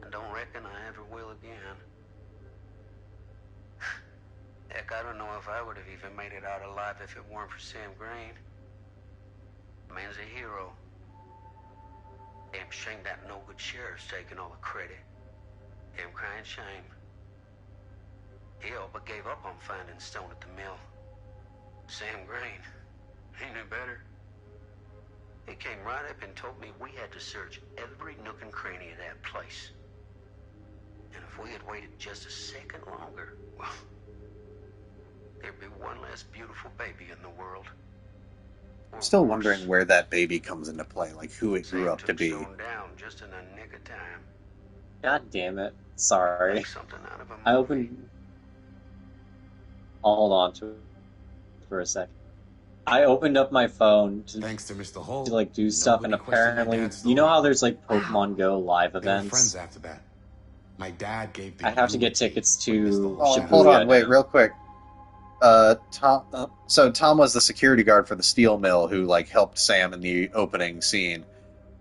And don't reckon I ever will again. Heck, I don't know if I would have even made it out alive if it weren't for Sam Green. The man's a hero. Damn shame that no-good sheriff's taking all the credit. mad shame. He all but gave up on finding Stone at the mill. Sam Green, he knew better. He came right up and told me we had to search every nook and cranny of that place. And if we had waited just a second longer, well, there'd be one less beautiful baby in the world. I'm still wondering where that baby comes into play, like who it grew up to be. Stone down just in the nick of time. God damn it. Sorry. Make something out of him. I opened... I'll hold on to it for a second. I opened up my phone to, thanks to Mr. Holt, to like do stuff, and apparently, you know how there's like Pokemon Go live They were events? friends after that. My dad gave the I have to get tickets to Oh, Shibuya. hold on, wait, real quick. Tom was the security guard for the steel mill who like helped Sam in the opening scene.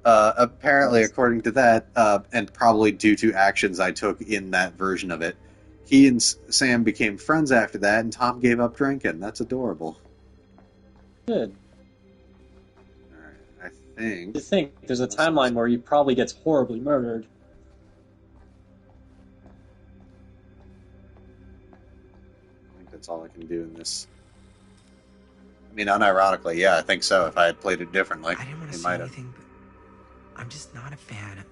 Apparently, according to that, and probably due to actions I took in that version of it, he and Sam became friends after that, and Tom gave up drinking. That's adorable. Good. I think. You think there's a timeline where he probably gets horribly murdered. I think that's all I can do in this. I mean, unironically, yeah, I think so. If I had played it differently, I didn't want to it say might have. anything, but I'm just not a fan of...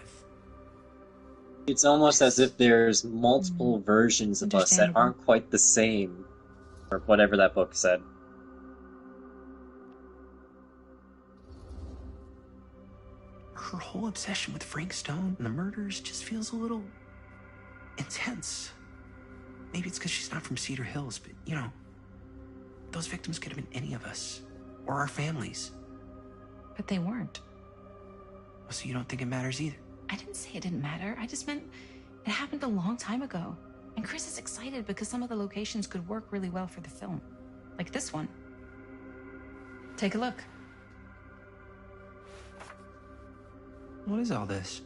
It's almost as if there's multiple versions of us that Understandable. aren't quite the same, or whatever that book said. Her whole obsession with Frank Stone and the murders just feels a little... intense. Maybe it's because she's not from Cedar Hills, but, you know, those victims could have been any of us. Or our families. But they weren't. So you don't think it matters either? I didn't say it didn't matter. I just meant it happened a long time ago. And Chris is excited because some of the locations could work really well for the film. Like this one. Take a look. What is all this?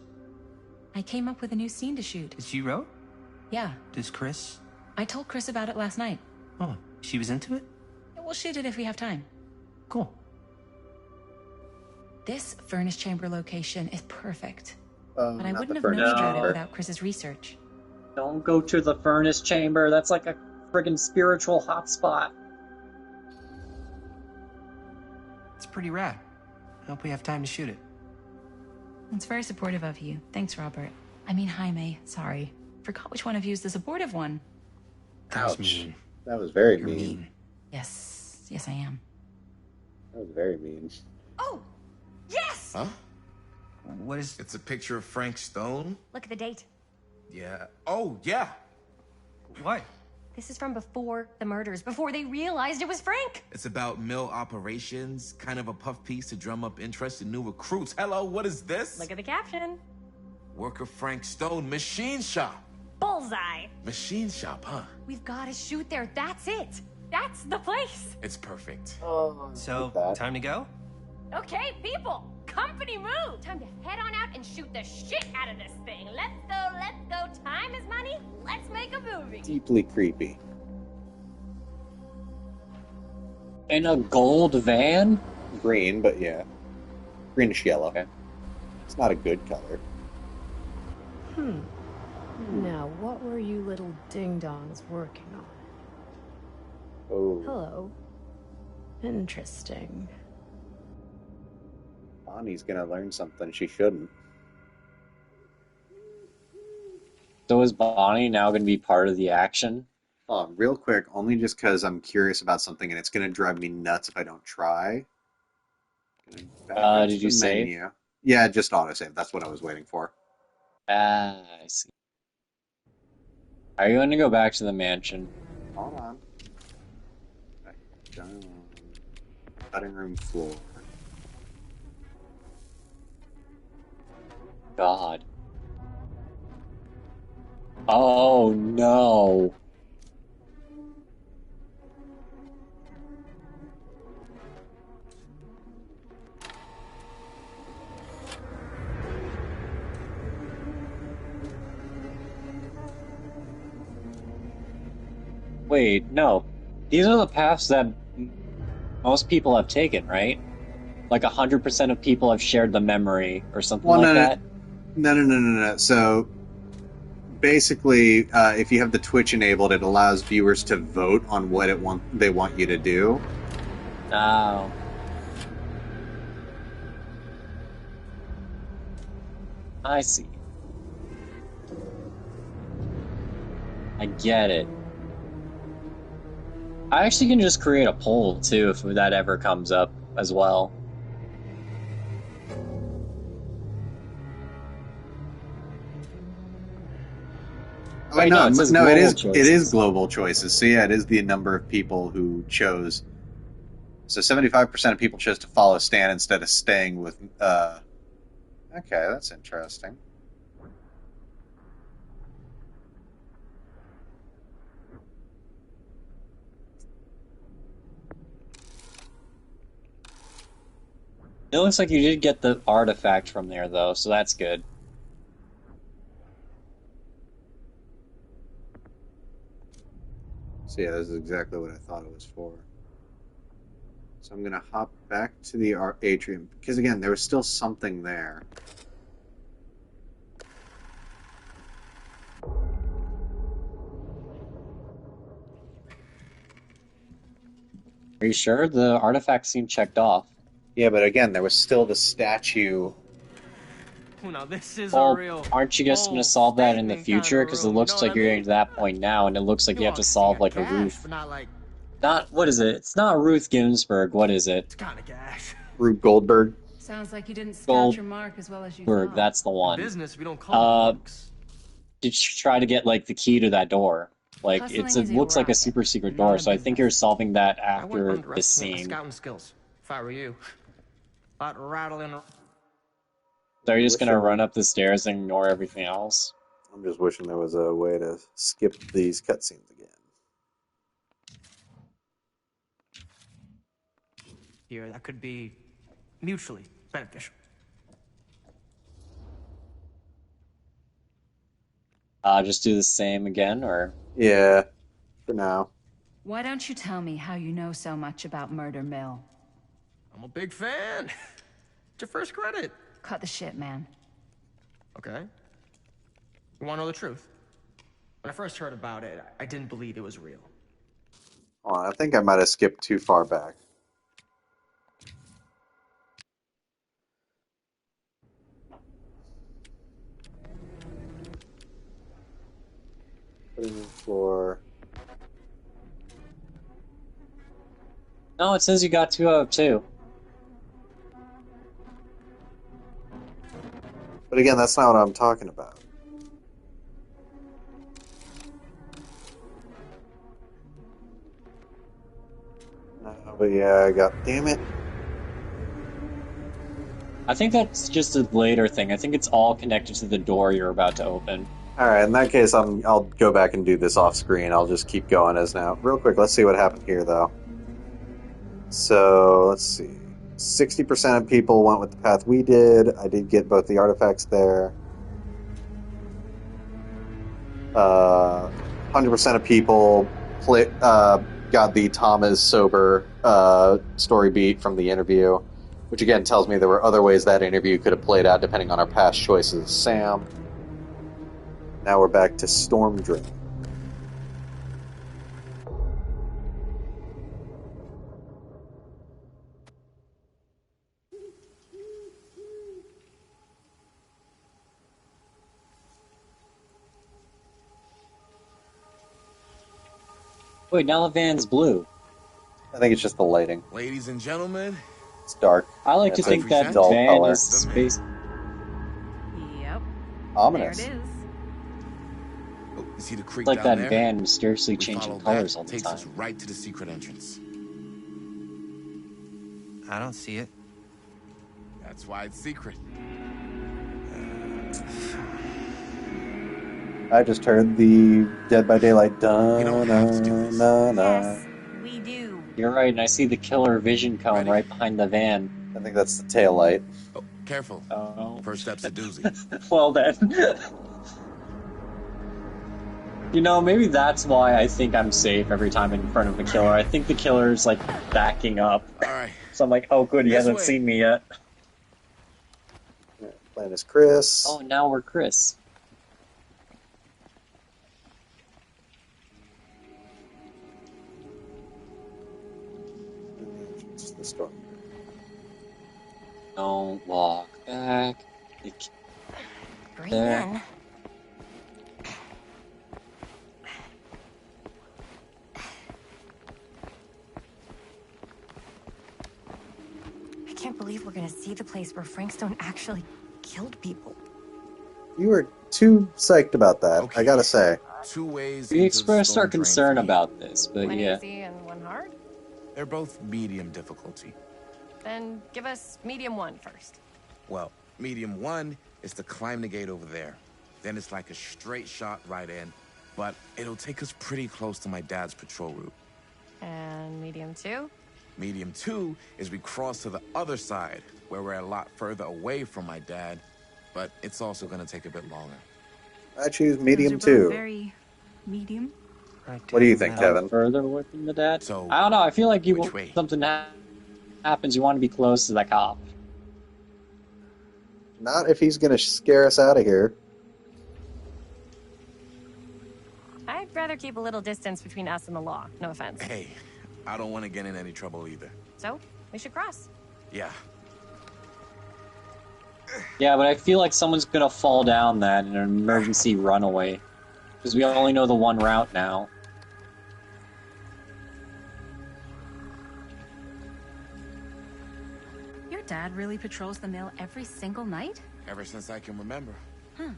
I came up with a new scene to shoot. That you wrote? Yeah, Does Chris? I told Chris about it last night. Oh, she was into it? We'll shoot it if we have time. Cool. This furnace chamber location is perfect. Oh, But I not wouldn't the have furnace known about it chamber. without Chris's research. Don't go to the furnace chamber. That's like a friggin' spiritual hotspot. It's pretty rad. I hope we have time to shoot it. It's very supportive of you. Thanks, Robert. I mean, Jaime. Sorry. Forgot which one of you is the supportive one. That was mean. That was very You're mean. Yes. Yes, I am. That was very mean. Oh, yes! Huh? What is... It's a picture of Frank Stone? Look at the date. Yeah. Oh, yeah. What? This is from before the murders, before they realized it was Frank. It's about mill operations, kind of a puff piece to drum up interest in new recruits. Hello, what is this? Look at the caption. Worker Frank Stone, machine shop. Bullseye. Machine shop, huh? We've got to shoot there. That's it. That's the place. It's perfect. So, time to go? Okay, people. Company move. Time to head on out and shoot the shit out of this thing. Let's go, let's go. Time is money. Let's make a movie. Deeply creepy. In a gold van? Green, but yeah. Greenish yellow. Okay. It's not a good color. Now, what were you little ding-dongs working on? Oh. Hello. Interesting. Bonnie's gonna learn something she shouldn't. So is Bonnie now going to be part of the action? Real quick, only just because I'm curious about something and it's gonna drive me nuts if I don't try. Did you save? Menu. Yeah, just autosave. That's what I was waiting for. Ah, I see. Are you going to go back to the mansion? Hold on. Right, down. Cutting room floor. God. Oh no. Wait, no. These are the paths that most people have taken, right? Like 100% of people have shared the memory or something like that? No. So, basically, if you have the Twitch enabled, it allows viewers to vote on what they want you to do. Oh. I see. I get it. I actually can just create a poll, too, if that ever comes up as well. Oh, wait, no, it is global choices. So yeah, it is the number of people who chose. So 75% of people chose to follow Stan instead of staying with. Okay, that's interesting. It looks like you did get the artifact from there, though, so that's good. So yeah, this is exactly what I thought it was for. So I'm going to hop back to the atrium, because again, there was still something there. Are you sure? The artifact seemed checked off. Yeah, but again, there was still the statue. Oh, now this is Well, a real. aren't you guys going to solve that in the future? Because it looks like you're getting to that point now, and it looks like you have to solve, like, a Ruth. But not like. Not, what is it? It's not Ruth Ginsburg. What is it? It's kind of gash. Rube Goldberg. Sounds like you didn't scout your mark as well as you thought. That's the one. Business, we don't call it books. Did you try to get, like, the key to that door? Like, Hustling it is looks like a erotic. super secret door, so I think you're solving that I wouldn't after this underestimate my scene. scouting skills. If I were you, I'd rattling. So are you just gonna run up the stairs and ignore everything else? I'm just wishing there was a way to skip these cutscenes again. Here, that could be mutually beneficial. Just do the same again, or? Yeah, for now. Why don't you tell me how you know so much about Murder Mill? I'm a big fan. It's your first credit. Cut the shit, man. Okay. You want to know the truth? When I first heard about it, I didn't believe it was real. Oh, I think I might have skipped too far back. Putting the floor. No, it says you got 2 out of 2. But again, that's not what I'm talking about. No, but yeah, damn it. I think that's just a later thing. I think it's all connected to the door you're about to open. Alright, in that case, I'll go back and do this off screen. I'll just keep going as now. Real quick, let's see what happened here, though. So, let's see. 60% of people went with the path we did. I did get both the artifacts there. 100% of people got the Tom is sober story beat from the interview, which again tells me there were other ways that interview could have played out depending on our past choices. Sam. Now we're back to Storm Drain. Wait, now the van's blue. I think it's just the lighting. Ladies and gentlemen, It's dark. I like to It's a think that dull van color. is space. Yep. Ominous. There it is. oh, you see the creek It's like down that there? van mysteriously We changing follow colors that, all the takes us time. right to the secret entrance. I don't see it. That's why it's secret. I just heard the Dead by Daylight dun Yes, we do. You're right, and I see the killer vision cone right behind the van. I think that's the tail light. Oh, careful. Oh. First step's a doozy. Well then. You know, maybe that's why I think I'm safe every time in front of the killer. I think the killer's like backing up. Alright. So I'm like, oh good, he This hasn't way. seen me yet. Playing as Chris. Oh, now we're Chris. the storm. Don't walk back. Breathe There. in. I can't believe we're gonna see the place where Frank Stone actually killed people. You were too psyched about that, I gotta say. 2 ways. We into the expressed storm our drain concern for me. about this, but One yeah. easy and one hard? They're both medium difficulty. Then give us medium one first. Well, medium 1 is to climb the gate over there. Then it's like a straight shot right in, but it'll take us pretty close to my dad's patrol route. And medium two? Medium 2 is we cross to the other side, where we're a lot further away from my dad, but it's also gonna take a bit longer. I choose medium Those are both 2. very medium. What do you think, Kevin? Further away from the dad? So, I don't know. I feel like you which way? something happens, you want to be close to the cop. Not if he's gonna scare us out of here. I'd rather keep a little distance between us and the law. No offense. Hey, I don't want to get in any trouble either. So, we should cross. Yeah. Yeah, but I feel like someone's gonna fall down that in an emergency runaway. Because we only know the one route now. Your dad really patrols the mill every single night? Ever since I can remember. Huh.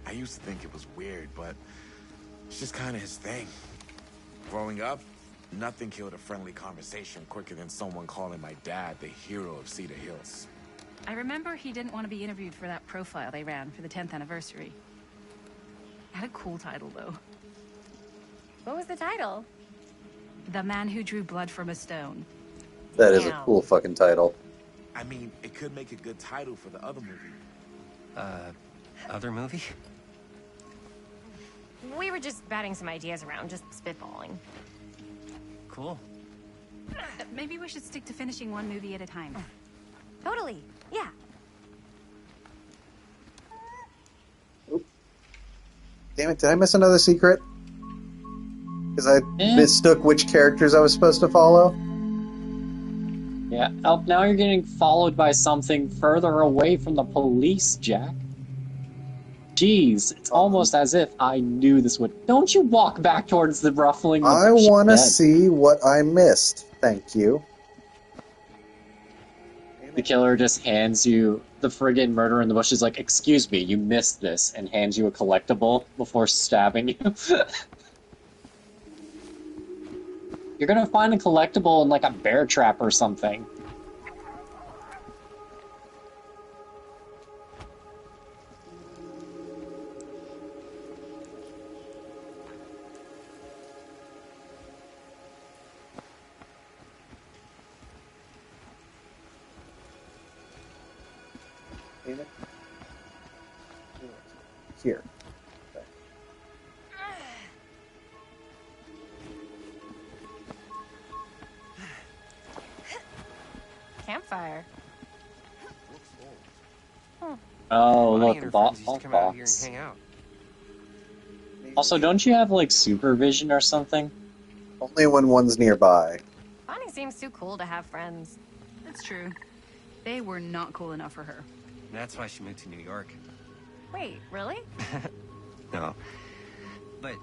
I used to think it was weird, but it's just kind of his thing. Growing up, nothing killed a friendly conversation quicker than someone calling my dad the hero of Cedar Hills. I remember he didn't want to be interviewed for that profile they ran for the 10th anniversary. Had a cool title, though. What was the title? The Man Who Drew Blood from a Stone. That is a cool fucking title. I mean, it could make a good title for the other movie. Other movie? We were just batting some ideas around, just spitballing. Cool. Maybe we should stick to finishing one movie at a time. Totally. Yeah. Damn it, did I miss another secret? Because I mistook which characters I was supposed to follow? Yeah. Oh, now you're getting followed by something further away from the police, Jack. Jeez, it's almost as if I knew this would... Don't you walk back towards the ruffling... I want to see what I missed. Thank you. The killer just hands you the friggin' murder in the bushes, like, excuse me, you missed this, and hands you a collectible before stabbing you. You're gonna find a collectible in, like, a bear trap or something. Here. Campfire. Oh, Bonnie look, and a her friends used to come out here and box. hang out. Also, don't you have, like, supervision or something? Only when one's nearby. Bonnie seems too cool to have friends. That's true. They were not cool enough for her. And that's why she moved to New York. Wait, really? No. But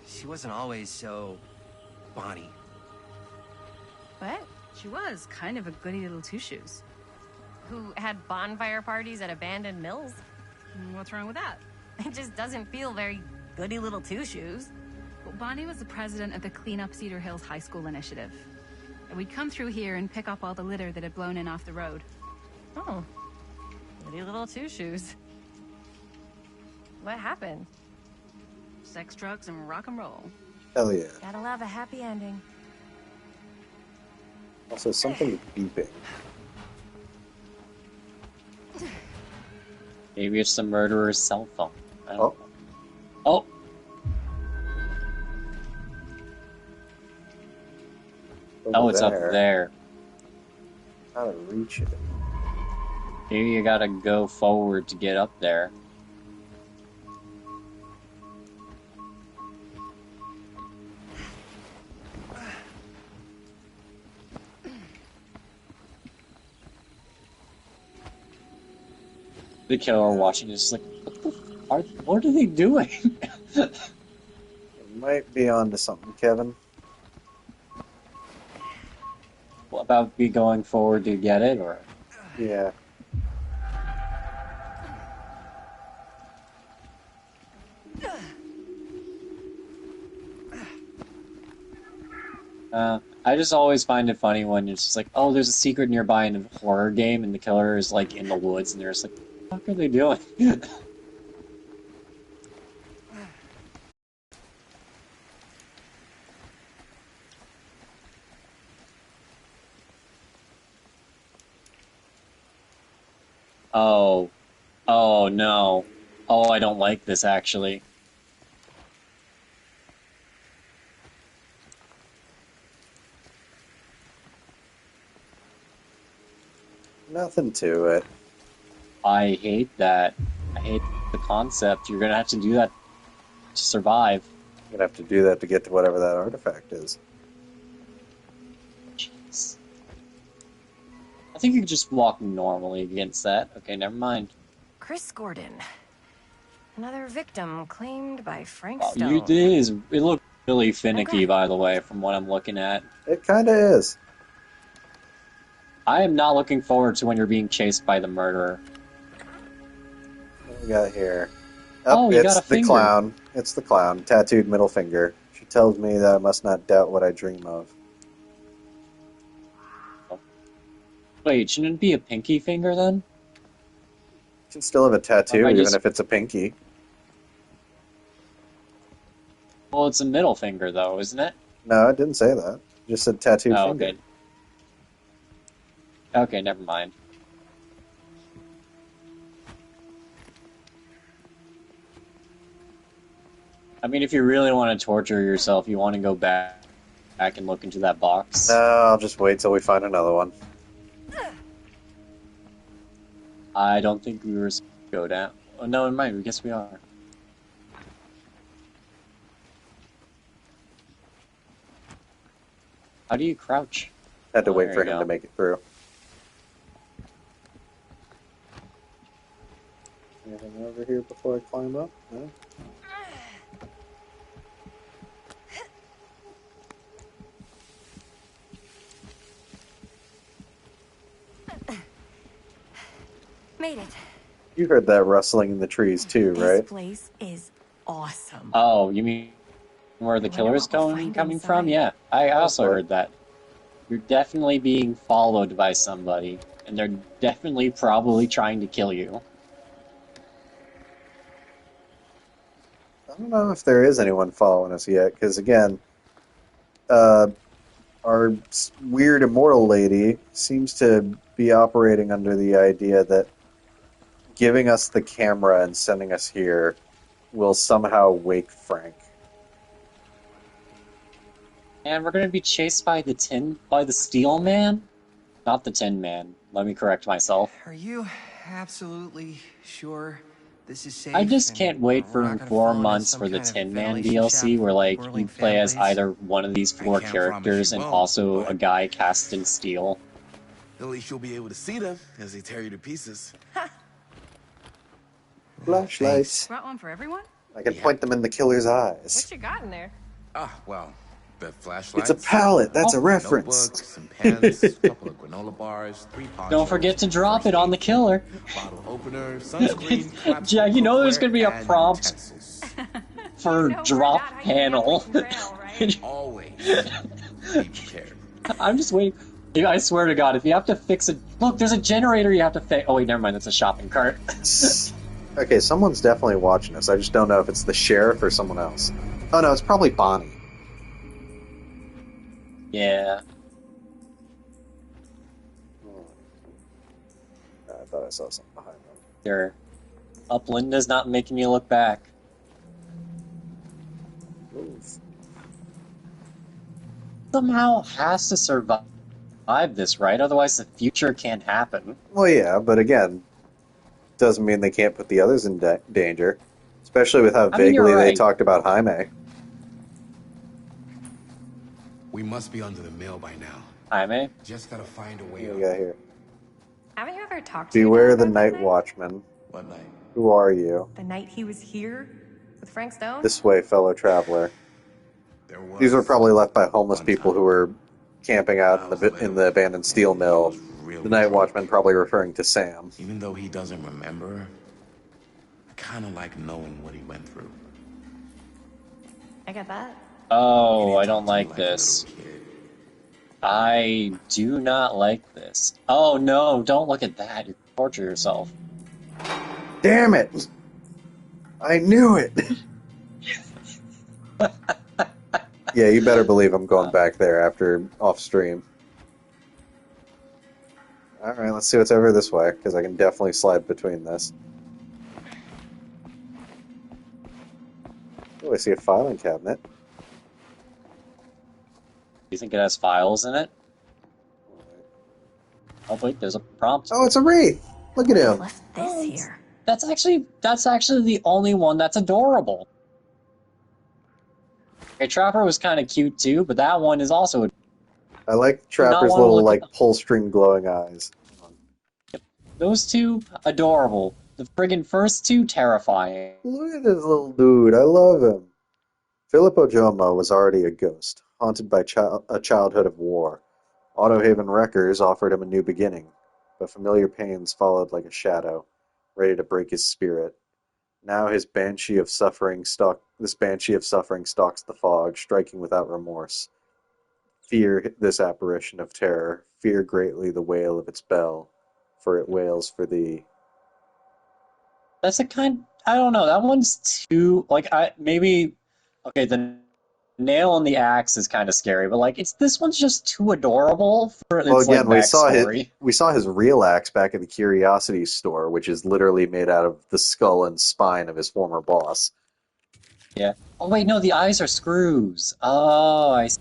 she wasn't always so... Bonnie. What? She was kind of a goody little two-shoes. Who had bonfire parties at abandoned mills? What's wrong with that? It just doesn't feel very goody little two-shoes. Well, Bonnie was the president of the Clean Up Cedar Hills High School Initiative. And we'd come through here and pick up all the litter that had blown in off the road. Oh. Goody little two-shoes. What happened? Sex, drugs, and rock and roll. Hell yeah. Gotta love a happy ending. Also, something beeping. Maybe it's the murderer's cell phone. I don't Oh. know. Oh! Oh, it's up there. How to reach it. Maybe you gotta go forward to get up there. the killer watching is just like, what are they doing? Might be on to something, Kevin. What about me going forward to get it, or? Yeah. I just always find it funny when it's just like, oh, there's a secret nearby in a horror game, and the killer is like in the woods, and they're just like, what the fuck are they doing? Oh. Oh, no. Oh, I don't like this, actually. Nothing to it. I hate that. I hate the concept. You're gonna have to do that to survive. You're gonna have to do that to get to whatever that artifact is. Jeez. I think you could just walk normally against that. Okay, never mind. Chris Gordon. Another victim claimed by Frank Wow, Stone. it looked really finicky, by the way, from what I'm looking at. It kinda is. I am not looking forward to when you're being chased by the murderer. What we got here? Oh, you it's got a the finger. clown. It's the clown. Tattooed middle finger. She tells me that I must not doubt what I dream of. Wait, shouldn't it be a pinky finger then? You can still have a tattoo, I even just- if it's a pinky. Well, it's a middle finger, though, isn't it? No, I didn't say that. I just said tattooed Oh, finger. okay. Okay, never mind. I mean, if you really want to torture yourself, you want to go back and look into that box. No, I'll just wait till we find another one. I don't think we were supposed to go down. Oh, no, never mind. I guess we are. How do you crouch? Had to Oh, wait there for you him go. to make it through. Anything over here before I climb up? No? Made it. You heard that rustling in the trees too, right? This place is awesome. Oh, you mean where the killer's coming from? Yeah, I also heard that. You're definitely being followed by somebody, and they're definitely probably trying to kill you. I don't know if there is anyone following us yet, because again, our weird immortal lady seems to be operating under the idea that giving us the camera and sending us here will somehow wake Frank. And we're gonna be chased by the Steel Man? Not the Tin Man. Let me correct myself. Are you absolutely sure this is safe? I just and can't wait we're for not gonna 4 fall into months some for the kind of Tin Man ventilation DLC, shaft where like whirling you play as families? either one of these 4 can't promise characters you and won't, also a guy cast in steel. At least you'll be able to see them as they tear you to pieces. Flashlights. Brought one for everyone? I can point them in the killer's eyes. What you got in there? Ah, well, the flashlights. It's a palette. That's a some reference. Notebooks, some pens, a couple of granola bars, 3 ponchos. Don't forget to drop it on the killer. Bottle opener, sunscreen, flaps, Jack, you know there's gonna be a and prompt utensils. for drop panel. Always be prepared. I'm just waiting. I swear to God, if you have to fix it, look, there's a generator you have to fix. Oh wait, never mind. That's a shopping cart. Okay, someone's definitely watching us. I just don't know if it's the sheriff or someone else. Oh no, it's probably Bonnie. Yeah. I thought I saw something behind them. Sure. Linda's not making you look back. Move. Somehow has to survive this, right? Otherwise the future can't happen. Well, yeah, but again, doesn't mean they can't put the others in danger. Especially with how I mean, you're vaguely they right. talked about Jaime. We must be under the mill by now. Jaime? Just gotta find a way What up. do we got here? Haven't you ever talked to Beware your the dad about Night that? Watchman. What night? Who are you? The night he was here with Frank Stone? This way, fellow traveler. These were probably left by homeless people who were camping out in the abandoned steel mill. The night watchman probably referring to Sam. Even though he doesn't remember, I kind of like knowing what he went through. I get that. Oh, I don't like this. I do not like this. Oh no, don't look at that. You torture yourself. Damn it! I knew it! Yeah, you better believe I'm going back there after off stream. Alright, let's see what's over this way, because I can definitely slide between this. Oh, I see a filing cabinet. Do you think it has files in it? Oh wait, there's a prompt. Oh, it's a wraith! Look at him! Left this here. That's actually the only one that's adorable. Okay, Trapper was kind of cute too, but that one is also. I like Trapper's little, like, pull string glowing eyes. Those two, adorable. The friggin' first two, terrifying. Look at this little dude. I love him. Filippo Jomo was already a ghost, haunted by a childhood of war. Autohaven Wreckers offered him a new beginning, but familiar pains followed like a shadow, ready to break his spirit. Now this banshee of suffering stalks the fog, striking without remorse. Fear this apparition of terror. Fear greatly the wail of its bell, for it wails for thee. That's a kind. I don't know. That one's too okay. The nail on the axe is kind of scary, but like this one's just too adorable for its Well, again, backstory. we saw his real axe back at the Curiosity Store, which is literally made out of the skull and spine of his former boss. Yeah. Oh wait, no, the eyes are screws. Oh, I see.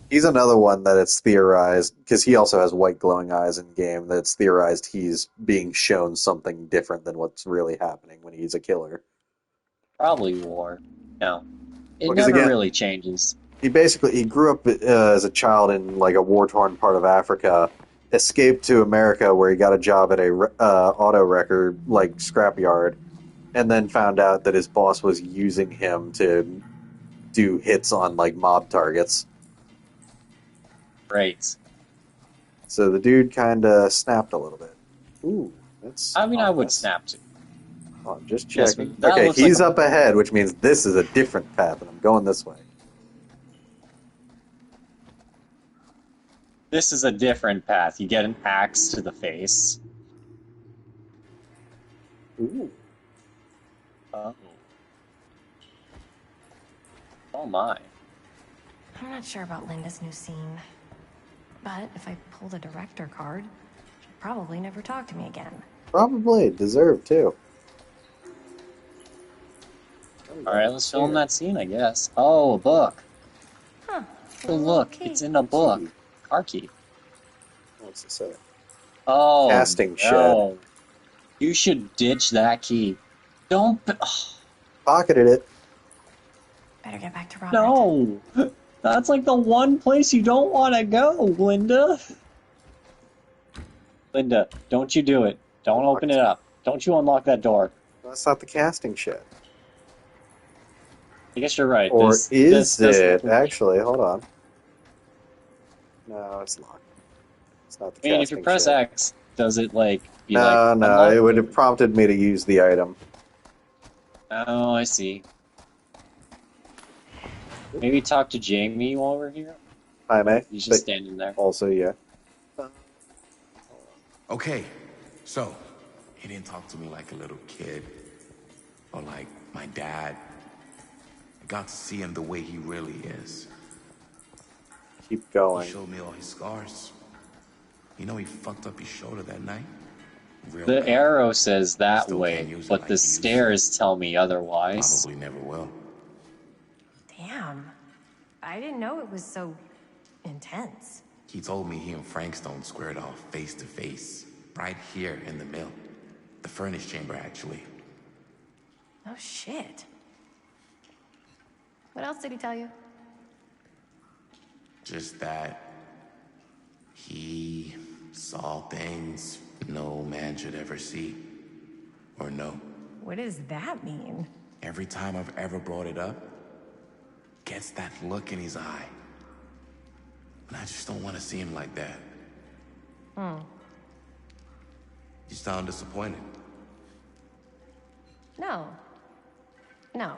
He's another one that it's theorized, because he also has white glowing eyes in game, that it's theorized he's being shown something different than what's really happening when he's a killer. Probably war. No. It Because never again, really changes. He grew up as a child in like a war-torn part of Africa, escaped to America where he got a job at a auto wrecker like scrapyard, and then found out that his boss was using him to do hits on like mob targets. Right. So the dude kind of snapped a little bit. Ooh, that's. I mean, I would snap too. Oh, I'm just Yes, checking. but that Okay, looks he's like up ahead, which means this is a different path, and I'm going this way. This is a different path. You get an axe to the face. Ooh. Oh. Oh my. I'm not sure about Linda's new scene. But if I pull the director card, she'll probably never talk to me again. Probably. Deserved, too. Alright, let's film that scene, I guess. Oh, a book. Huh. Oh, look, it's in a book. Car key. What's it say? Oh, Casting shed. no. You should ditch that key. Don't... Pocketed it. Better get back to Robert. No! That's like the one place you don't want to go, Linda. Linda, don't you do it. Don't open it up. Don't you unlock that door. That's not the casting shed. I guess you're right. Or This is doesn't- it? Actually, hold on. No, it's locked. It's not the I mean, casting if you press shed. X, does it like be No, like? no, unlock? it would have prompted me to use the item. Oh, I see. Maybe talk to Jamie while we're here. Hi, mate. He's just standing there. Also, yeah. Okay, so he didn't talk to me like a little kid or like my dad. I got to see him the way he really is. Keep going. He showed me all his scars. You know he fucked up his shoulder that night? Real The bad. arrow says that Still way, can't use it but like the he used to. stairs tell me otherwise. Probably never will. Damn. I didn't know it was so intense. He told me he and Frank Stone squared off face to face, right here in the mill. The furnace chamber, actually. Oh, shit. What else did he tell you? Just that he saw things no man should ever see. Or no? What does that mean? Every time I've ever brought it up, gets that look in his eye. And I just don't want to see him like that. You sound disappointed. No. No.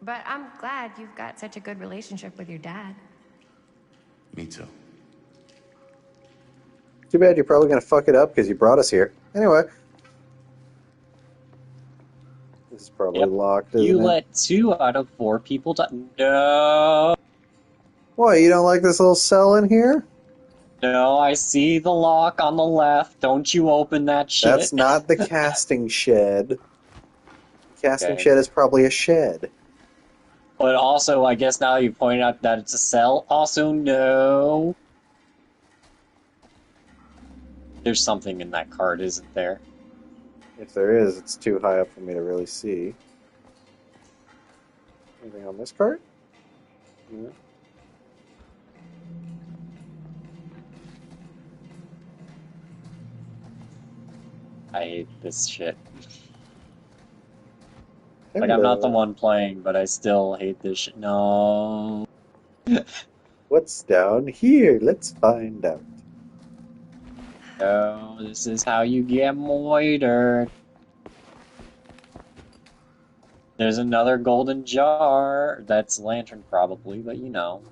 But I'm glad you've got such a good relationship with your dad. Me too. Too bad you're probably going to fuck it up because you brought us here. Anyway. This is probably locked, isn't You it? let 2 out of 4 people die. No. What, you don't like this little cell in here? No, I see the lock on the left. Don't you open that shit. That's not the casting shed. Casting Okay. shed is probably a shed. But also, I guess now you point out that it's a cell. Also, no. There's something in that card, isn't there? If there is, it's too high up for me to really see. Anything on this card? No. I hate this shit. Like, I'm not the one playing, but I still hate this shit. No. What's down here? Let's find out. No, this is how you get moitered. There's another golden jar. That's lantern probably, but you know.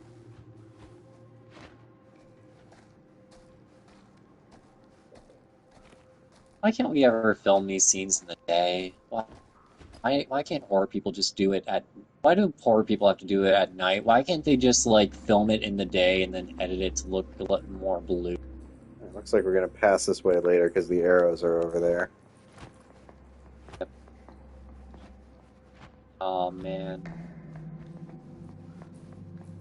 Why can't we ever film these scenes in the day? Why can't horror people just do it at... Why do horror people have to do it at night? Why can't they just, like, film it in the day and then edit it to look a little more blue? It looks like we're going to pass this way later because the arrows are over there. Oh, man.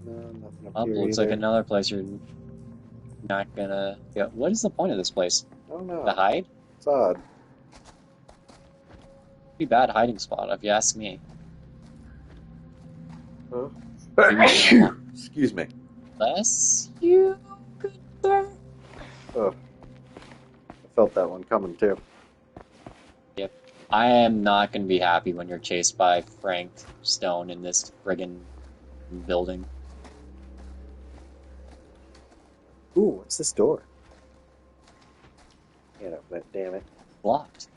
No, nothing up Oh, here looks either. like another place you're not gonna... Yeah, what is the point of this place? I don't know. To hide? It's odd. Pretty bad hiding spot, if you ask me. Huh? Maybe Excuse me. Bless you, good sir. Oh. I felt that one coming too. Yep. I am not gonna be happy when you're chased by Frank Stone in this friggin' building. Ooh, what's this door? Can't open it, damn it. Locked.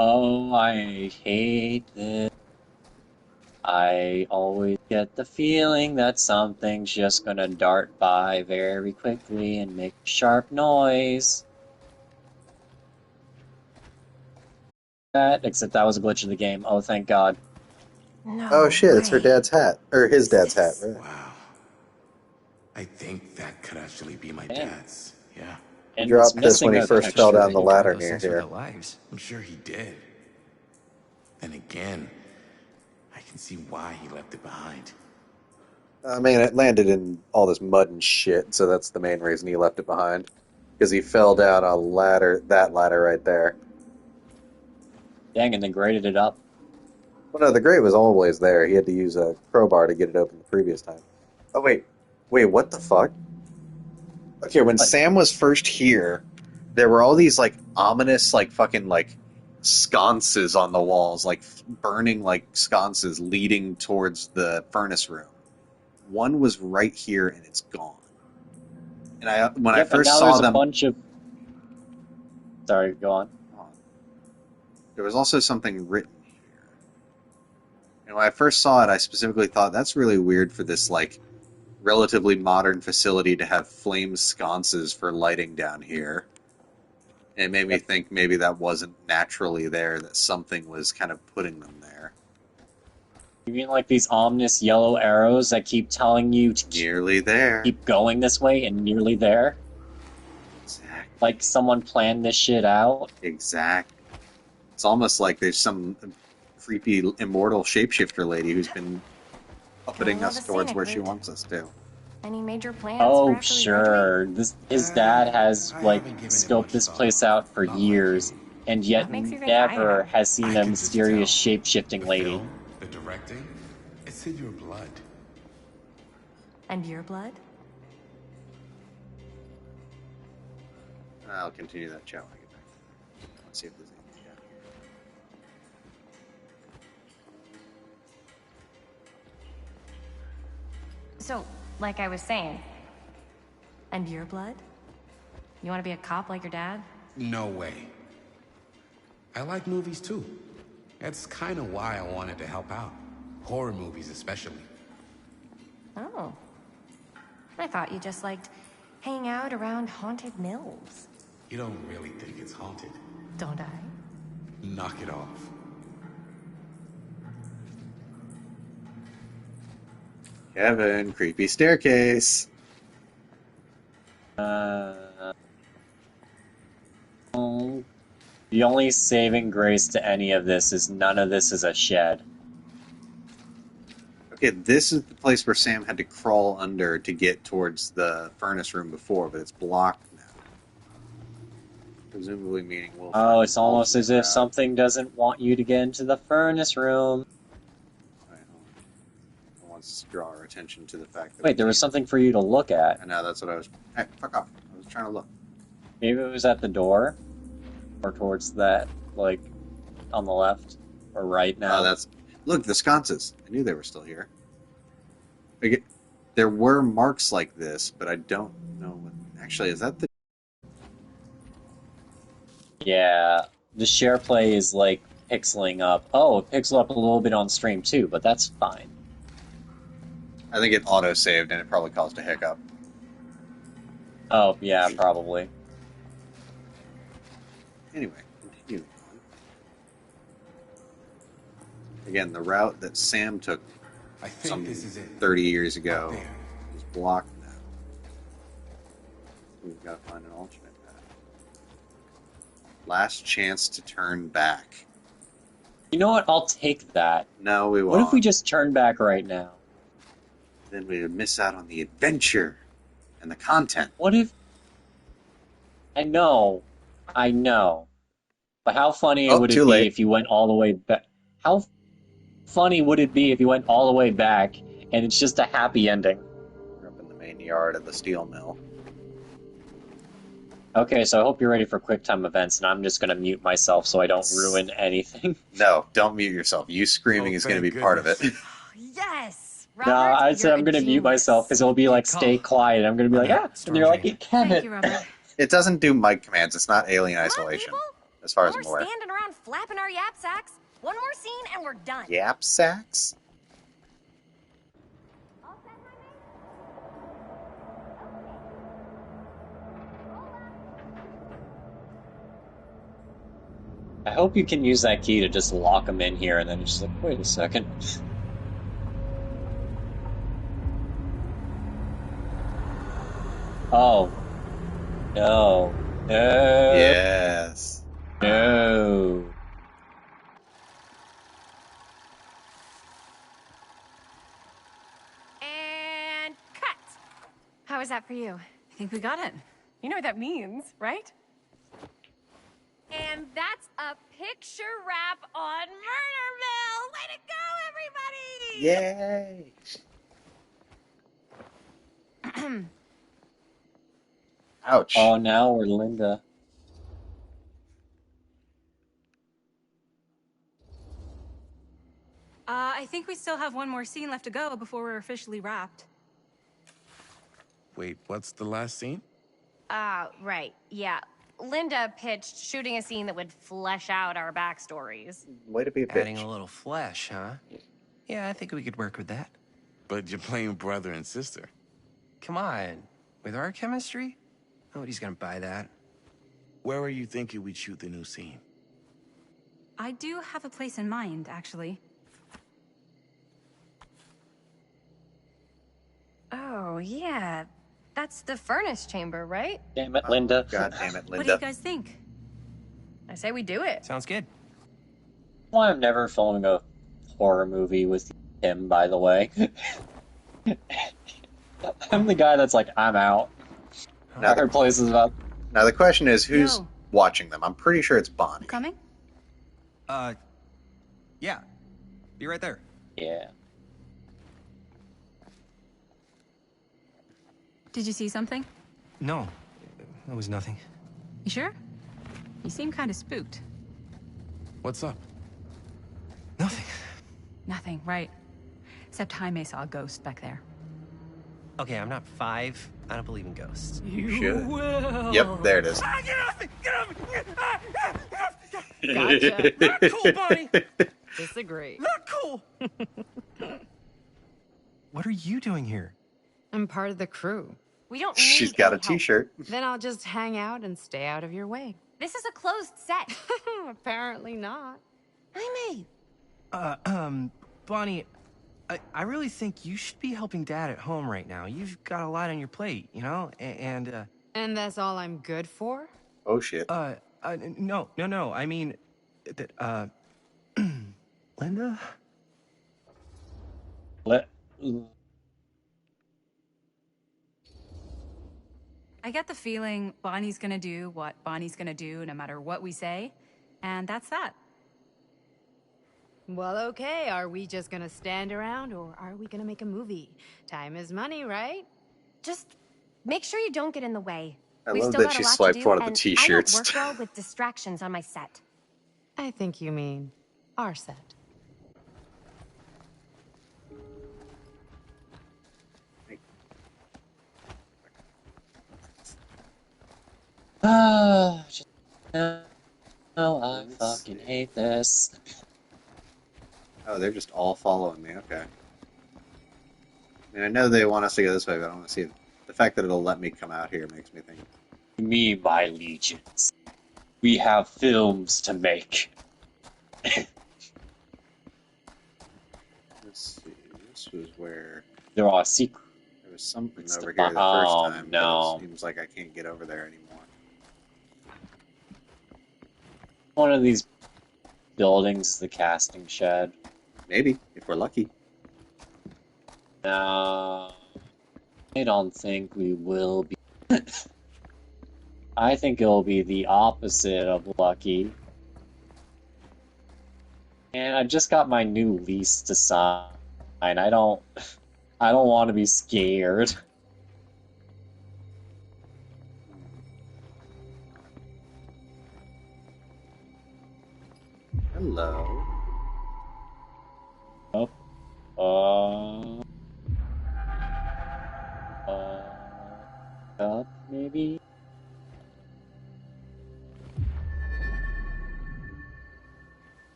Oh, I hate this. I always get the feeling that something's just gonna dart by very quickly and make sharp noise. Except that was a glitch in the game. Oh, thank God. No Oh shit, it's her dad's hat. Or his dad's hat, right? Wow. I think that could actually be my dad's. Yeah. He dropped this when he first fell down the ladder near here. I'm sure he did. And again, I can see why he left it behind. I mean, it landed in all this mud and shit, so that's the main reason he left it behind. Because he fell down a ladder, that ladder right there. Dang, and then graded it up. Well, no, the grate was always there. He had to use a crowbar to get it open the previous time. Oh, wait. Wait, what the fuck? Okay, when Sam was first here, there were all these, like, ominous, like, fucking, like, sconces on the walls, like, burning, like, sconces leading towards the furnace room. One was right here, and it's gone. And when I first saw there's them... a bunch of... Sorry, go on. There was also something written here. And when I first saw it, I specifically thought, that's really weird for this, like, relatively modern facility to have flame sconces for lighting down here. And it made me think maybe that wasn't naturally there, that something was kind of putting them there. You mean like these ominous yellow arrows that keep telling you to nearly there, keep going this way and nearly there? Exactly. Like someone planned this shit out? Exactly. It's almost like there's some creepy immortal shapeshifter lady who's been putting us towards where she wants us to. Any major plans? Oh, for after we graduate? sure. His dad has, like, scoped this place out for years, and yet What makes you think never I have? has seen I a can just mysterious tell. shape-shifting The lady. film, the directing, it's in your blood. And your blood? I'll continue that chat when I get back. Let's see if there's anything yet. So, like I was saying. And your blood? You want to be a cop like your dad? No way. I like movies too. That's kind of why I wanted to help out. Horror movies especially. Oh. I thought you just liked hanging out around haunted mills. You don't really think it's haunted. Don't I? Knock it off. Kevin, creepy staircase. The only saving grace to any of this is none of this is a shed. Okay, this is the place where Sam had to crawl under to get towards the furnace room before, but it's blocked now. Presumably meaning we'll Oh, it's find almost as if route. something doesn't want you to get into the furnace room. Right, hold on. It wants to draw our attention to the fact that Wait, there was something for you to look at. I know, that's what I was... Hey, fuck off. I was trying to look. Maybe it was at the door? Or towards that, like, on the left? Or right now? Oh, that's... Look, the sconces. I knew they were still here. Like, there were marks like this, but I don't know what... Actually, is that the... Yeah, the share play is, like, pixeling up. Oh, it pixeled up a little bit on stream, too, but that's fine. I think it auto-saved, and it probably caused a hiccup. Oh, yeah, probably. Anyway, continuing on. Again, the route that Sam took I think some this is it. 30 years ago Up there. is blocked now. We've got to find an alternate path. Last chance to turn back. You know what? I'll take that. No, we won't. What if we just turn back right now? Then we would miss out on the adventure and the content. What if... I know. But how funny would it too be late. if you went all the way back? How funny would it be if you went all the way back and it's just a happy ending? We're up in the main yard of the steel mill. Okay, so I hope you're ready for quick time events, and I'm just going to mute myself so I don't ruin anything. No, don't mute yourself. You screaming is going to be part of it. Yes! No, I said I'm going to mute myself because it'll be like, stay quiet. I'm going to be like, ah, and you're like, it Thank can't. you, Robert. It doesn't do mic commands. It's not alien isolation, as far as No I'm more aware. standing around flapping our yap sacks. One more scene and we're done. Yap sacks? I hope you can use that key to just lock them in here, and then it's just like, wait a second. Oh. No. No. Yes. No. And cut. How was that for you? I think we got it. You know what that means, right? And that's a picture wrap on Murder Mill. Way to go, everybody! Yay! Ouch. Oh, now we're Linda. I think we still have one more scene left to go before we're officially wrapped. Wait, what's the last scene? Right. Yeah. Linda pitched shooting a scene that would flesh out our backstories. Way to be a Adding bitch. a little flesh, huh? Yeah, I think we could work with that. But you're playing brother and sister. Come on. With our chemistry? Nobody's gonna buy that. Where are you thinking we'd shoot the new scene? I do have a place in mind, actually. Oh, yeah. That's the furnace chamber, right? Damn it, Linda. God damn it, What do you Linda. guys think? I say we do it. Sounds good. Why I'm never filming a horror movie with him, by the way. I'm the guy that's like, I'm out. Now, Our place is about. Now the question is, who's Yo. watching them? I'm pretty sure it's Bonnie. Coming? Yeah. Be right there. Yeah. Did you see something? No, that was nothing. You sure? You seem kind of spooked. What's up? Nothing, right? Except Jaime saw a ghost back there. Okay, I'm not 5. I don't believe in ghosts. You should. Yep, there it is. Get off me! Get off me! Gotcha. Not cool, Bonnie! Disagree. Not cool! What are you doing here? I'm part of the crew. We don't She's need got a any help. t-shirt. Then I'll just hang out and stay out of your way. This is a closed set. Apparently not. Jaime! Bonnie, I really think you should be helping Dad at home right now. You've got a lot on your plate, you know? And that's all I'm good for? Oh, shit. No. I mean, that, Linda? I get the feeling Bonnie's gonna do what Bonnie's gonna do no matter what we say, and that's that. Well, okay. Are we just gonna stand around or are we gonna make a movie? Time is money, right? Just make sure you don't get in the way. I We've love still that got she a lot to swiped do, one of the and t-shirts. I don't work well with distractions on my set. I think you mean our set. I fucking hate this. Oh, they're just all following me. Okay. I mean, I know they want us to go this way, but I want to see it. The fact that it'll let me come out here makes me think. Me, my legions. We have films to make. Let's see. This was where There are secrets. there was something It's over the here the first bomb, time. no. But it seems like I can't get over there anymore. One of these buildings, the casting shed. Maybe, if we're lucky. No, I don't think we will be. I think it'll be the opposite of lucky. And I just got my new lease to sign. I don't want to be scared. Hello. Up, maybe?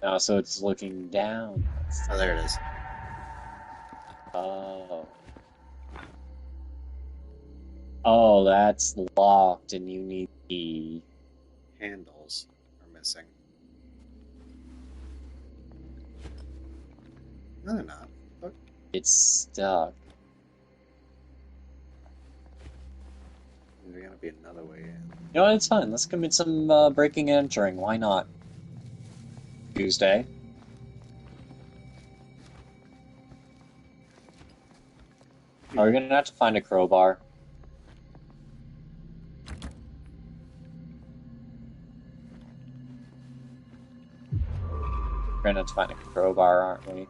Oh, so it's looking down. Oh, there it is. Oh. Oh, that's locked and you need the Handles are missing. No, they're not. Look. It's stuck. There's gonna be another way in. You know what, it's fine. Let's commit some breaking and entering. Why not? Tuesday. Are we gonna have to find a crowbar? We're gonna have to find a crowbar, aren't we?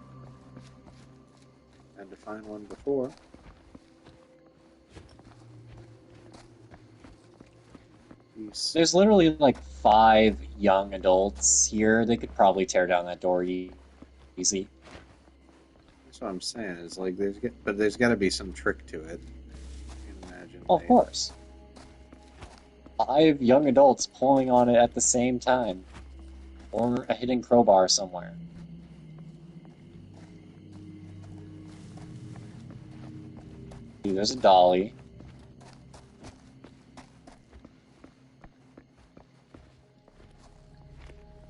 Had to find one before. There's literally like 5 young adults here. They could probably tear down that door easy. That's what I'm saying. Is like there's got to be some trick to it. I can imagine. Of course. 5 young adults pulling on it at the same time. Or a hidden crowbar somewhere. Ooh, there's a dolly.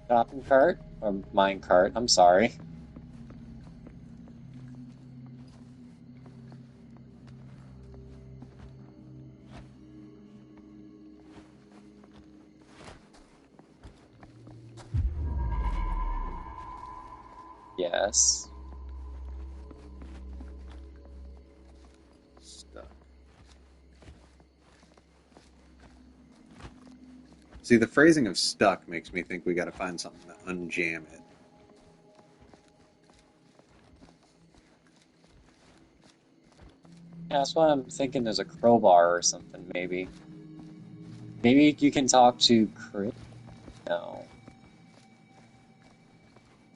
Shopping cart? Or mine cart, I'm sorry. Yes. See, the phrasing of stuck makes me think we got to find something to unjam it. Yeah, that's why I'm thinking there's a crowbar or something, maybe. Maybe you can talk to Chris? No.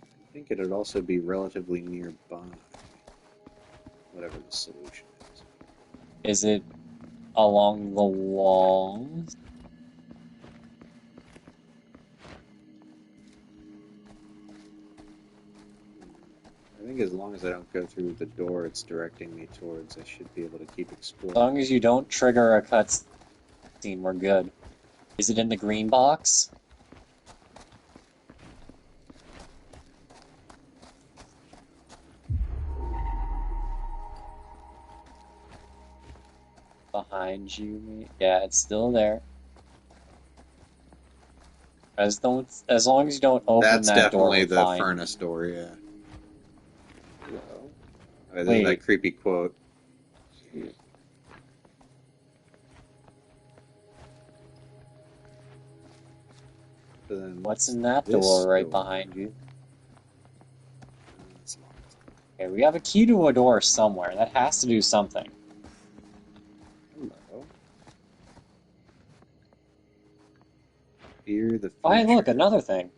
I think it'd also be relatively nearby. Whatever the solution is. Is it along the walls? I think as long as I don't go through the door it's directing me towards, I should be able to keep exploring. As long as you don't trigger a cutscene, we're good. Is it in the green box? Behind you? Yeah, it's still there. As long as you don't open That's that door, definitely the fine. furnace door, yeah. There's Wait. that creepy quote. What's in that this door right door? behind you? Okay, we have a key to a door somewhere. That has to do something. Hello. Fear the future. Oh, hey, look, another thing.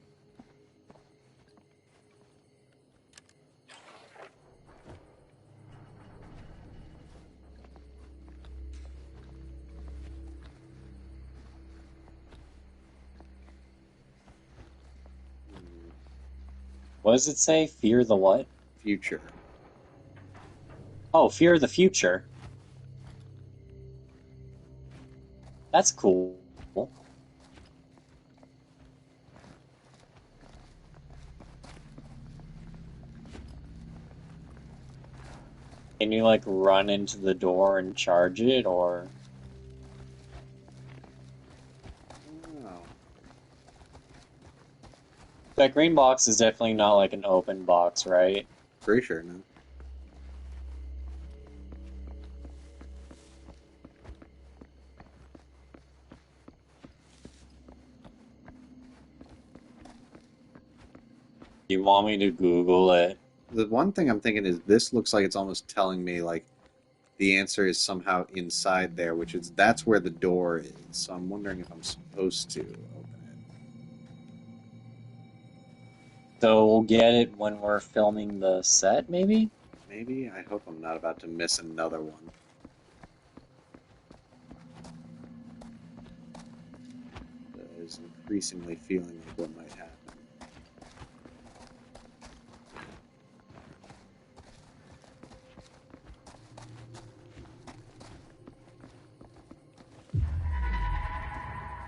What does it say? Fear the what? Future. Oh, fear the future. That's cool. Can you, like, run into the door and charge it, or...? Oh. That green box is definitely not, like, an open box, right? Pretty sure, no. You want me to Google it? The one thing I'm thinking is this looks like it's almost telling me, like, the answer is somehow inside there, which is, that's where the door is. So I'm wondering if I'm supposed to open So we'll get it when we're filming the set, maybe? it. Maybe? I hope I'm not about to miss another one. That is increasingly feeling like what might happen.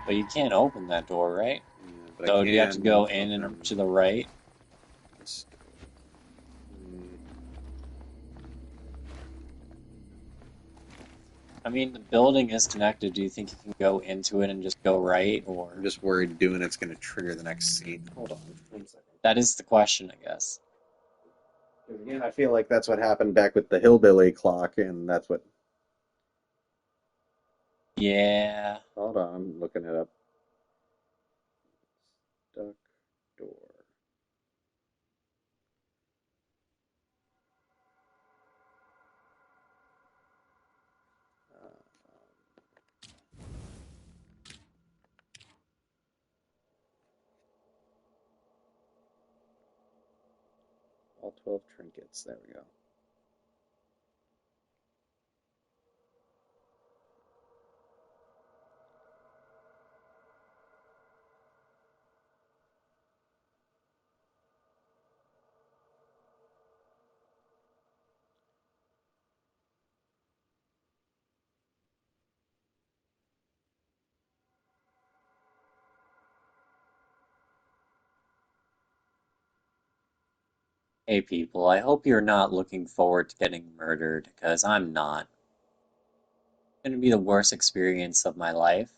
But you can't open that door, right? Yeah, but So I do you have to can go in and to the right? I mean, the building is connected. Do you think you can go into it and just go right, or...? I'm just worried doing it's going to trigger the next scene. Hold on 1 second. That is the question, I guess. Because again, I feel like that's what happened back with the hillbilly clock, and that's what... Yeah. Hold on, I'm looking it up. Stuck door. All 12 trinkets, there we go. Hey people, I hope you're not looking forward to getting murdered, because I'm not. It's going to be the worst experience of my life,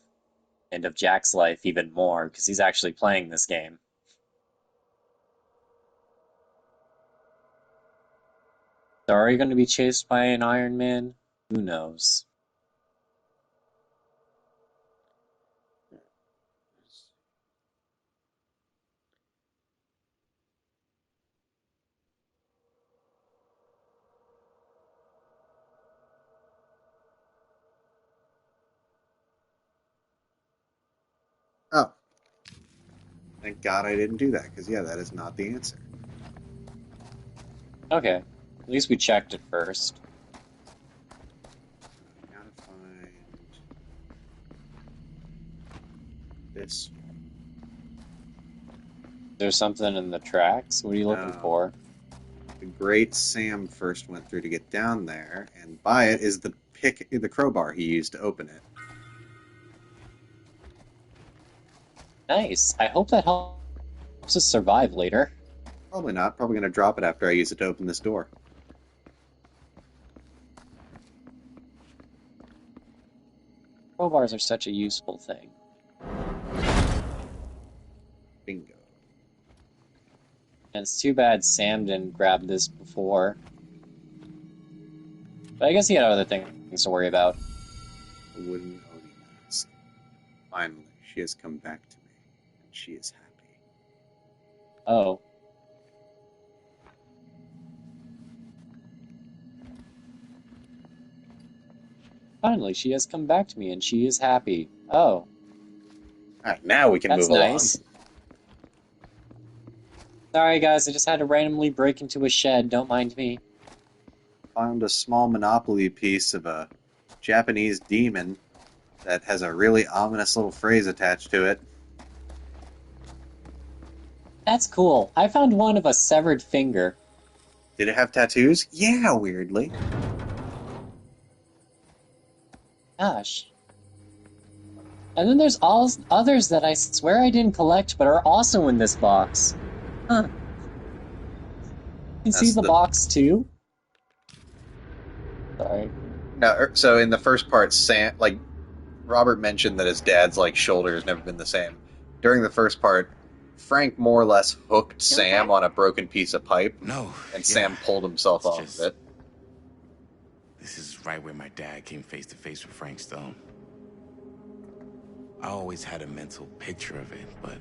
and of Jack's life even more, because he's actually playing this game. So are you going to be chased by an Iron Man? Who knows? Thank God I didn't do that, because yeah, that is not the answer. Okay. At least we checked it first. Gotta find this. There's something in the tracks? What are you looking No. for? The great Sam first went through to get down there, and by it is the crowbar he used to open it. Nice. I hope that helps us survive later. Probably not. Probably going to drop it after I use it to open this door. Crowbars are such a useful thing. Bingo. And it's too bad Sam didn't grab this before. But I guess he had other things to worry about. A wooden Oni mask. Finally, she has come back to me, and she is happy. Oh. Finally, she has come back to me, and she is happy. Oh. Alright, now we can That's move nice. along. Sorry, guys, I just had to randomly break into a shed. Don't mind me. Found a small Monopoly piece of a Japanese demon that has a really ominous little phrase attached to it. That's cool. I found one of a severed finger. Did it have tattoos? Yeah, weirdly. Gosh. And then there's all others that I swear I didn't collect, but are also in this box. Huh. You can see the box too? Sorry. No, so in the first part, Sam, like, Robert mentioned that his dad's, like, shoulder has never been the same. During the first part, Frank more or less hooked Sam on a broken piece of pipe. No. And Sam pulled himself off of it. This is right where my dad came face to face with Frank Stone. I always had a mental picture of it, but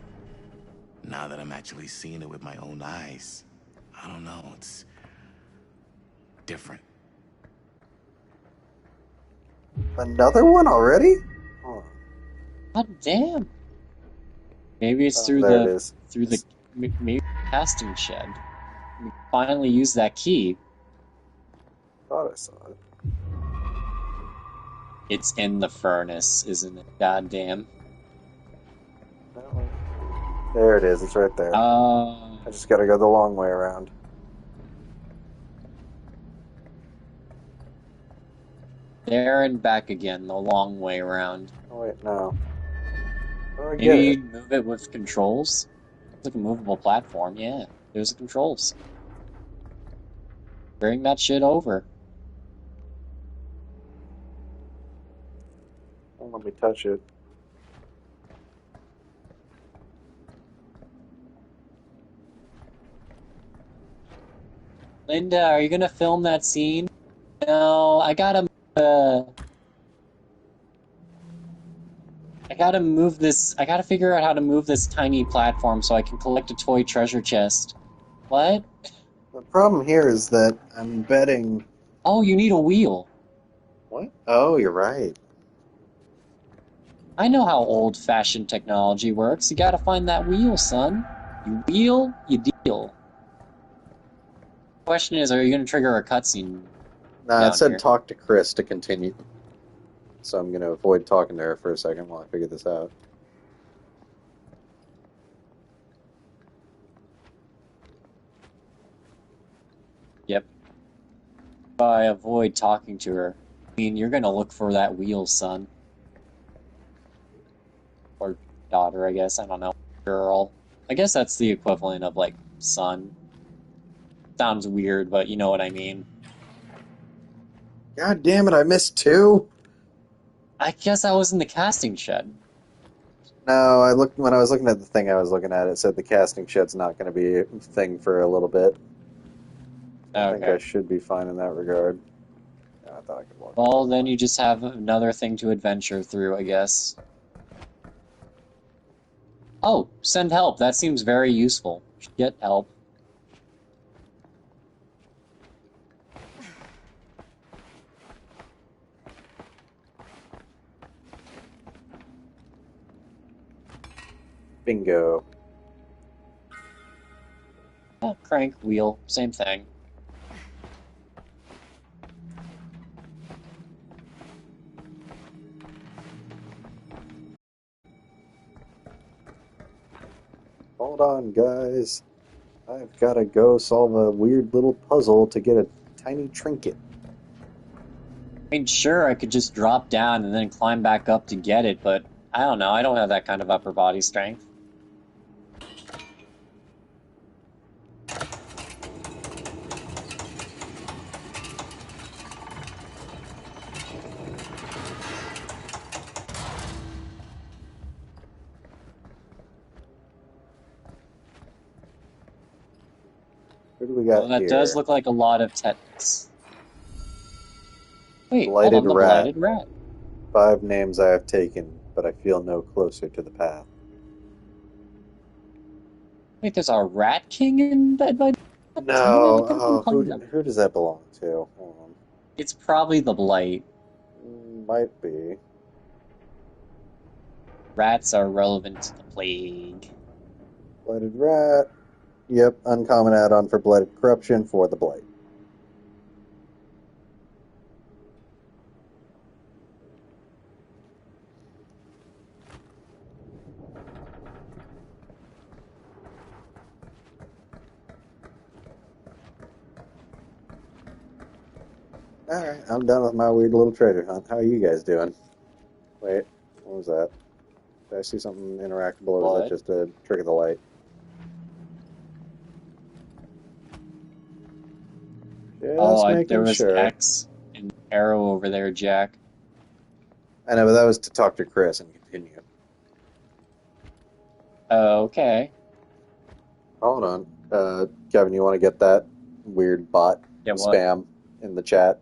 now that I'm actually seeing it with my own eyes, I don't know, it's different. Another one already? Oh. God damn. Maybe it's through there it the is. maybe casting shed. We finally used that key. Thought I saw it. It's in the furnace, isn't it? Goddamn. There it is. It's right there. I just gotta go the long way around. There and back again, the long way around. Oh wait, no. Oh, I get Maybe it. you'd move it with controls? It's like a movable platform, yeah. There's the controls. Bring that shit over. Don't let me touch it. Linda, are you gonna film that scene? No, I gotta move this. I gotta figure out how to move this tiny platform so I can collect a toy treasure chest. What? The problem here is that I'm betting... Oh, you need a wheel. What? Oh, you're right. I know how old-fashioned technology works. You gotta find that wheel, son. You wheel, you deal. Question is, are you gonna trigger a cutscene? Nah, it down said here? talk to Chris to continue. So I'm gonna avoid talking to her for a second while I figure this out. Yep. If I avoid talking to her, I mean, you're gonna look for that wheel, son. Or daughter, I guess. I don't know. Girl. I guess that's the equivalent of, like, son. Sounds weird, but you know what I mean. God damn it, I missed two? I guess I was in the casting shed. No, when I was looking at the thing I was looking at, it said the casting shed's not going to be a thing for a little bit. I think I should be fine in that regard. Yeah, I thought I could walk. Well, then you just have another thing to adventure through, I guess. Oh, send help. That seems very useful. Get help. Bingo. crank, wheel, same thing. Hold on, guys. I've got to go solve a weird little puzzle to get a tiny trinket. I mean, sure, I could just drop down and then climb back up to get it, but I don't know. I don't have that kind of upper body strength. What do we got Well, that here? does look like a lot of Tetris. Wait, Blighted hold on, the rat. Blighted Rat. 5 names I have taken, but I feel no closer to the path. Wait, there's a Rat King in Dead by Daylight? No, How many different who does that belong to? Hold on. It's probably the Blight. Might be. Rats are relevant to the plague. Blighted rat. Yep, uncommon add-on for blighted corruption for the blight. Alright, I'm done with my weird little treasure hunt. How are you guys doing? Wait, what was that? Did I see something interactable, or was that just a trick of the light? Just There making was sure. X and arrow over there, Jack. I know, but that was to talk to Chris and continue. Okay. Hold on. Kevin, you want to get that weird bot Yeah, what? spam in the chat?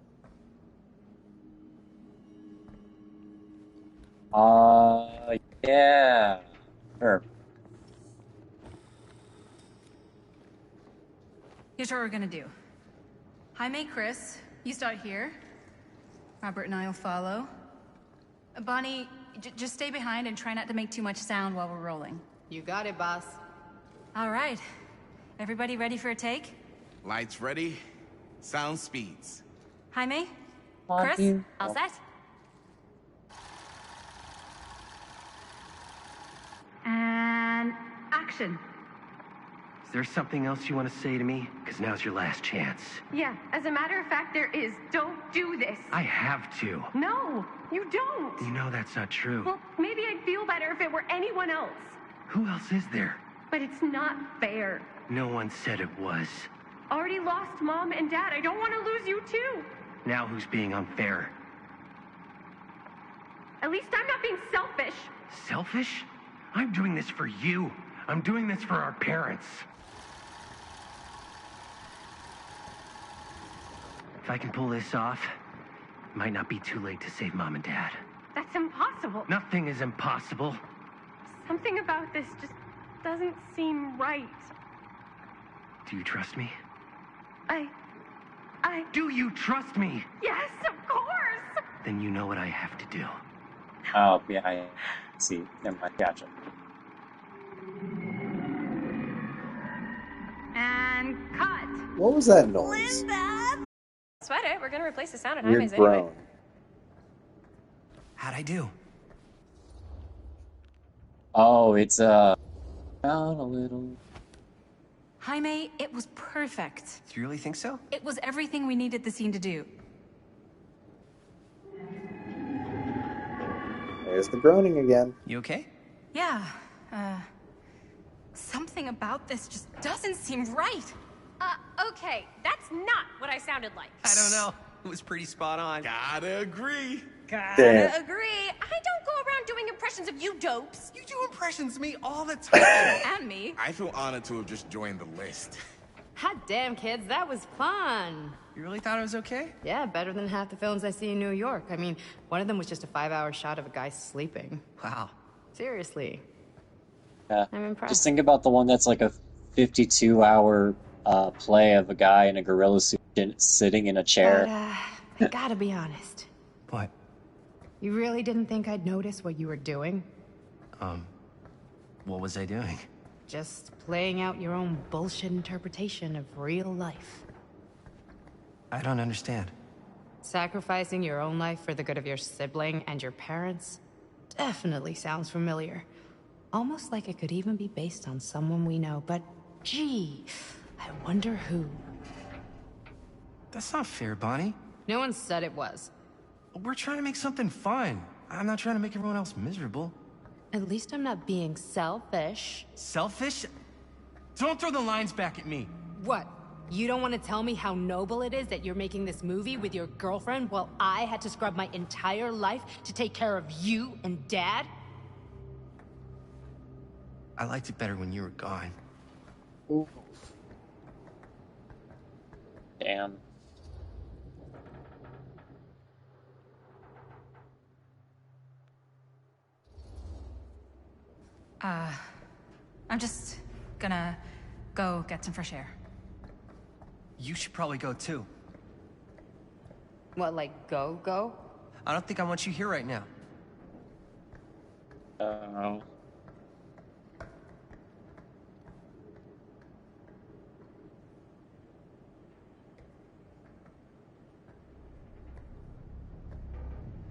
Yeah. Sure. Here's what we're gonna do. Jaime, Chris, you start here. Robert and I'll follow. Bonnie, just stay behind and try not to make too much sound while we're rolling. You got it, boss. All right. Everybody ready for a take? Lights ready, sound speeds. Jaime? On Chris? you. All set? And action. Is there something else you want to say to me? Because now's your last chance. Yeah, as a matter of fact, there is. Don't do this. I have to. No, you don't. You know that's not true. Well, maybe I'd feel better if it were anyone else. Who else is there? But it's not fair. No one said it was. Already lost Mom and Dad. I don't want to lose you too. Now who's being unfair? At least I'm not being selfish. Selfish? I'm doing this for you. I'm doing this for our parents. If I can pull this off, it might not be too late to save Mom and Dad. That's impossible. Nothing is impossible. Something about this just doesn't seem right. Do you trust me? I... Do you trust me? Yes, of course! Then you know what I have to do. Oh, yeah, I see. Never mind. Gotcha. And cut. What was that noise? Sweater, we're gonna replace the sound at Weird Jaime's anyway. groan. How'd I do? Oh, it's, down a little. Jaime, it was perfect. Do you really think so? It was everything we needed the scene to do. There's the groaning again. You okay? Yeah, something about this just doesn't seem right. Okay, that's not what I sounded like. I don't know. It was pretty spot on. Gotta agree. Gotta agree. I don't go around doing impressions of you dopes. You do impressions of me all the time. And me. I feel honored to have just joined the list. Hot damn, kids, that was fun. You really thought it was okay? Yeah, better than half the films I see in New York. I mean, one of them was just a 5-hour shot of a guy sleeping. Wow. Seriously. Yeah. I'm impressed. Just think about the one that's like a 52-hour play of a guy in a gorilla suit sitting in a chair. But, I gotta be honest. What? You really didn't think I'd notice what you were doing? What was I doing? Just playing out your own bullshit interpretation of real life. I don't understand. Sacrificing your own life for the good of your sibling and your parents definitely sounds familiar. Almost like it could even be based on someone we know, but gee, I wonder who. That's not fair, Bonnie. No one said it was. We're trying to make something fun. I'm not trying to make everyone else miserable. At least I'm not being selfish. Selfish? Don't throw the lines back at me. What? You don't want to tell me how noble it is that you're making this movie with your girlfriend while I had to scrub my entire life to take care of you and Dad? I liked it better when you were gone. Ooh. Damn. I'm just gonna go get some fresh air. You should probably go too. What, like go? I don't think I want you here right now.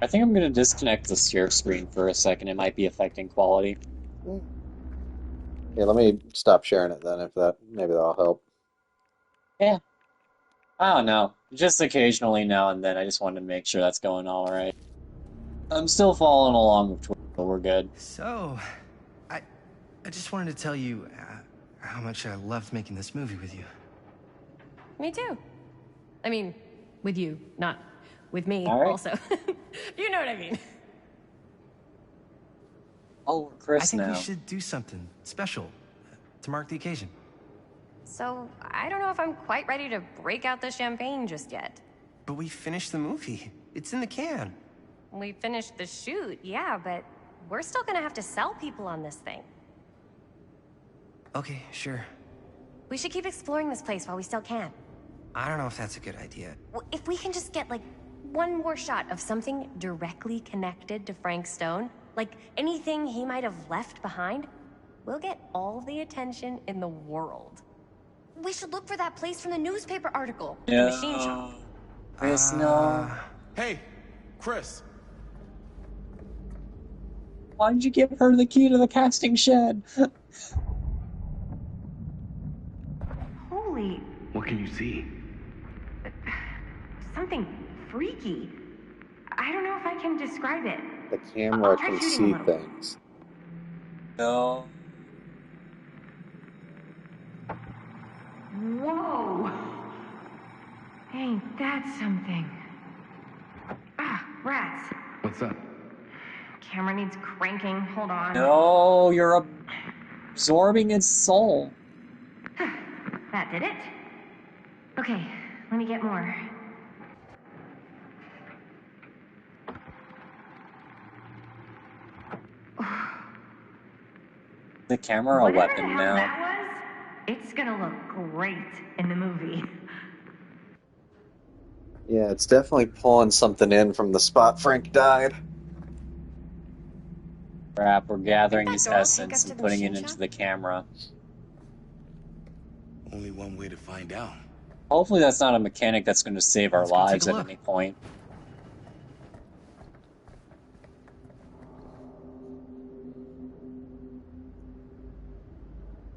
I think I'm gonna disconnect the share screen for a second. It might be affecting quality. Yeah, let me stop sharing it then, maybe that'll help. Yeah. I don't know. Just occasionally now and then. I just wanted to make sure that's going all right. I'm still following along with Twitter, but we're good. So, I just wanted to tell you how much I loved making this movie with you. Me too. I mean, with you, not with me All right. also. You know what I mean. Oh, Chris I think now. we should do something special to mark the occasion. So, I don't know if I'm quite ready to break out the champagne just yet. But we finished the movie. It's in the can. We finished the shoot, yeah, but we're still gonna have to sell people on this thing. Okay, sure. We should keep exploring this place while we still can. I don't know if that's a good idea. Well, if we can just get, like, one more shot of something directly connected to Frank Stone, like anything he might have left behind, we'll get all the attention in the world. We should look for that place from the newspaper article. The machine shop. Chris, no. Hey, Chris. Why did you give her the key to the casting shed? Holy, What can you see? something freaky. I don't know if I can describe it. The camera try can shooting a see little. things. No. Whoa! Ain't that something? Ah, rats. What's up? Camera needs cranking. Hold on. No, you're absorbing its soul. That did it. Okay, let me get more. The camera a Whatever weapon the hell now. that was, it's gonna look great in the movie. Yeah, it's definitely pulling something in from the spot Frank died. Crap, we're gathering this door will take us essence to and the putting it machine into shop? the camera. Only one way to find out. Hopefully that's not a mechanic that's going to save our Let's go take lives a at look. any point.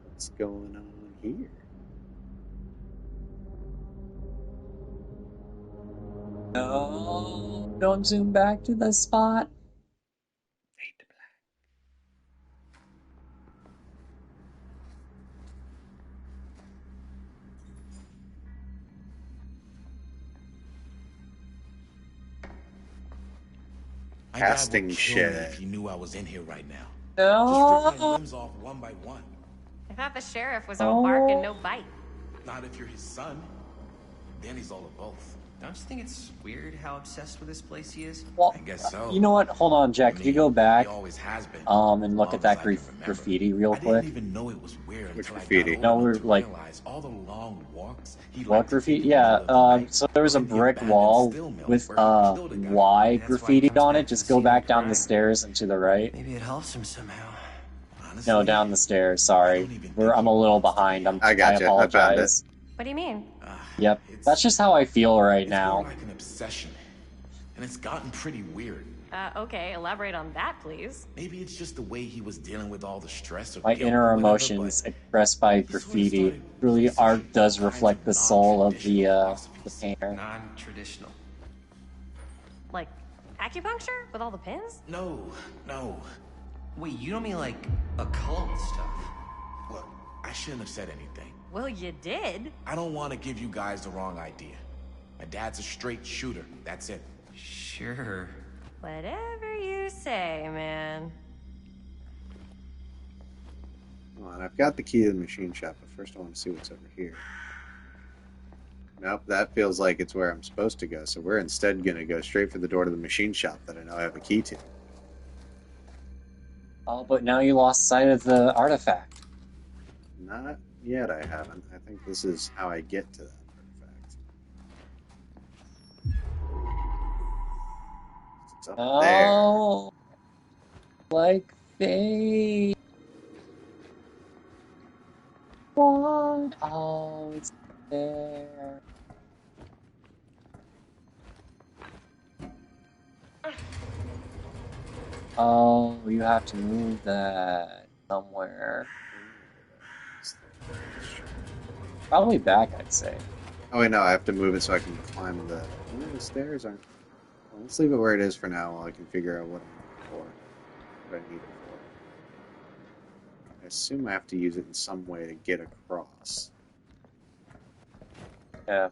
What's going on here? No, don't zoom back to the spot. My dad would Casting kill me shed. if he knew I was in here right now. No. He'd strip my limbs off one by one. I thought the sheriff was all bark and no bite. Not if you're his son. Then he's all of both. Don't you think it's weird how obsessed with this place he is? Well, I guess so. you know what? Hold on, Jack. Could you go back He always has been. and look Long at that as I can remember. graffiti real I quick? didn't even know it was weird Which until graffiti? I got No, older we're to like- realize all the long walks he What liked to graffiti? take in the Yeah, middle of the night, so there was a or in the brick abandoned wall steel mill with where he killed a guy. Y That's why he graffitied comes on back it. to Just the go scene back of down the crime. stairs and to the right. Maybe it helps him somehow. No, down the stairs. Sorry, I'm a little behind. I gotcha. I found it. apologize. What do you mean? Yep, that's just how I feel right now. Like an obsession, and it's gotten pretty weird. Okay, elaborate on that, please. Maybe it's just the way he was dealing with all the stress of My guilt inner or whatever, emotions expressed by graffiti. Truly, art does reflect the soul of the painter. Non-traditional. Like acupuncture with all the pins? No. Wait, you don't mean like occult stuff? Look, I shouldn't have said anything. Well, you did. I don't want to give you guys the wrong idea. My dad's a straight shooter. That's it. Sure. Whatever you say, man. Come on, I've got the key to the machine shop, but first I want to see what's over here. Nope, that feels like it's where I'm supposed to go, so we're instead going to go straight for the door to the machine shop that I know I have a key to. Oh, but now you lost sight of the artifact. Not yet, I haven't. I think this is how I get to that artifact. It's up Oh, like they want. Oh, it's there. Oh, you have to move that somewhere. Probably back, I'd say. Oh wait, no, I have to move it so I can climb the... Oh, the stairs aren't... Well, let's leave it where it is for now while I can figure out what I need it for. I assume I have to use it in some way to get across. Yeah.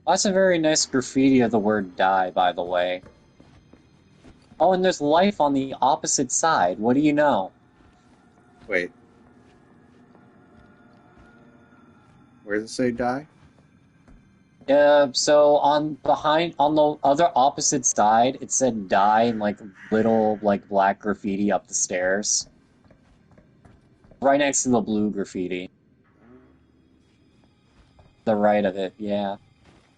That's a very nice graffiti of the word die, by the way. Oh, and there's life on the opposite side. What do you know? Wait. Where does it say die? So on the other opposite side, it said die in like little like black graffiti up the stairs. Right next to the blue graffiti. The right of it, yeah.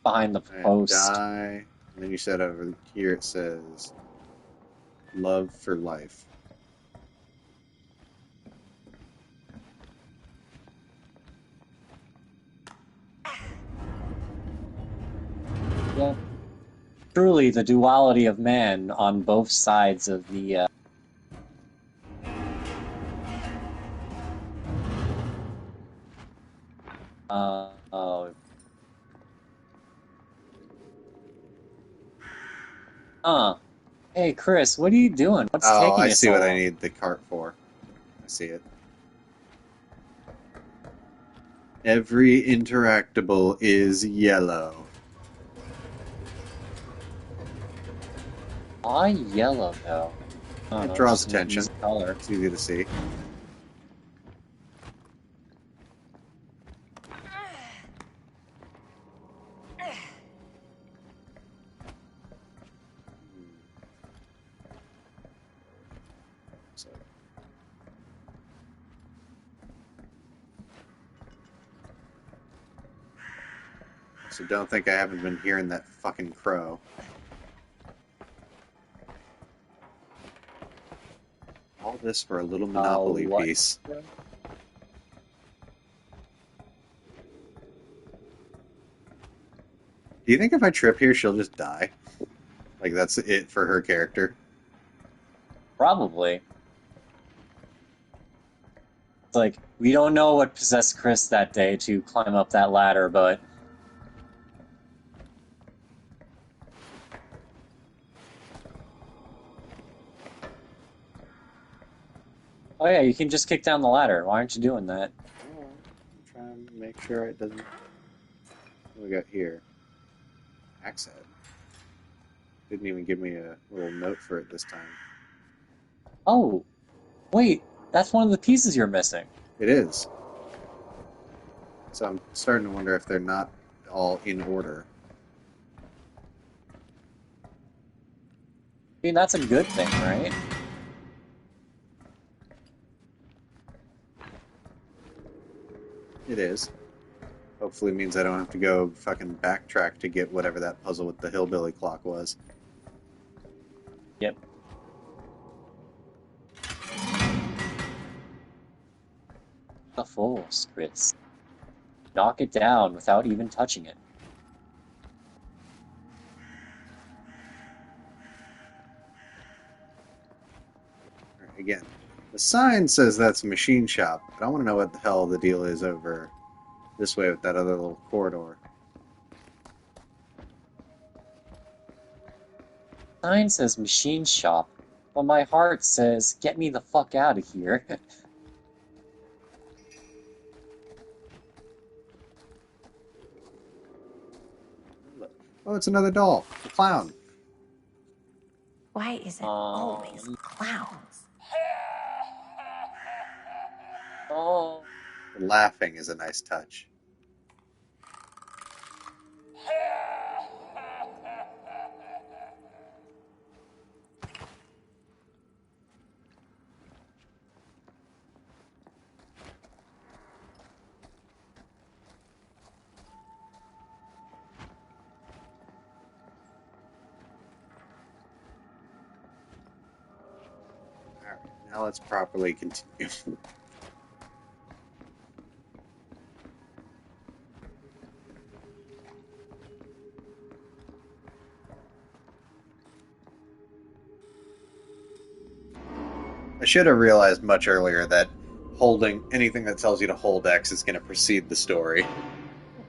Behind the post. Die. And then you said over here it says love for life. Yeah. Truly the duality of man on both sides of the oh. Hey, Chris, what are you doing? What's taking you I see so what long? I need the cart for. I see it. Every interactable is yellow. Why yellow, though? I don't It know, draws just an attention. easy color. It's easy to see. So don't think I haven't been hearing that fucking crow. All this for a little Monopoly what? piece. Do you think if I trip here, she'll just die? Like, that's it for her character? Probably. It's like, we don't know what possessed Chris that day to climb up that ladder, but... Oh yeah, you can just kick down the ladder. Why aren't you doing that? I'm trying to make sure it doesn't... What do we got here? Axe head. Didn't even give me a little note for it this time. Oh, wait, that's one of the pieces you're missing. It is. So I'm starting to wonder if they're not all in order. I mean, that's a good thing, right? It is. Hopefully means I don't have to go fucking backtrack to get whatever that puzzle with the hillbilly clock was. Yep. The Force, Chris. Knock it down without even touching it. Again, the sign says that's a machine shop, but I want to know what the hell the deal is over this way with that other little corridor. Sign says machine shop, but my heart says get me the fuck out of here. Oh, it's another doll. The clown. Why is it always clowns? Oh. Laughing is a nice touch. Alright, now let's properly continue. I should have realized much earlier that holding anything that tells you to hold X is going to precede the story.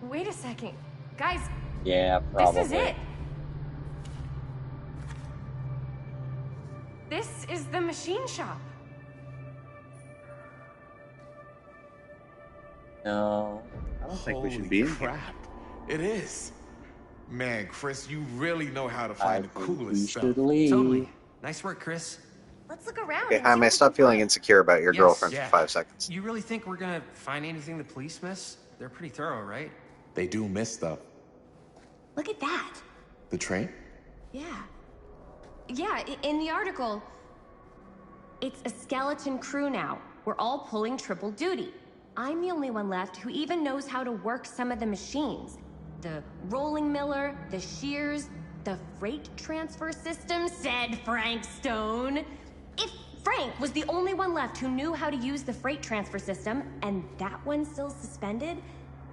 Wait a second. Guys, Yeah, probably. this is it. This is the machine shop. No. I don't think Holy we should be in here. crap. It is. Man, Chris, you really know how to find the We coolest stuff. should leave. Totally. Nice work, Chris. Let's look around. Okay, and Jaime, see what stop we can feeling find. insecure about your Yes, girlfriend yeah. for 5 seconds. You really think we're gonna find anything the police miss? They're pretty thorough, right? They do miss stuff. Look at that. The train? Yeah. Yeah, in the article, it's a skeleton crew now. We're all pulling triple duty. I'm the only one left who even knows how to work some of the machines. The rolling miller, the shears, the freight transfer system, said Frank Stone. If Frank was the only one left who knew how to use the freight transfer system, and that one's still suspended,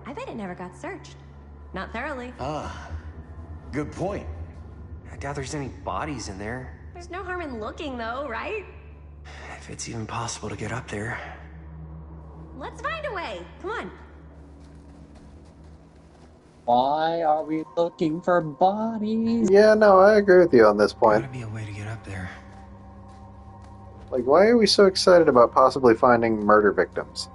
I bet it never got searched. Not thoroughly. Ah, good point. I doubt there's any bodies in there. There's no harm in looking, though, right? If it's even possible to get up there. Let's find a way. Come on. Why are we looking for bodies? Yeah, no, I agree with you on this point. Gotta be a way to get up there. Like, why are we so excited about possibly finding murder victims?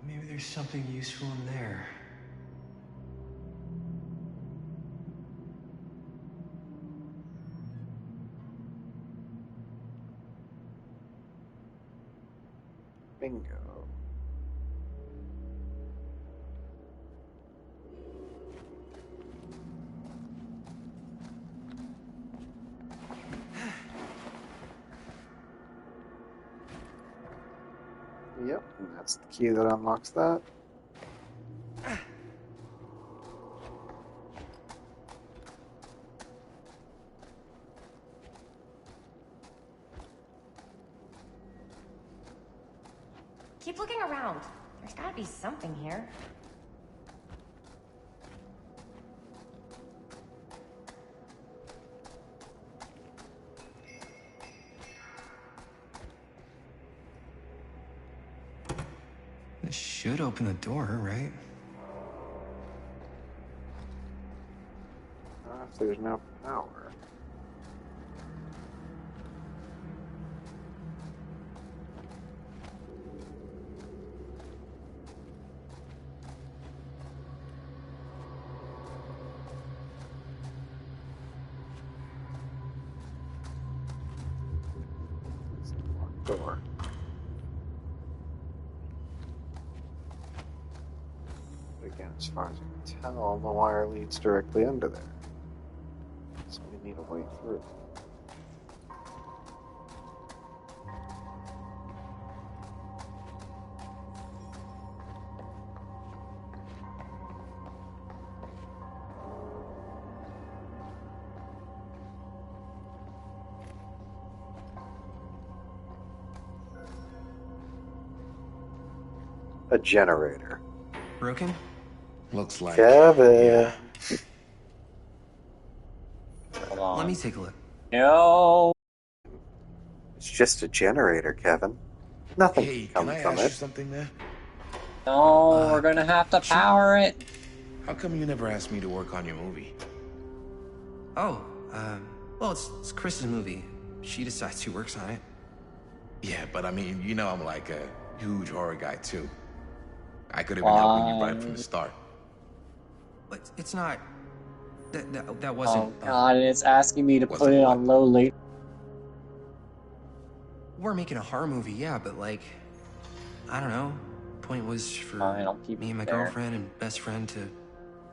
Maybe there's something useful in there. Bingo. Yep, and that's the key that unlocks that. Keep looking around. There's gotta be something here. should open the door, right? If there's no power. Door. But again, as far as I can tell, the wire leads directly under there. So we need a way through. A generator. Broken? Looks like. Kevin. Hold on. Let me take a look. No. It's just a generator, Kevin. Nothing Hey, can can I come from ask you it. something, man? No, we're gonna have to power it. How come you never asked me to work on your movie? Oh, well, it's Chris's movie. She decides who works on it. Yeah, but I mean, you know I'm like a huge horror guy, too. I could have been helping you right from the start. But it's not... That Oh wasn't... god, and it's asking me to put it on low late. We're making a horror movie, yeah, but like... I don't know. Point was for Fine, I'll keep me and my it there. girlfriend and best friend to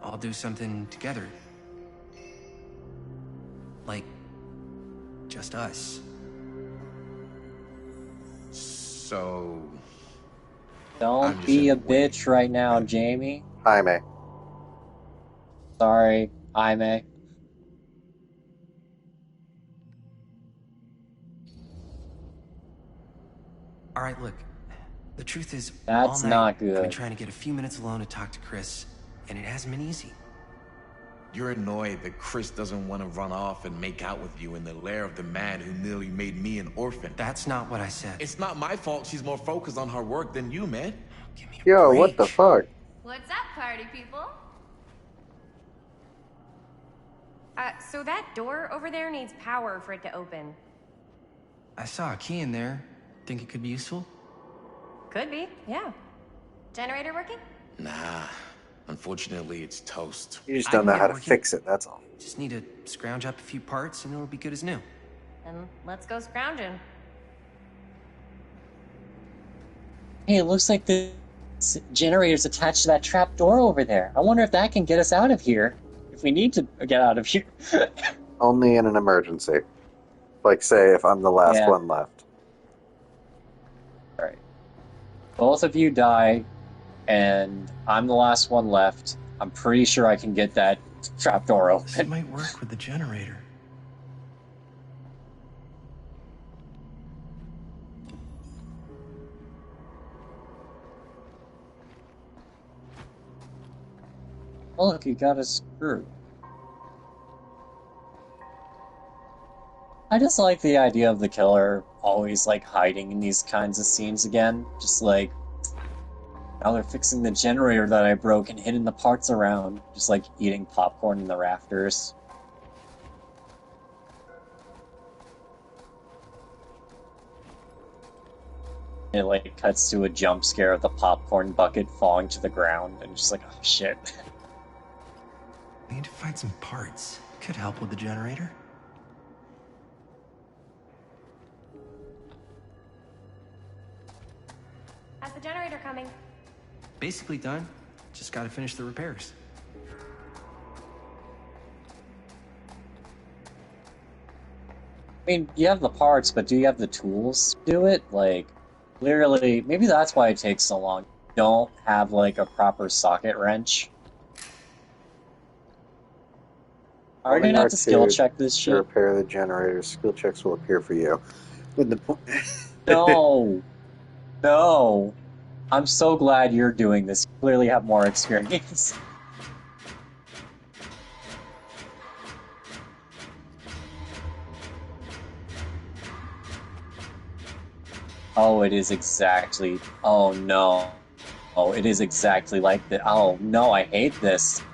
all do something together. Like... just us. So... Don't be a bitch right now, Jamie. Jaime. Sorry, Jaime. Alright, look. The truth is, That's all night, not I've been good. trying to get a few minutes alone to talk to Chris, and it hasn't been easy. You're annoyed that Chris doesn't want to run off and make out with you in the lair of the man who nearly made me an orphan. That's not what I said. It's not my fault she's more focused on her work than you, man. Yo, what the fuck? What's up, party people? So that door over there needs power for it to open. I saw a key in there. Think it could be useful? Could be, yeah. Generator working? Nah. Unfortunately, it's toast. You just don't know how to fix it, that's all. Just need to scrounge up a few parts and it'll be good as new. Then let's go scrounging. Hey, it looks like the generator's attached to that trap door over there. I wonder if that can get us out of here. If we need to get out of here. Only in an emergency. Like, say, if I'm the last Yeah. one left. Alright. Both of you die, and I'm the last one left. I'm pretty sure I can get that trap door This open. might work with the generator. Oh, look, you got a screw. I just like the idea of the killer always, like, hiding in these kinds of scenes again. Just like, now they're fixing the generator that I broke and hidden the parts around. Just like eating popcorn in the rafters. It, like, cuts to a jump scare of the popcorn bucket falling to the ground, and just like, oh shit. We need to find some parts. Could help with the generator. How's the generator coming? Basically done. Just gotta finish the repairs. I mean, you have the parts, but do you have the tools to do it? Like, literally, maybe that's why it takes so long. You don't have, like, a proper socket wrench. Are we Only gonna have to skill R2 check this to shit? repair the generator. Skill checks will appear for you. With the point. No! No! I'm so glad you're doing this. You clearly have more experience. Oh, it is exactly... Oh, no. Oh, it is exactly like that. Oh no, I hate this.